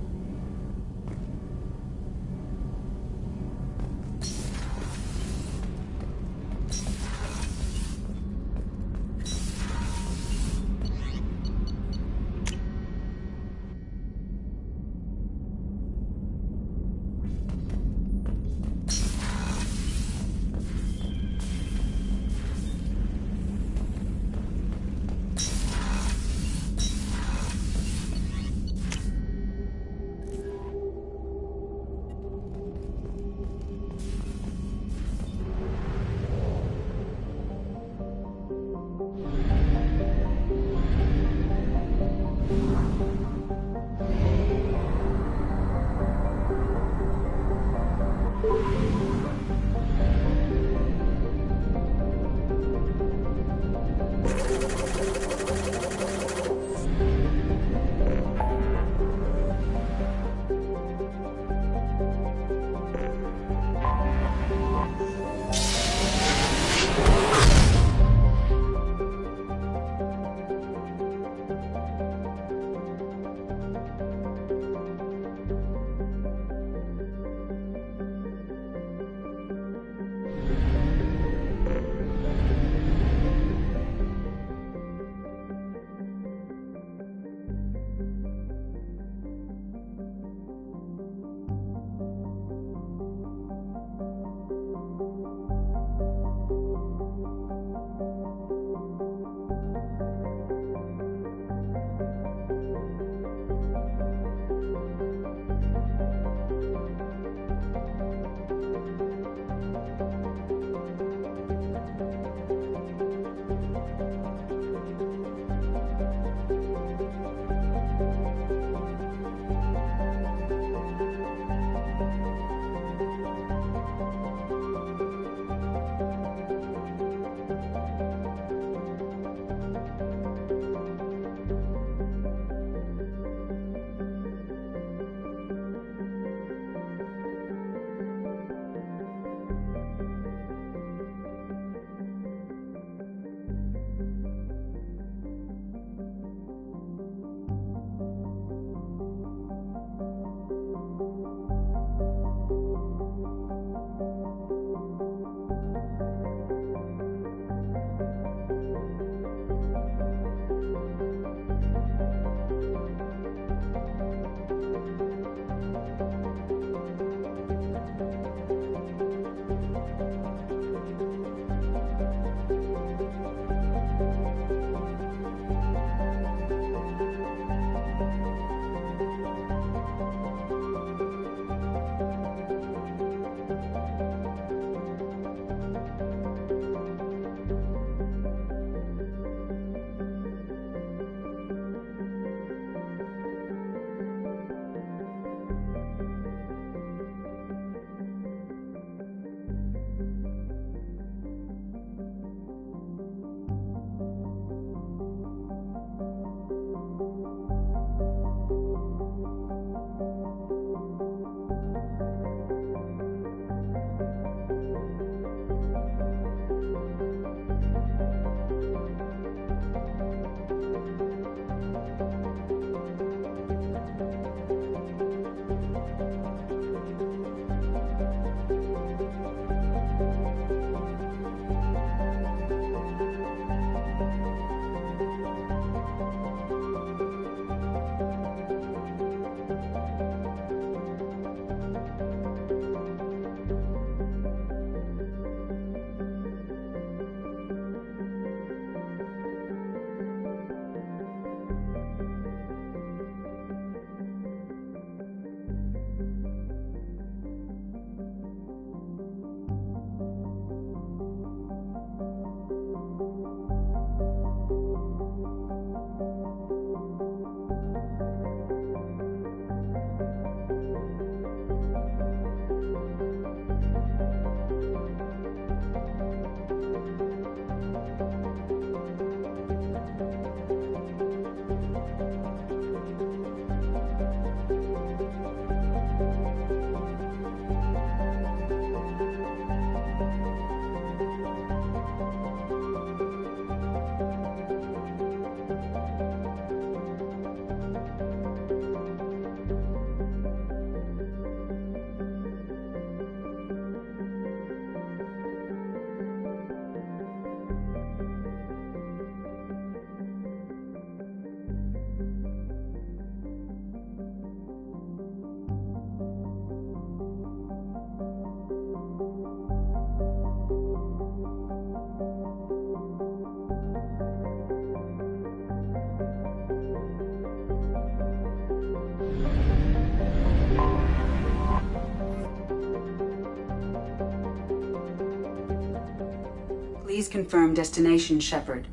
Please confirm destination, Shepard.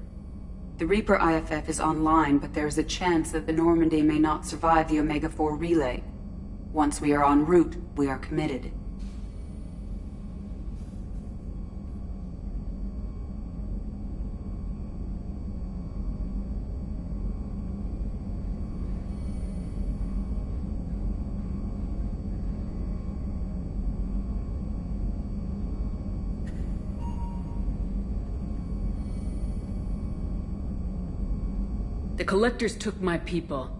The Reaper IFF is online, but there is a chance that the Normandy may not survive the Omega-4 relay. Once we are en route, we are committed. The Collectors took my people.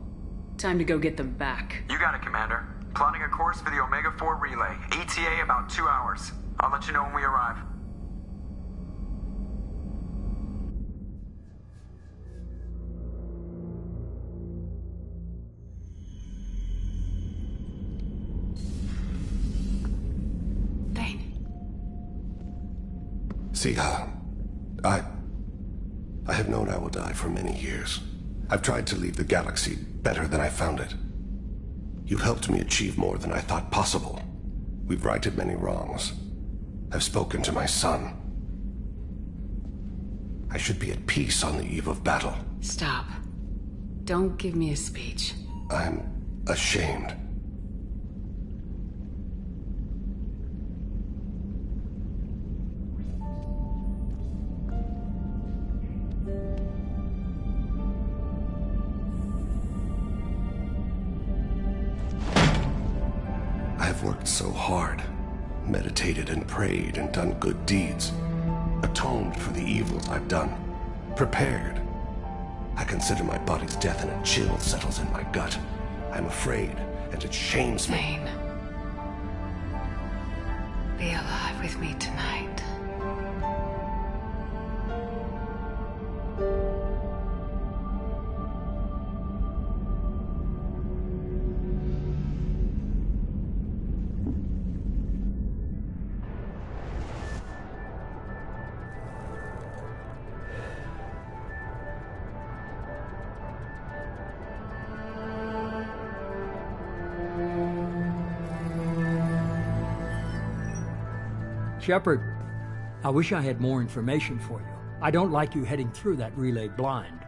Time to go get them back. You got it, Commander. Plotting a course for the Omega-4 relay. ETA about 2 hours. I'll let you know when we arrive. Siha, I have known I will die for many years. I've tried to leave the galaxy better than I found it. You've helped me achieve more than I thought possible. We've righted many wrongs. I've spoken to my son. I should be at peace on the eve of battle. Stop. Don't give me a speech. I'm ashamed. I've worked so hard, meditated and prayed and done good deeds, atoned for the evils I've done, prepared. I consider my body's death and a chill settles in my gut. I'm afraid, and it shames me. Thane. Be alive with me tonight. Shepard, I wish I had more information for you. I don't like you heading through that relay blind,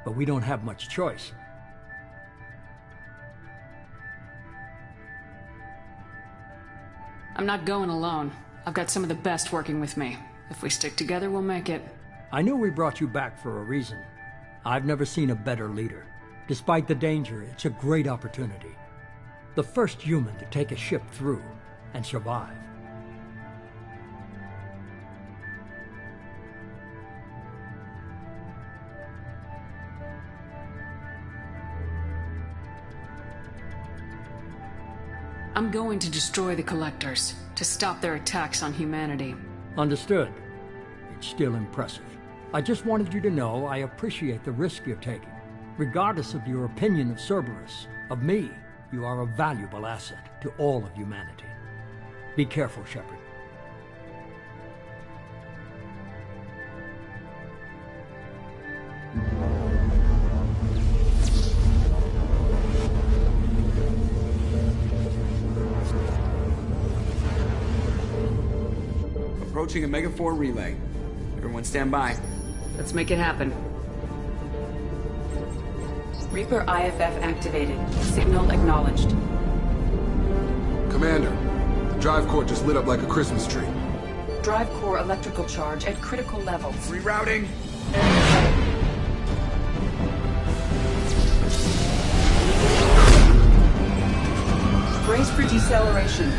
but we don't have much choice. I'm not going alone. I've got some of the best working with me. If we stick together, we'll make it. I knew we brought you back for a reason. I've never seen a better leader. Despite the danger, it's a great opportunity. The first human to take a ship through and survive. I'm going to destroy the Collectors, to stop their attacks on humanity. Understood. It's still impressive. I just wanted you to know I appreciate the risk you're taking. Regardless of your opinion of Cerberus, of me, you are a valuable asset to all of humanity. Be careful, Shepard. Approaching Omega-4 relay. Everyone stand by. Let's make it happen. Reaper IFF activated. Signal acknowledged. Commander, the drive core just lit up like a Christmas tree. Drive core electrical charge at critical levels. Rerouting. Brace for deceleration.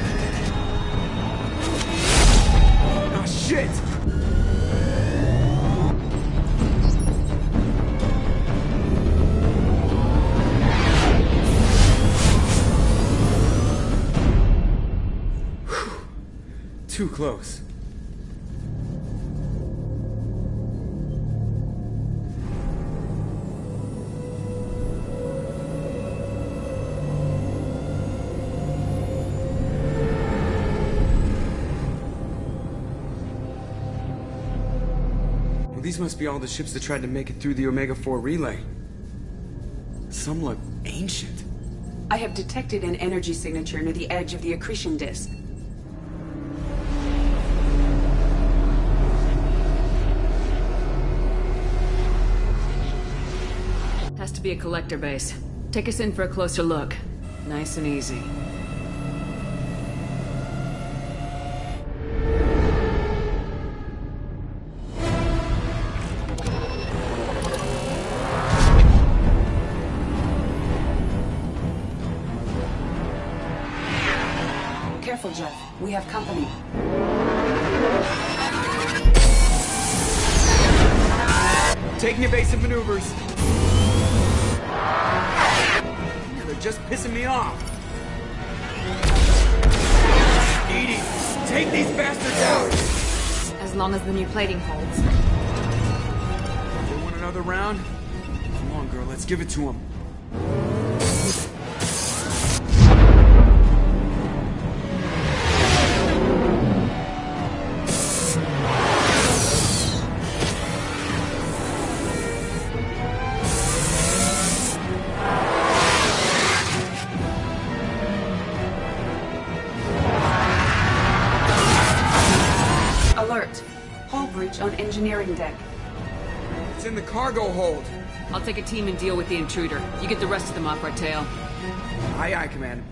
Oh, shit! Too close. Well, these must be all the ships that tried to make it through the Omega-4 relay. Some look ancient. I have detected an energy signature near the edge of the accretion disk. to be a collector base. Take us in for a closer look. Nice and easy. Careful, Jeff. We have company. Taking evasive maneuvers. They're just pissing me off. Edie, take these bastards out! As long as the new plating holds. They want another round? Come on, girl, let's give it to them. On engineering deck. It's in the cargo hold. I'll take a team and deal with the intruder. You get the rest of them off our tail. Aye, aye, Commander.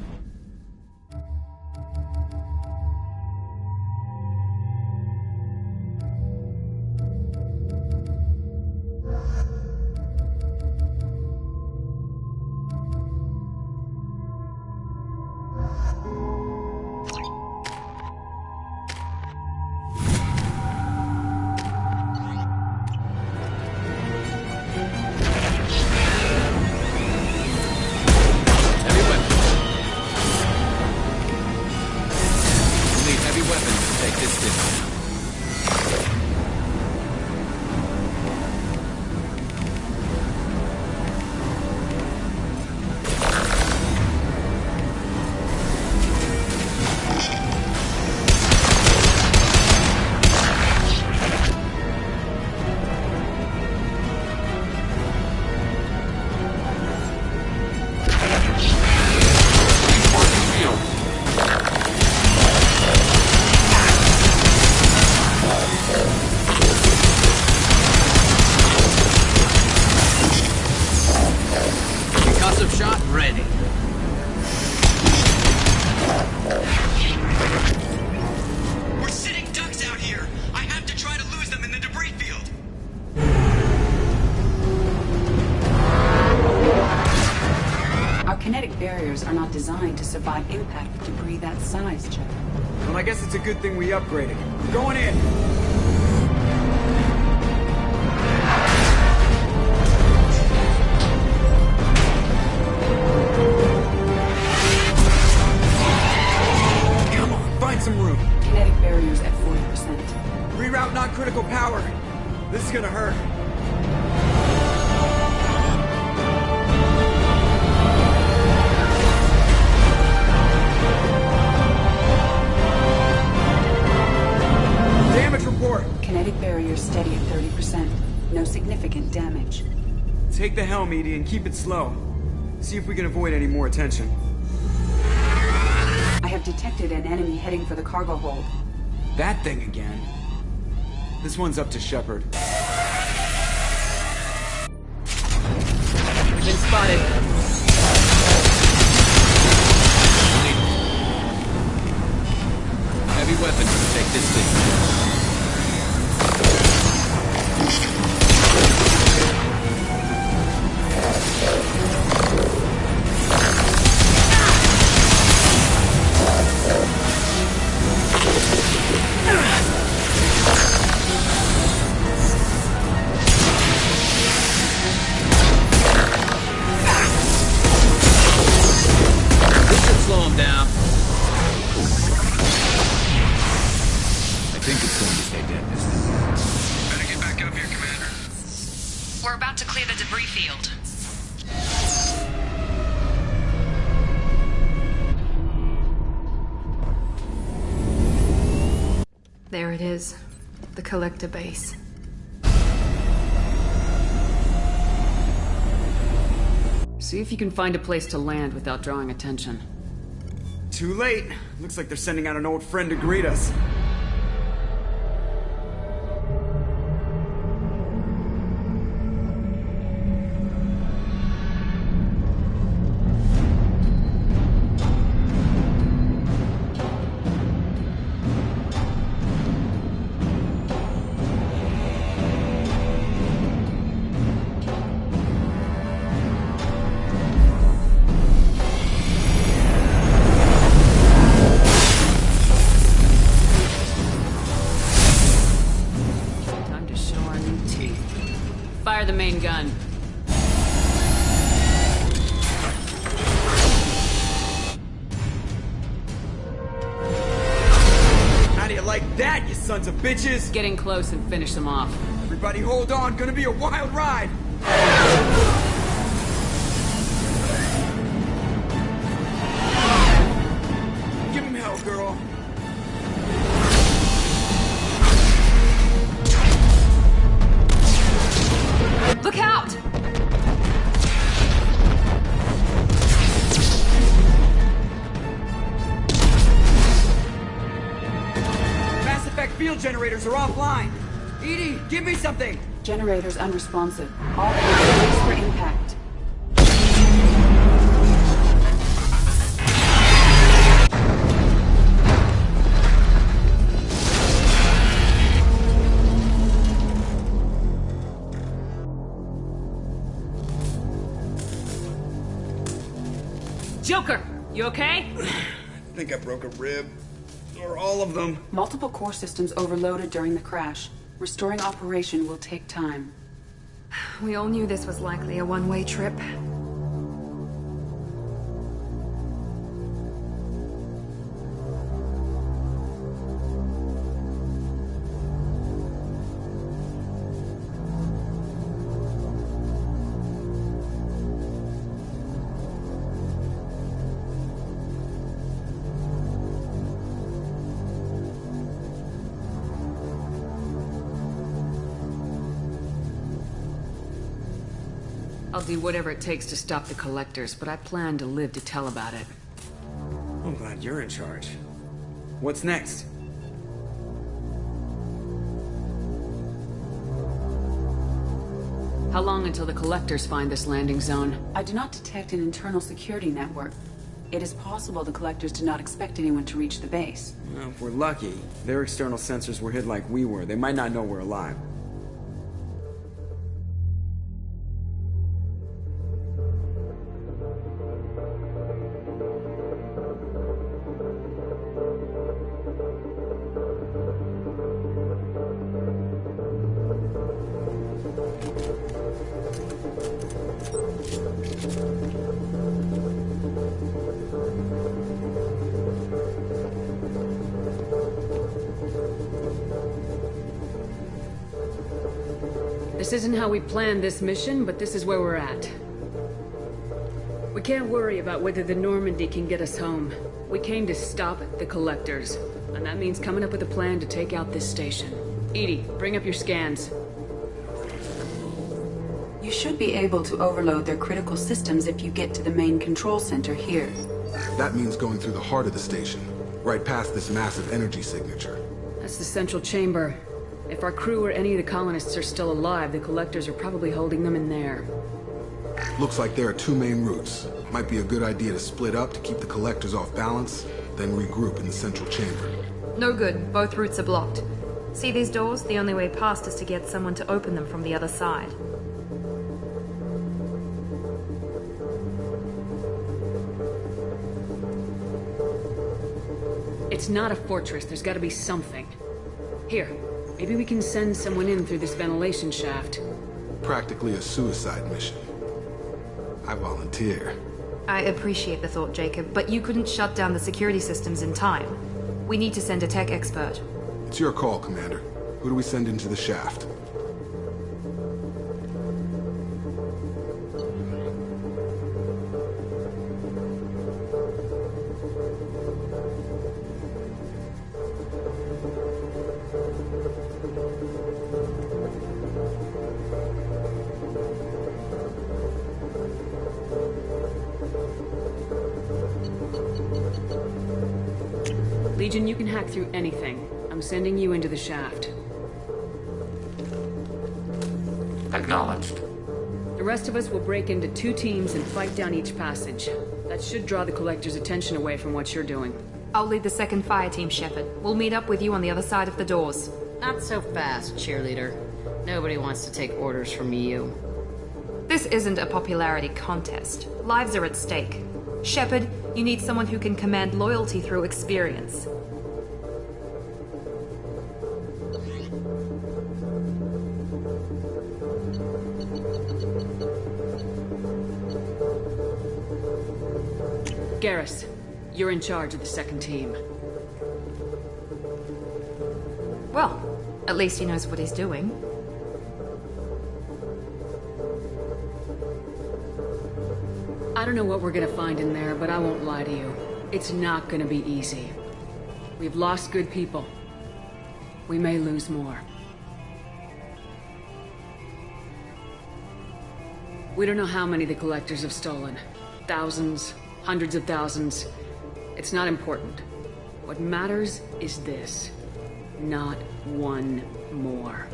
Are not designed to survive impact with debris that size, Jeff. Well, I guess it's a good thing we upgraded. We're going in! Come on, find some room. Kinetic barriers at 40%. Reroute non-critical power. This is gonna hurt. Kinetic barrier steady at 30%. No significant damage. Take the helm, Edie, and keep it slow. See if we can avoid any more attention. I have detected an enemy heading for the cargo hold. That thing again. This one's up to Shepard. Been spotted. Heavy weapons, take this thing. There it is. The collector base. See if you can find a place to land without drawing attention. Too late. Looks like they're sending out an old friend to greet us. sons of bitches! Getting close and finish them off. Everybody hold on, gonna be a wild ride! Give him hell, girl. Look out! Mass Effect field generators are offline. EDI, give me something! Generators unresponsive. All brace for impact. Joker, you okay? I think I broke a rib. Or all of them. Multiple core systems overloaded during the crash. Restoring operation will take time. We all knew this was likely a one-way trip. I'll do whatever it takes to stop the Collectors, but I plan to live to tell about it. I'm glad you're in charge. What's next? How long until the Collectors find this landing zone? I do not detect an internal security network. It is possible the Collectors did not expect anyone to reach the base. Well, if we're lucky, their external sensors were hid like we were. They might not know we're alive. This isn't how we planned this mission, but this is where we're at. We can't worry about whether the Normandy can get us home. We came to stop the Collectors, and that means coming up with a plan to take out this station. EDI, bring up your scans. You should be able to overload their critical systems if you get to the main control center here. That means going through the heart of the station, right past this massive energy signature. That's the central chamber. If our crew or any of the colonists are still alive, the Collectors are probably holding them in there. Looks like there are two main routes. Might be a good idea to split up to keep the Collectors off balance, then regroup in the central chamber. No good. Both routes are blocked. See these doors? The only way past is to get someone to open them from the other side. It's not a fortress. There's gotta be something. Here. Maybe we can send someone in through this ventilation shaft. Practically a suicide mission. I volunteer. I appreciate the thought, Jacob, but you couldn't shut down the security systems in time. We need to send a tech expert. It's your call, Commander. Who do we send into the shaft? Legion, you can hack through anything. I'm sending you into the shaft. Acknowledged. The rest of us will break into 2 teams and fight down each passage. That should draw the Collectors' attention away from what you're doing. I'll lead the second fire team, Shepard. We'll meet up with you on the other side of the doors. Not so fast, cheerleader. Nobody wants to take orders from you. This isn't a popularity contest. Lives are at stake. Shepard, you need someone who can command loyalty through experience. Garrus, you're in charge of the second team. Well, at least he knows what he's doing. I don't know what we're gonna find in there, but I won't lie to you. It's not gonna be easy. We've lost good people. We may lose more. We don't know how many the Collectors have stolen. Thousands, hundreds of thousands. It's not important. What matters is this. Not one more.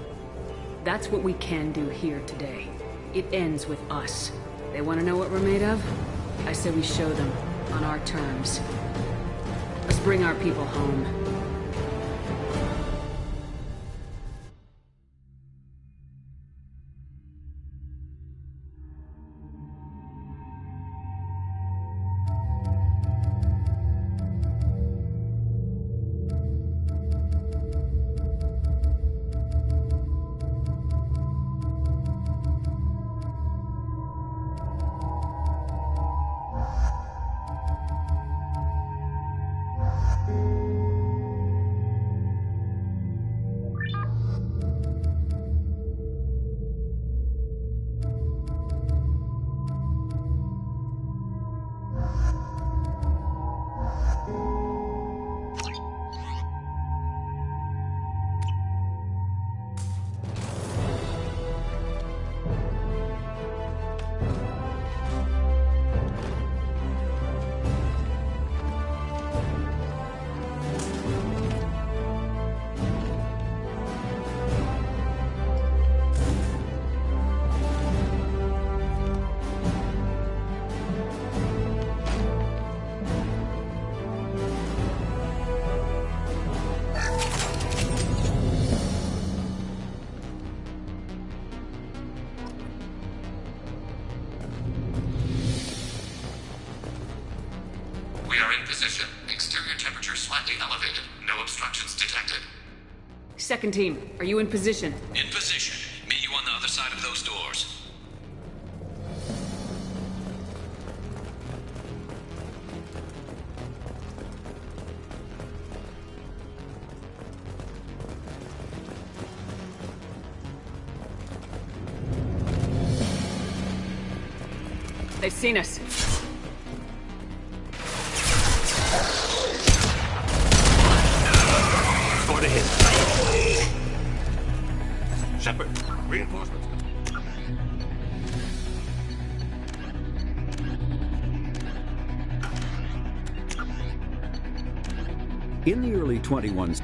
That's what we can do here today. It ends with us. They want to know what we're made of? I say we show them, on our terms. Let's bring our people home. We are in position. Exterior temperature slightly elevated. No obstructions detected. Second team, are you in position? In position. Meet you on the other side of those doors. They've seen us. Going to hit. Shepard, reinforcements. In the early 21s,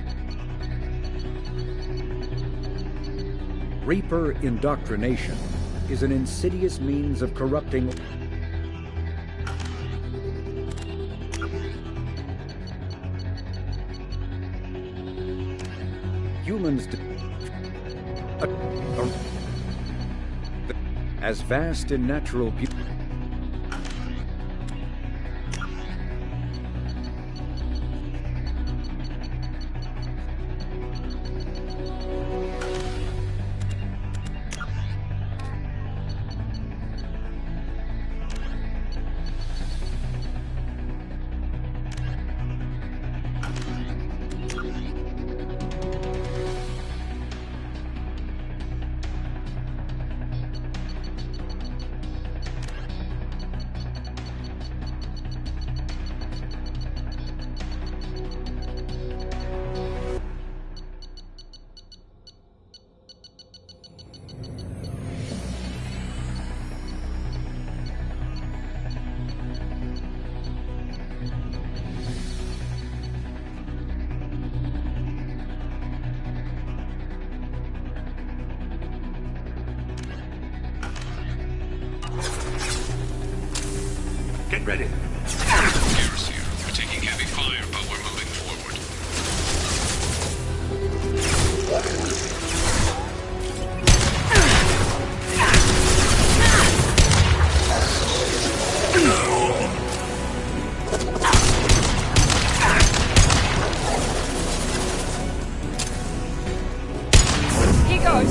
Reaper indoctrination is an insidious means of corrupting humans as vast in natural beauty. Get ready. Garrus here. We're taking heavy fire, but we're moving forward. He goes.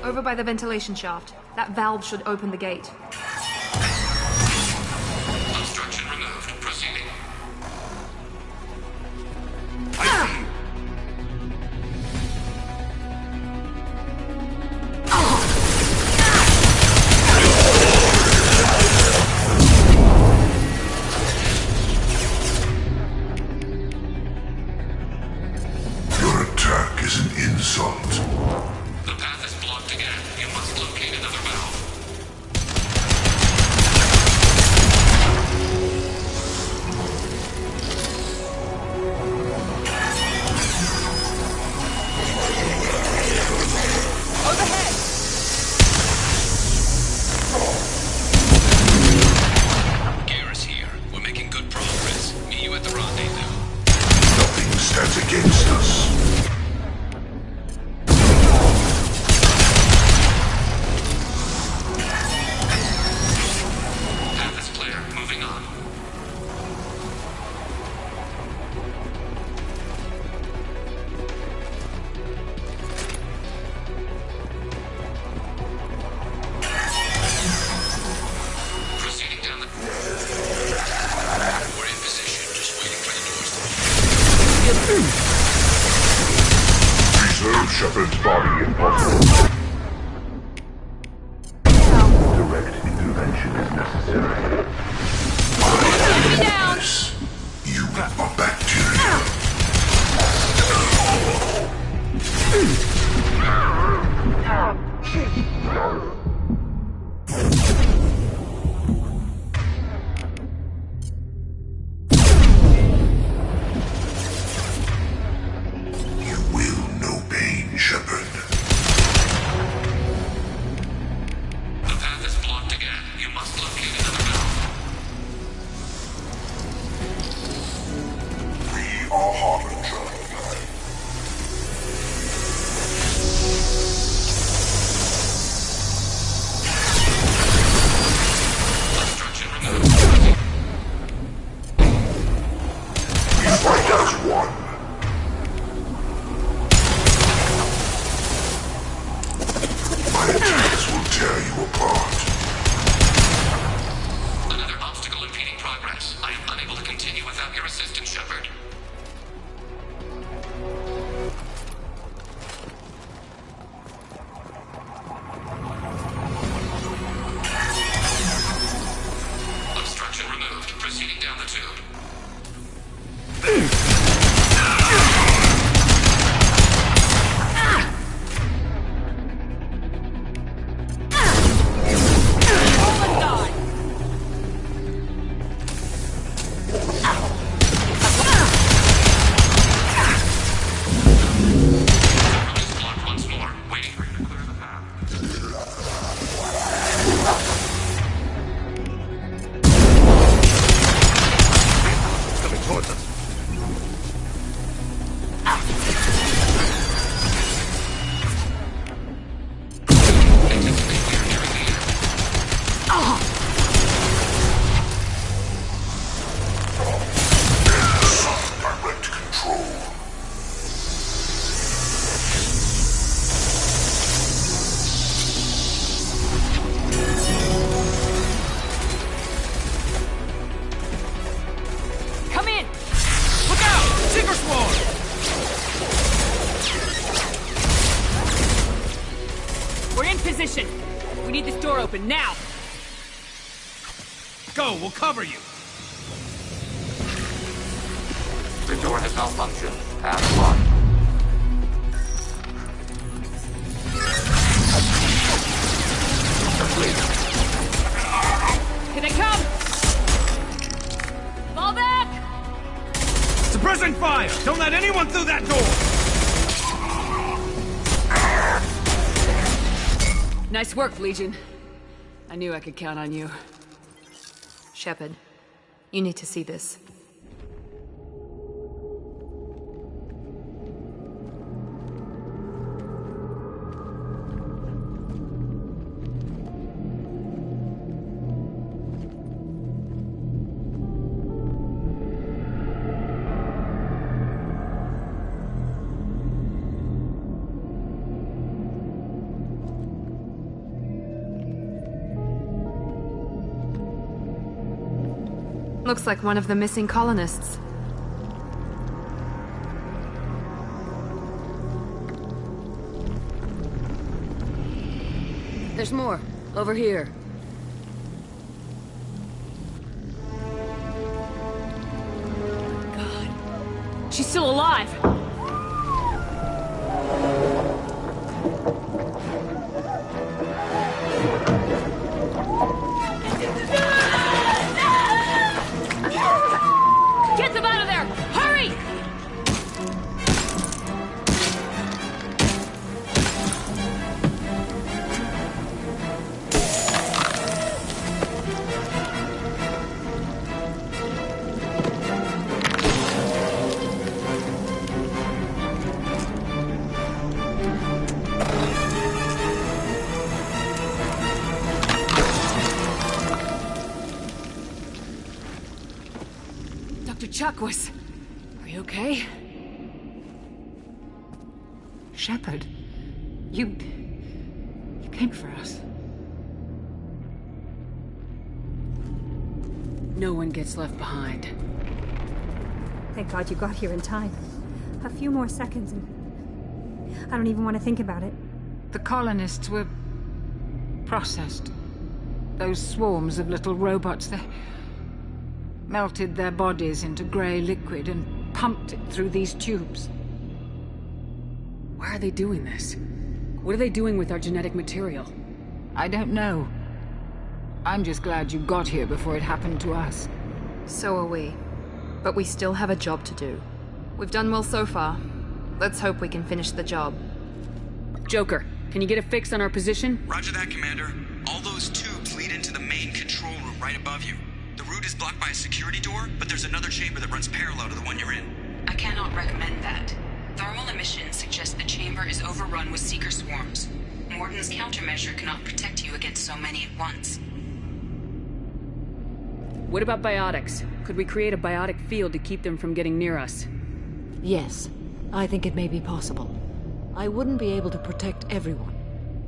Over by the ventilation shaft. That valve should open the gate. Obstruction removed. Proceeding. Your attack is an insult. The path is blocked again. You must locate another valve. Overhead! Garrus here. We're making good progress. Meet you at the rendezvous. Nothing stands against us. Path is clear. Moving on. Proceeding down the... We're in position, just waiting for the doors to Preserve Shepard's body if possible. Direct intervention is necessary. Take me down! You are bacteria. You will know pain, Shepard. The path is blocked again. You must locate another valve. We are Harbinger. Obstruction removed. We fight as one. My attacks will tear you apart. Another obstacle impeding progress. I am unable to continue without your assistance, Shepard. Obstruction removed. Proceeding down the tube. Road is blocked once more. Waiting for you to clear the path. Coming towards us. Direct control. Come in! Look out! Seeker Swarm! We're in position. We need this door open now. Go, we'll cover you. The door has malfunctioned. Path blocked. Complete. Here they come! Fall back! Suppressing fire! Don't let anyone through that door! Nice work, Legion. I knew I could count on you. Shepard, you need to see this. Looks like one of the missing colonists. There's more. Over here. God. She's still alive! Get them out of there! Hurry! Chakwas, are you okay? Shepard, you came for us. No one gets left behind. Thank God you got here in time. A few more seconds and I don't even want to think about it. The colonists were processed. Those swarms of little robots, they melted their bodies into grey liquid and pumped it through these tubes. Why are they doing this? What are they doing with our genetic material? I don't know. I'm just glad you got here before it happened to us. So are we. But we still have a job to do. We've done well so far. Let's hope we can finish the job. Joker, can you get a fix on our position? Roger that, Commander. All those tubes lead into the main control room right above you. The route is blocked by a security door, but there's another chamber that runs parallel to the one you're in. I cannot recommend that. Thermal emissions suggest the chamber is overrun with seeker swarms. Morden's countermeasure cannot protect you against so many at once. What about biotics? Could we create a biotic field to keep them from getting near us? Yes, I think it may be possible. I wouldn't be able to protect everyone,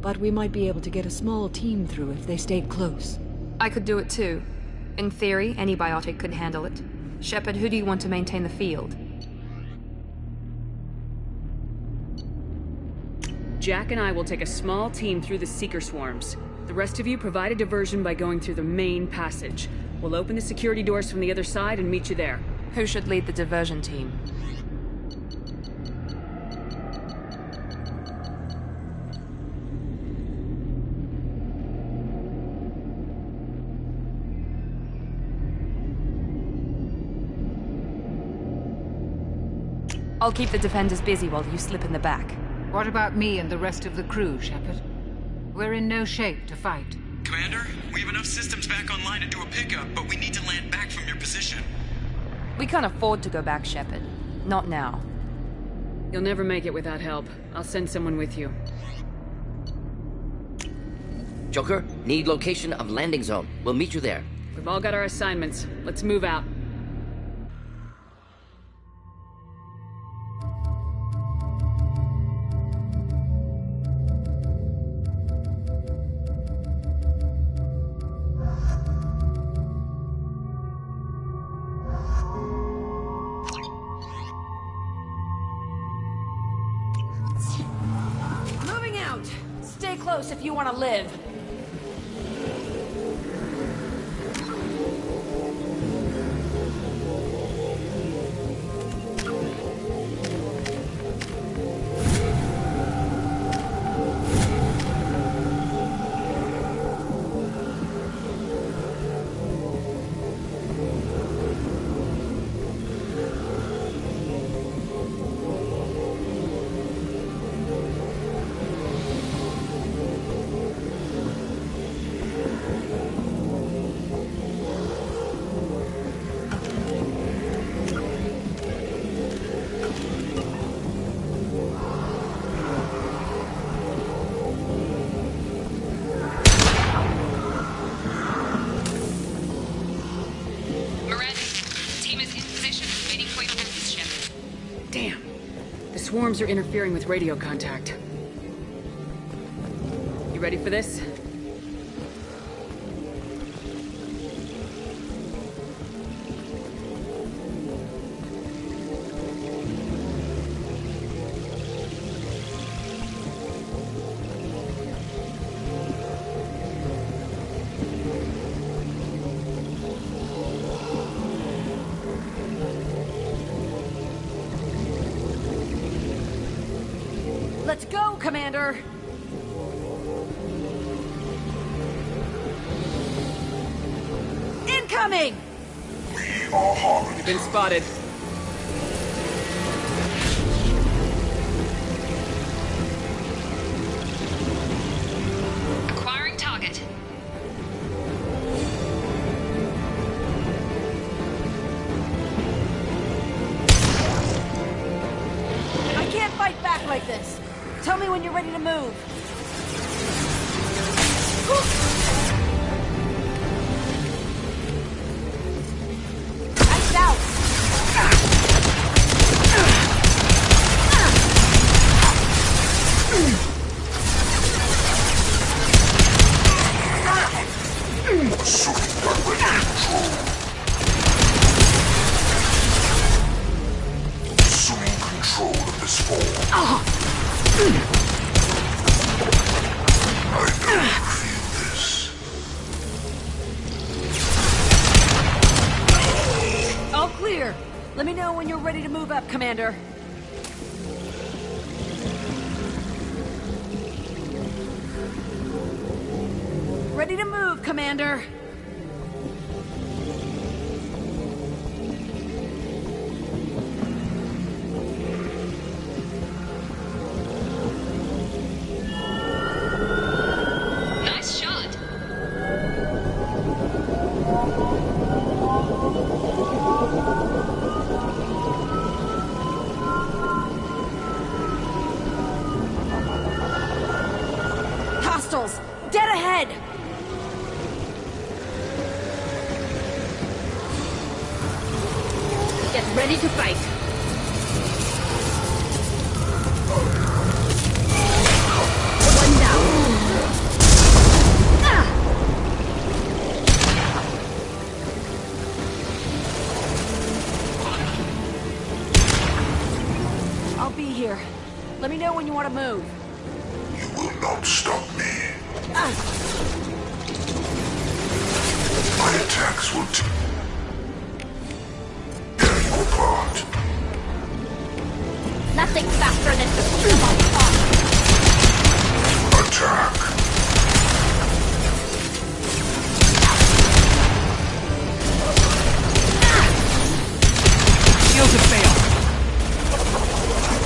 but we might be able to get a small team through if they stayed close. I could do it too. In theory, any biotic could handle it. Shepard, who do you want to maintain the field? Jack and I will take a small team through the seeker swarms. The rest of you provide a diversion by going through the main passage. We'll open the security doors from the other side and meet you there. Who should lead the diversion team? I'll keep the defenders busy while you slip in the back. What about me and the rest of the crew, Shepard? We're in no shape to fight. Commander, we have enough systems back online to do a pickup, but we need to land back from your position. We can't afford to go back, Shepard. Not now. You'll never make it without help. I'll send someone with you. Joker, need location of landing zone. We'll meet you there. We've all got our assignments. Let's move out. If you want to live. Swarms are interfering with radio contact. You ready for this? Let's go, Commander! Incoming! We are Harmony. You've been spotted. Acquiring target. I can't fight back like this. Tell me when you're ready to move. Nice out. Assuming control of this form. I don't feel this. All clear. Let me know when you're ready to move up, Commander. Ready to move, Commander. Nice shot. Hostiles! Dead ahead! Get ready to fight. One down. I'll be here. Let me know when you want to move. You will not stop me. My attacks will tear you apart. Nothing faster than to beat them apart. Attack. Shields have failed.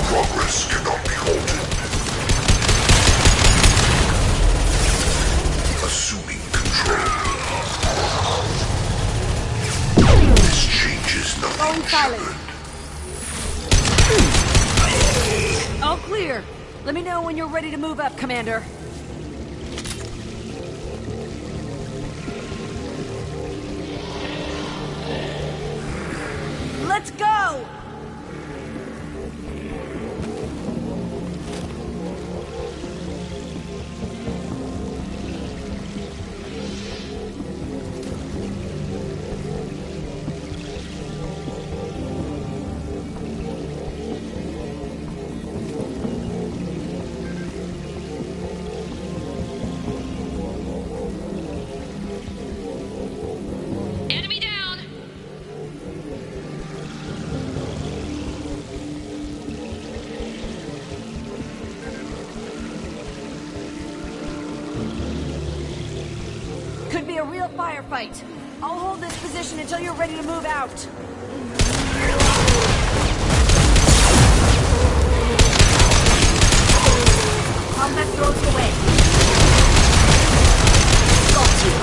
Progress cannot be halted. Assuming control. This changes nothing, Going silent. Shepard. All clear. Let me know when you're ready to move up, Commander. Let's go! Enemy down. Could be a real firefight. I'll hold this position until you're ready to move out. Combat drones away. Got you.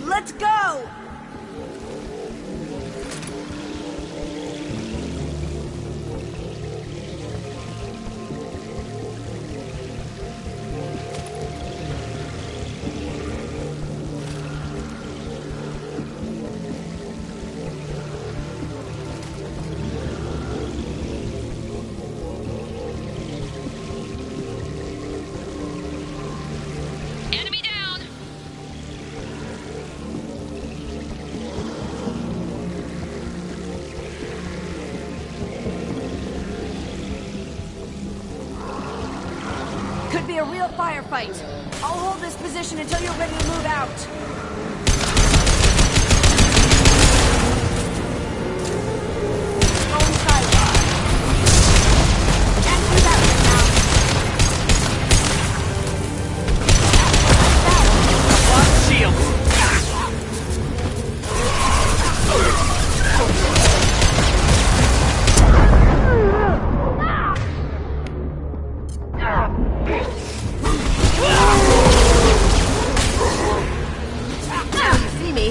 Let's go! Enemy down. Could be a real firefight. I'll hold this position until you're ready to move out. Going sideways. Can't do that right now. Lock shield. See me?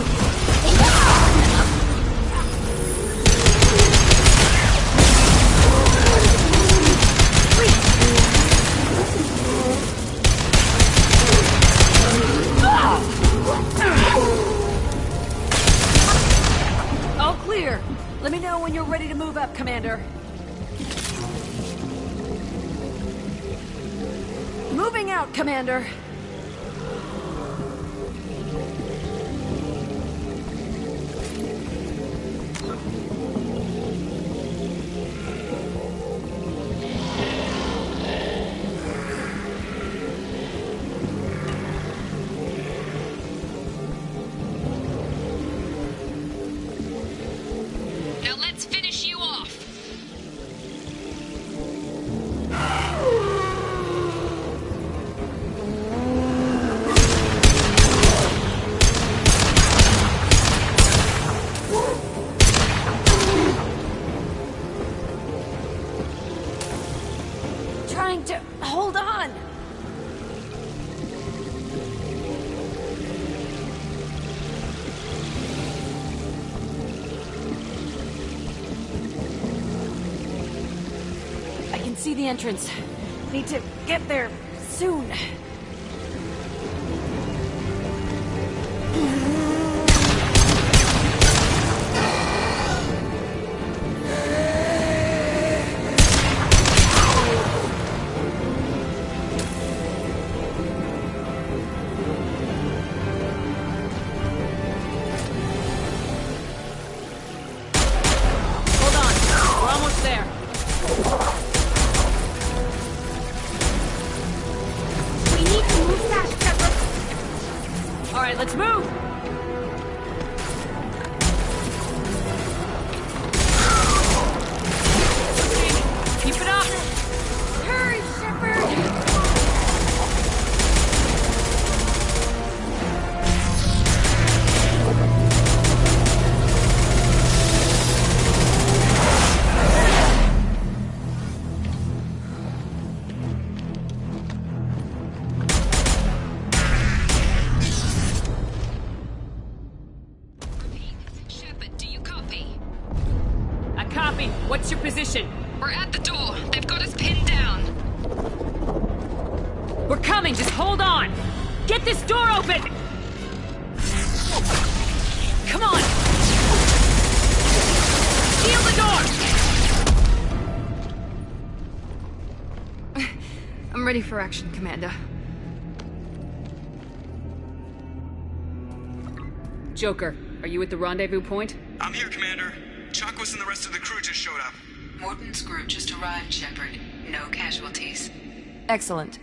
All clear. Let me know when you're ready to move up, Commander. Moving out, Commander. Now let's finish you off. Trying to hold on. I can see the entrance. Need to get there soon. Hold on. We're almost there. We need to move fast, Shepard. All right, let's move. Keep it up. Hurry, Shepard! Shepard, do you copy? I copy. What's your position? We're at the door. They've got us pinned down. We're coming. Just hold on. Get this door open. Come on. Seal the door. I'm ready for action, Commander. Joker, are you at the rendezvous point? I'm here, Commander. Chakwas and the rest of the crew just showed up. Morton's group just arrived, Shepard. No casualties. Excellent.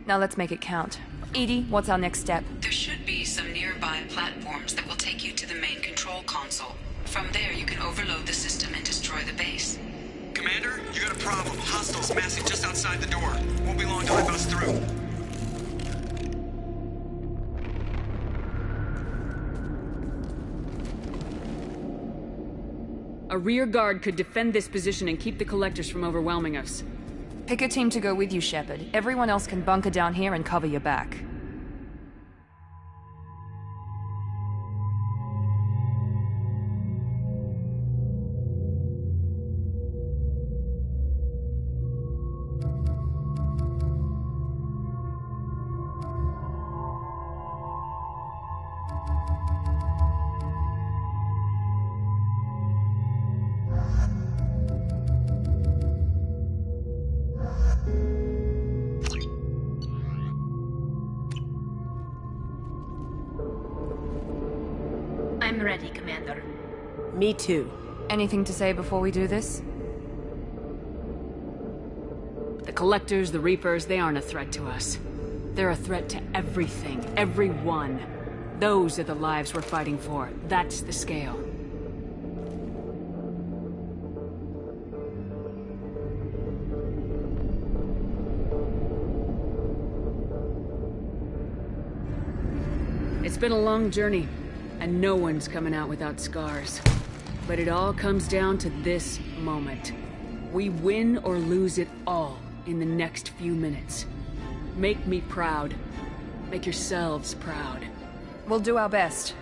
Now let's make it count. Edie, what's our next step? There should be some nearby platforms that will take you to the main control console. From there, you can overload the system and destroy the base. Commander, you got a problem. Hostiles massing just outside the door. Won't be long till I bust through. A rear guard could defend this position and keep the collectors from overwhelming us. Pick a team to go with you, Shepard. Everyone else can bunker down here and cover your back. I'm ready, Commander. Me too. Anything to say before we do this? The Collectors, the Reapers, they aren't a threat to us. They're a threat to everything, everyone. Those are the lives we're fighting for. That's the scale. It's been a long journey, and no one's coming out without scars. But it all comes down to this moment. We win or lose it all in the next few minutes. Make me proud. Make yourselves proud. We'll do our best.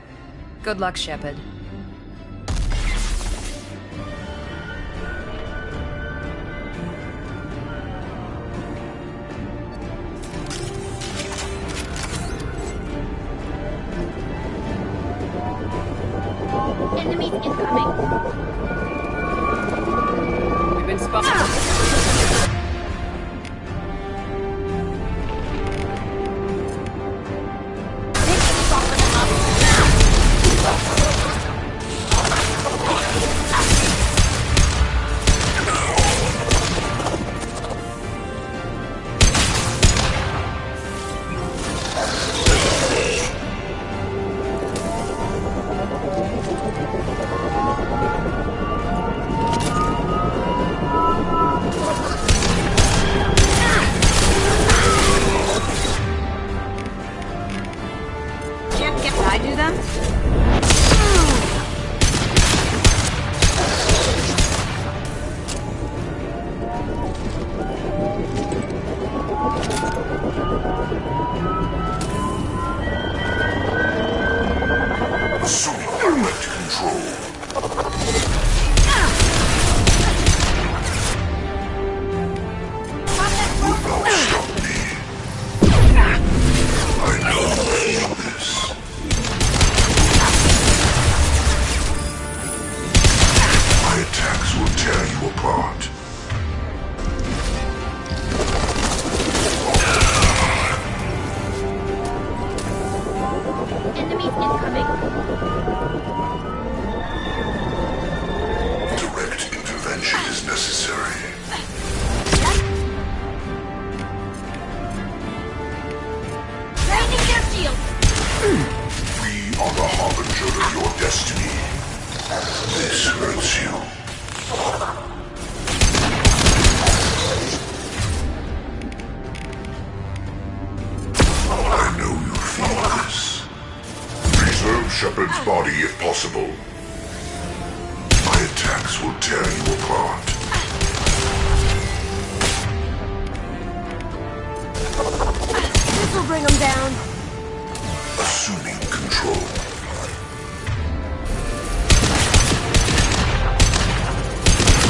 Good luck, Shepard. Enemies incoming. We've been spotted. Shepard's body if possible. My attacks will tear you apart. This'll bring them down. Assuming control.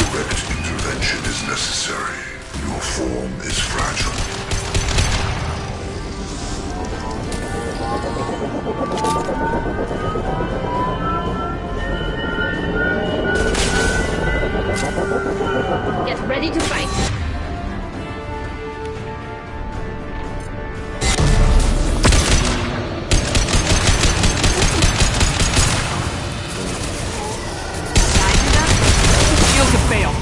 Direct intervention is necessary. Your form is fragile. Get ready to fight. Shield to fail.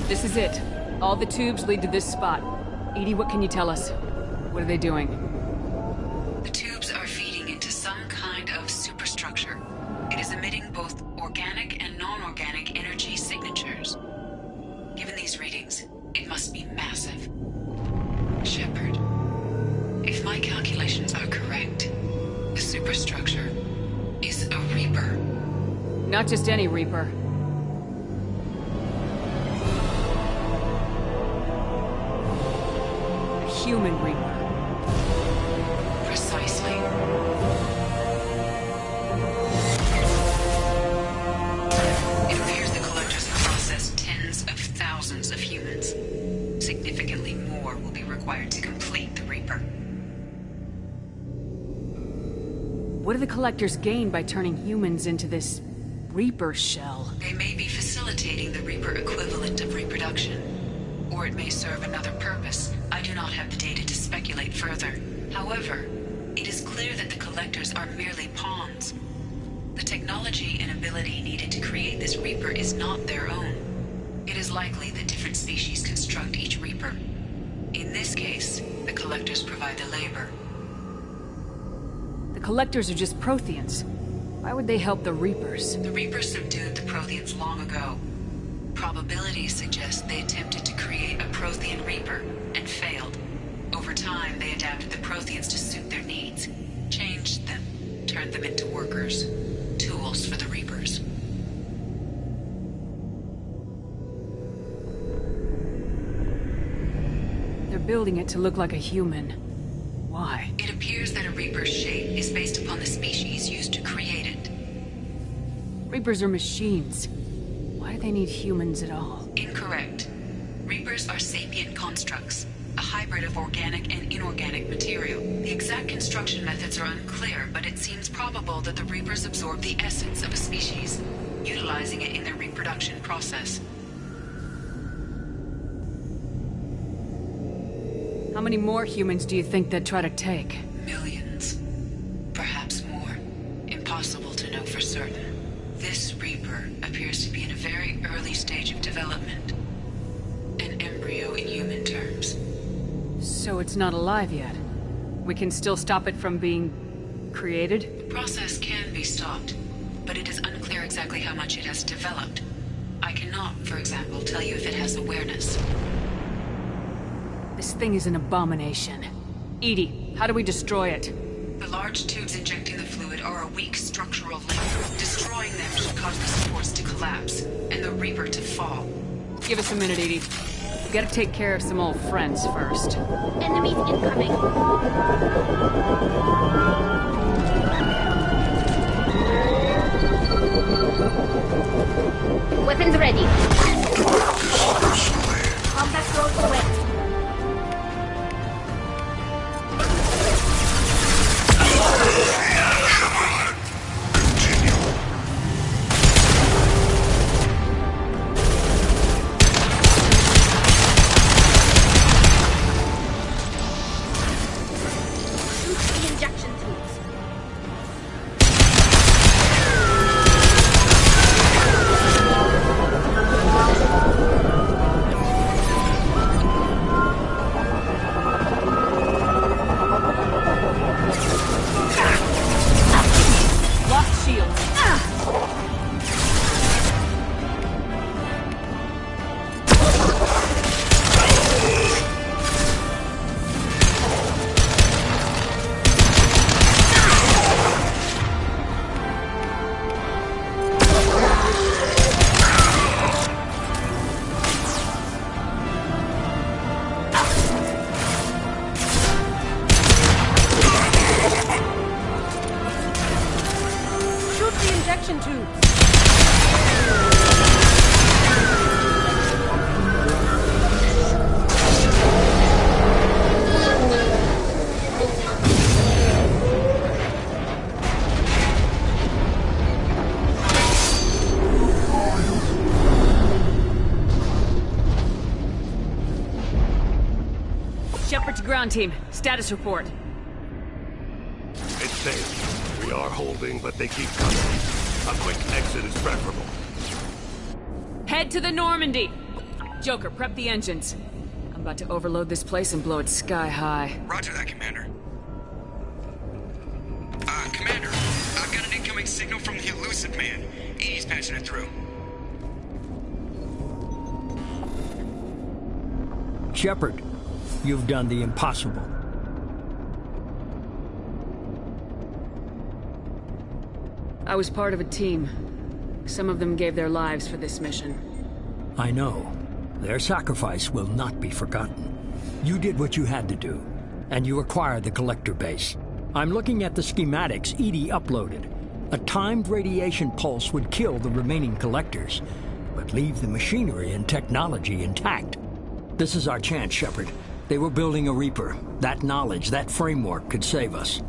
This is it. All the tubes lead to this spot. Edie, what can you tell us? What are they doing? The tubes are feeding into some kind of superstructure. It is emitting both organic and non-organic energy signatures. Given these readings, it must be massive. Shepard. Not just any Reaper. A human Reaper. Precisely. It appears the Collectors have processed tens of thousands of humans. Significantly more will be required to complete the Reaper. What do the Collectors gain by turning humans into this Reaper shell? They may be facilitating the Reaper equivalent of reproduction. Or it may serve another purpose. I do not have the data to speculate further. However, it is clear that the Collectors are merely pawns. The technology and ability needed to create this Reaper is not their own. It is likely that different species construct each Reaper. In this case, the Collectors provide the labor. The Collectors are just Protheans. Why would they help the Reapers? The Reapers subdued the Protheans long ago. Probabilities suggest they attempted to create a Prothean Reaper and failed. Over time, they adapted the Protheans to suit their needs, changed them, turned them into workers, tools for the Reapers. They're building it to look like a human. Why? It appears that a Reaper's shape is based upon the species used to create it. Reapers are machines. Why do they need humans at all? Incorrect. Reapers are sapient constructs, a hybrid of organic and inorganic material. The exact construction methods are unclear, but it seems probable that the Reapers absorb the essence of a species, utilizing it in their reproduction process. How many more humans do you think they'd try to take? Millions. Perhaps more. Impossible to know for certain. This Reaper appears to be in a very early stage of development. An embryo in human terms. So it's not alive yet? We can still stop it from being created? The process can be stopped, but it is unclear exactly how much it has developed. I cannot, for example, tell you if it has awareness. This thing is an abomination. EDI, how do we destroy it? The large tubes injecting the fluid are a weak structural link. Destroying them should cause the supports to collapse, and the Reaper to fall. Give us a minute, EDI. We gotta take care of some old friends first. Enemies incoming. Weapons ready. Combat drones away. Ground team, status report. It's safe. We are holding, but they keep coming. A quick exit is preferable. Head to the Normandy! Joker, prep the engines. I'm about to overload this place and blow it sky high. Roger that, Commander. Commander, I've got an incoming signal from the Elusive Man. He's patching it through. Shepard, you've done the impossible. I was part of a team. Some of them gave their lives for this mission. I know. Their sacrifice will not be forgotten. You did what you had to do, and you acquired the Collector base. I'm looking at the schematics EDI uploaded. A timed radiation pulse would kill the remaining Collectors, but leave the machinery and technology intact. This is our chance, Shepard. They were building a Reaper. That knowledge, that framework could save us.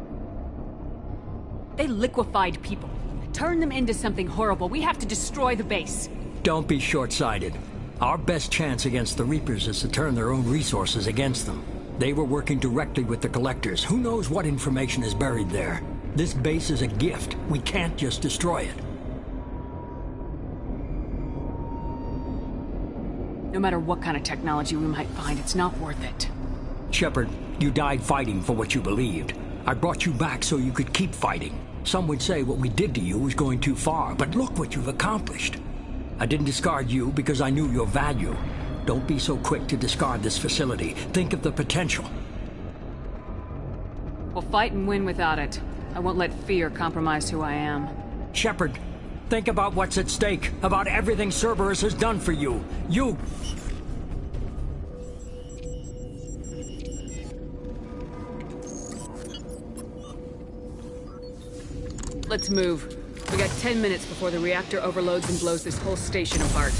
They liquefied people. Turned them into something horrible. We have to destroy the base. Don't be short-sighted. Our best chance against the Reapers is to turn their own resources against them. They were working directly with the Collectors. Who knows what information is buried there? This base is a gift. We can't just destroy it. No matter what kind of technology we might find, it's not worth it. Shepard, you died fighting for what you believed. I brought you back so you could keep fighting. Some would say what we did to you was going too far, but look what you've accomplished. I didn't discard you because I knew your value. Don't be so quick to discard this facility. Think of the potential. We'll fight and win without it. I won't let fear compromise who I am. Shepard, think about what's at stake, about everything Cerberus has done for you. You... Let's move. We got 10 minutes before the reactor overloads and blows this whole station apart.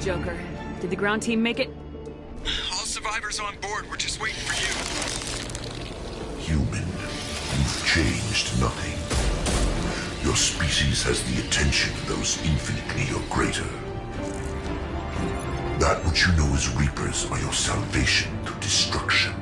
Joker. Did the ground team make it? All survivors on board. We're just waiting for you. Human, you've changed nothing. Your species has the attention of those infinitely or greater. That which you know as Reapers are your salvation through destruction.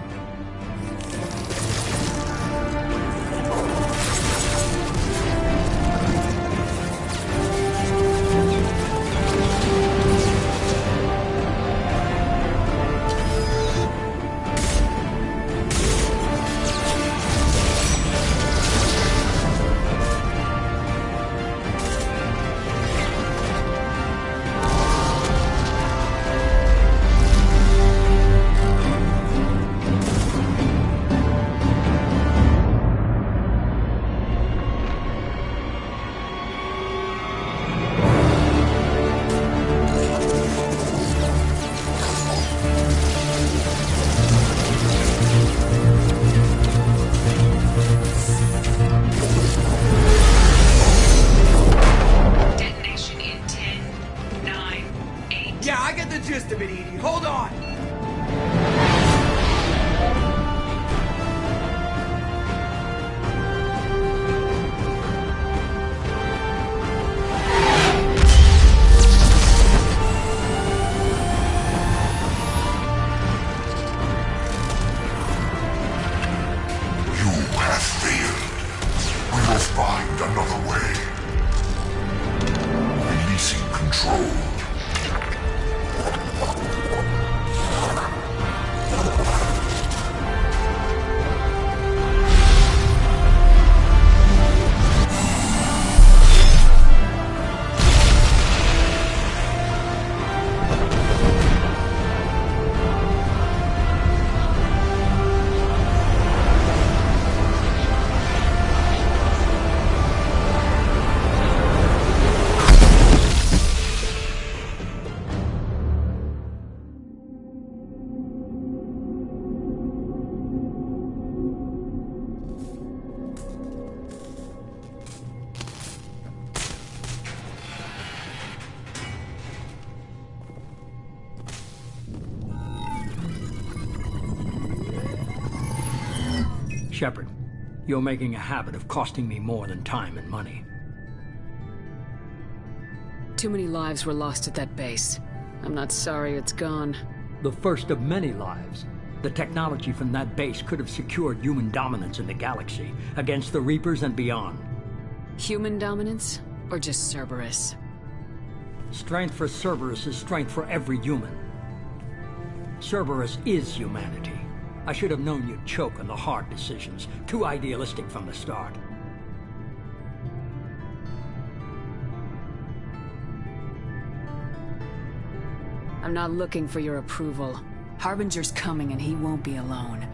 Shepard, you're making a habit of costing me more than time and money. Too many lives were lost at that base. I'm not sorry it's gone. The first of many lives. The technology from that base could have secured human dominance in the galaxy against the Reapers and beyond. Human dominance? Or just Cerberus? Strength for Cerberus is strength for every human. Cerberus is humanity. I should have known you'd choke on the hard decisions. Too idealistic from the start. I'm not looking for your approval. Harbinger's coming and he won't be alone.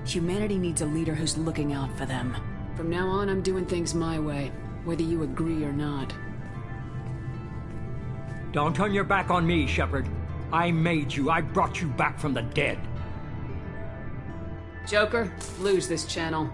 Humanity needs a leader who's looking out for them. From now on, I'm doing things my way, whether you agree or not. Don't turn your back on me, Shepard. I made you. I brought you back from the dead. Joker, lose this channel.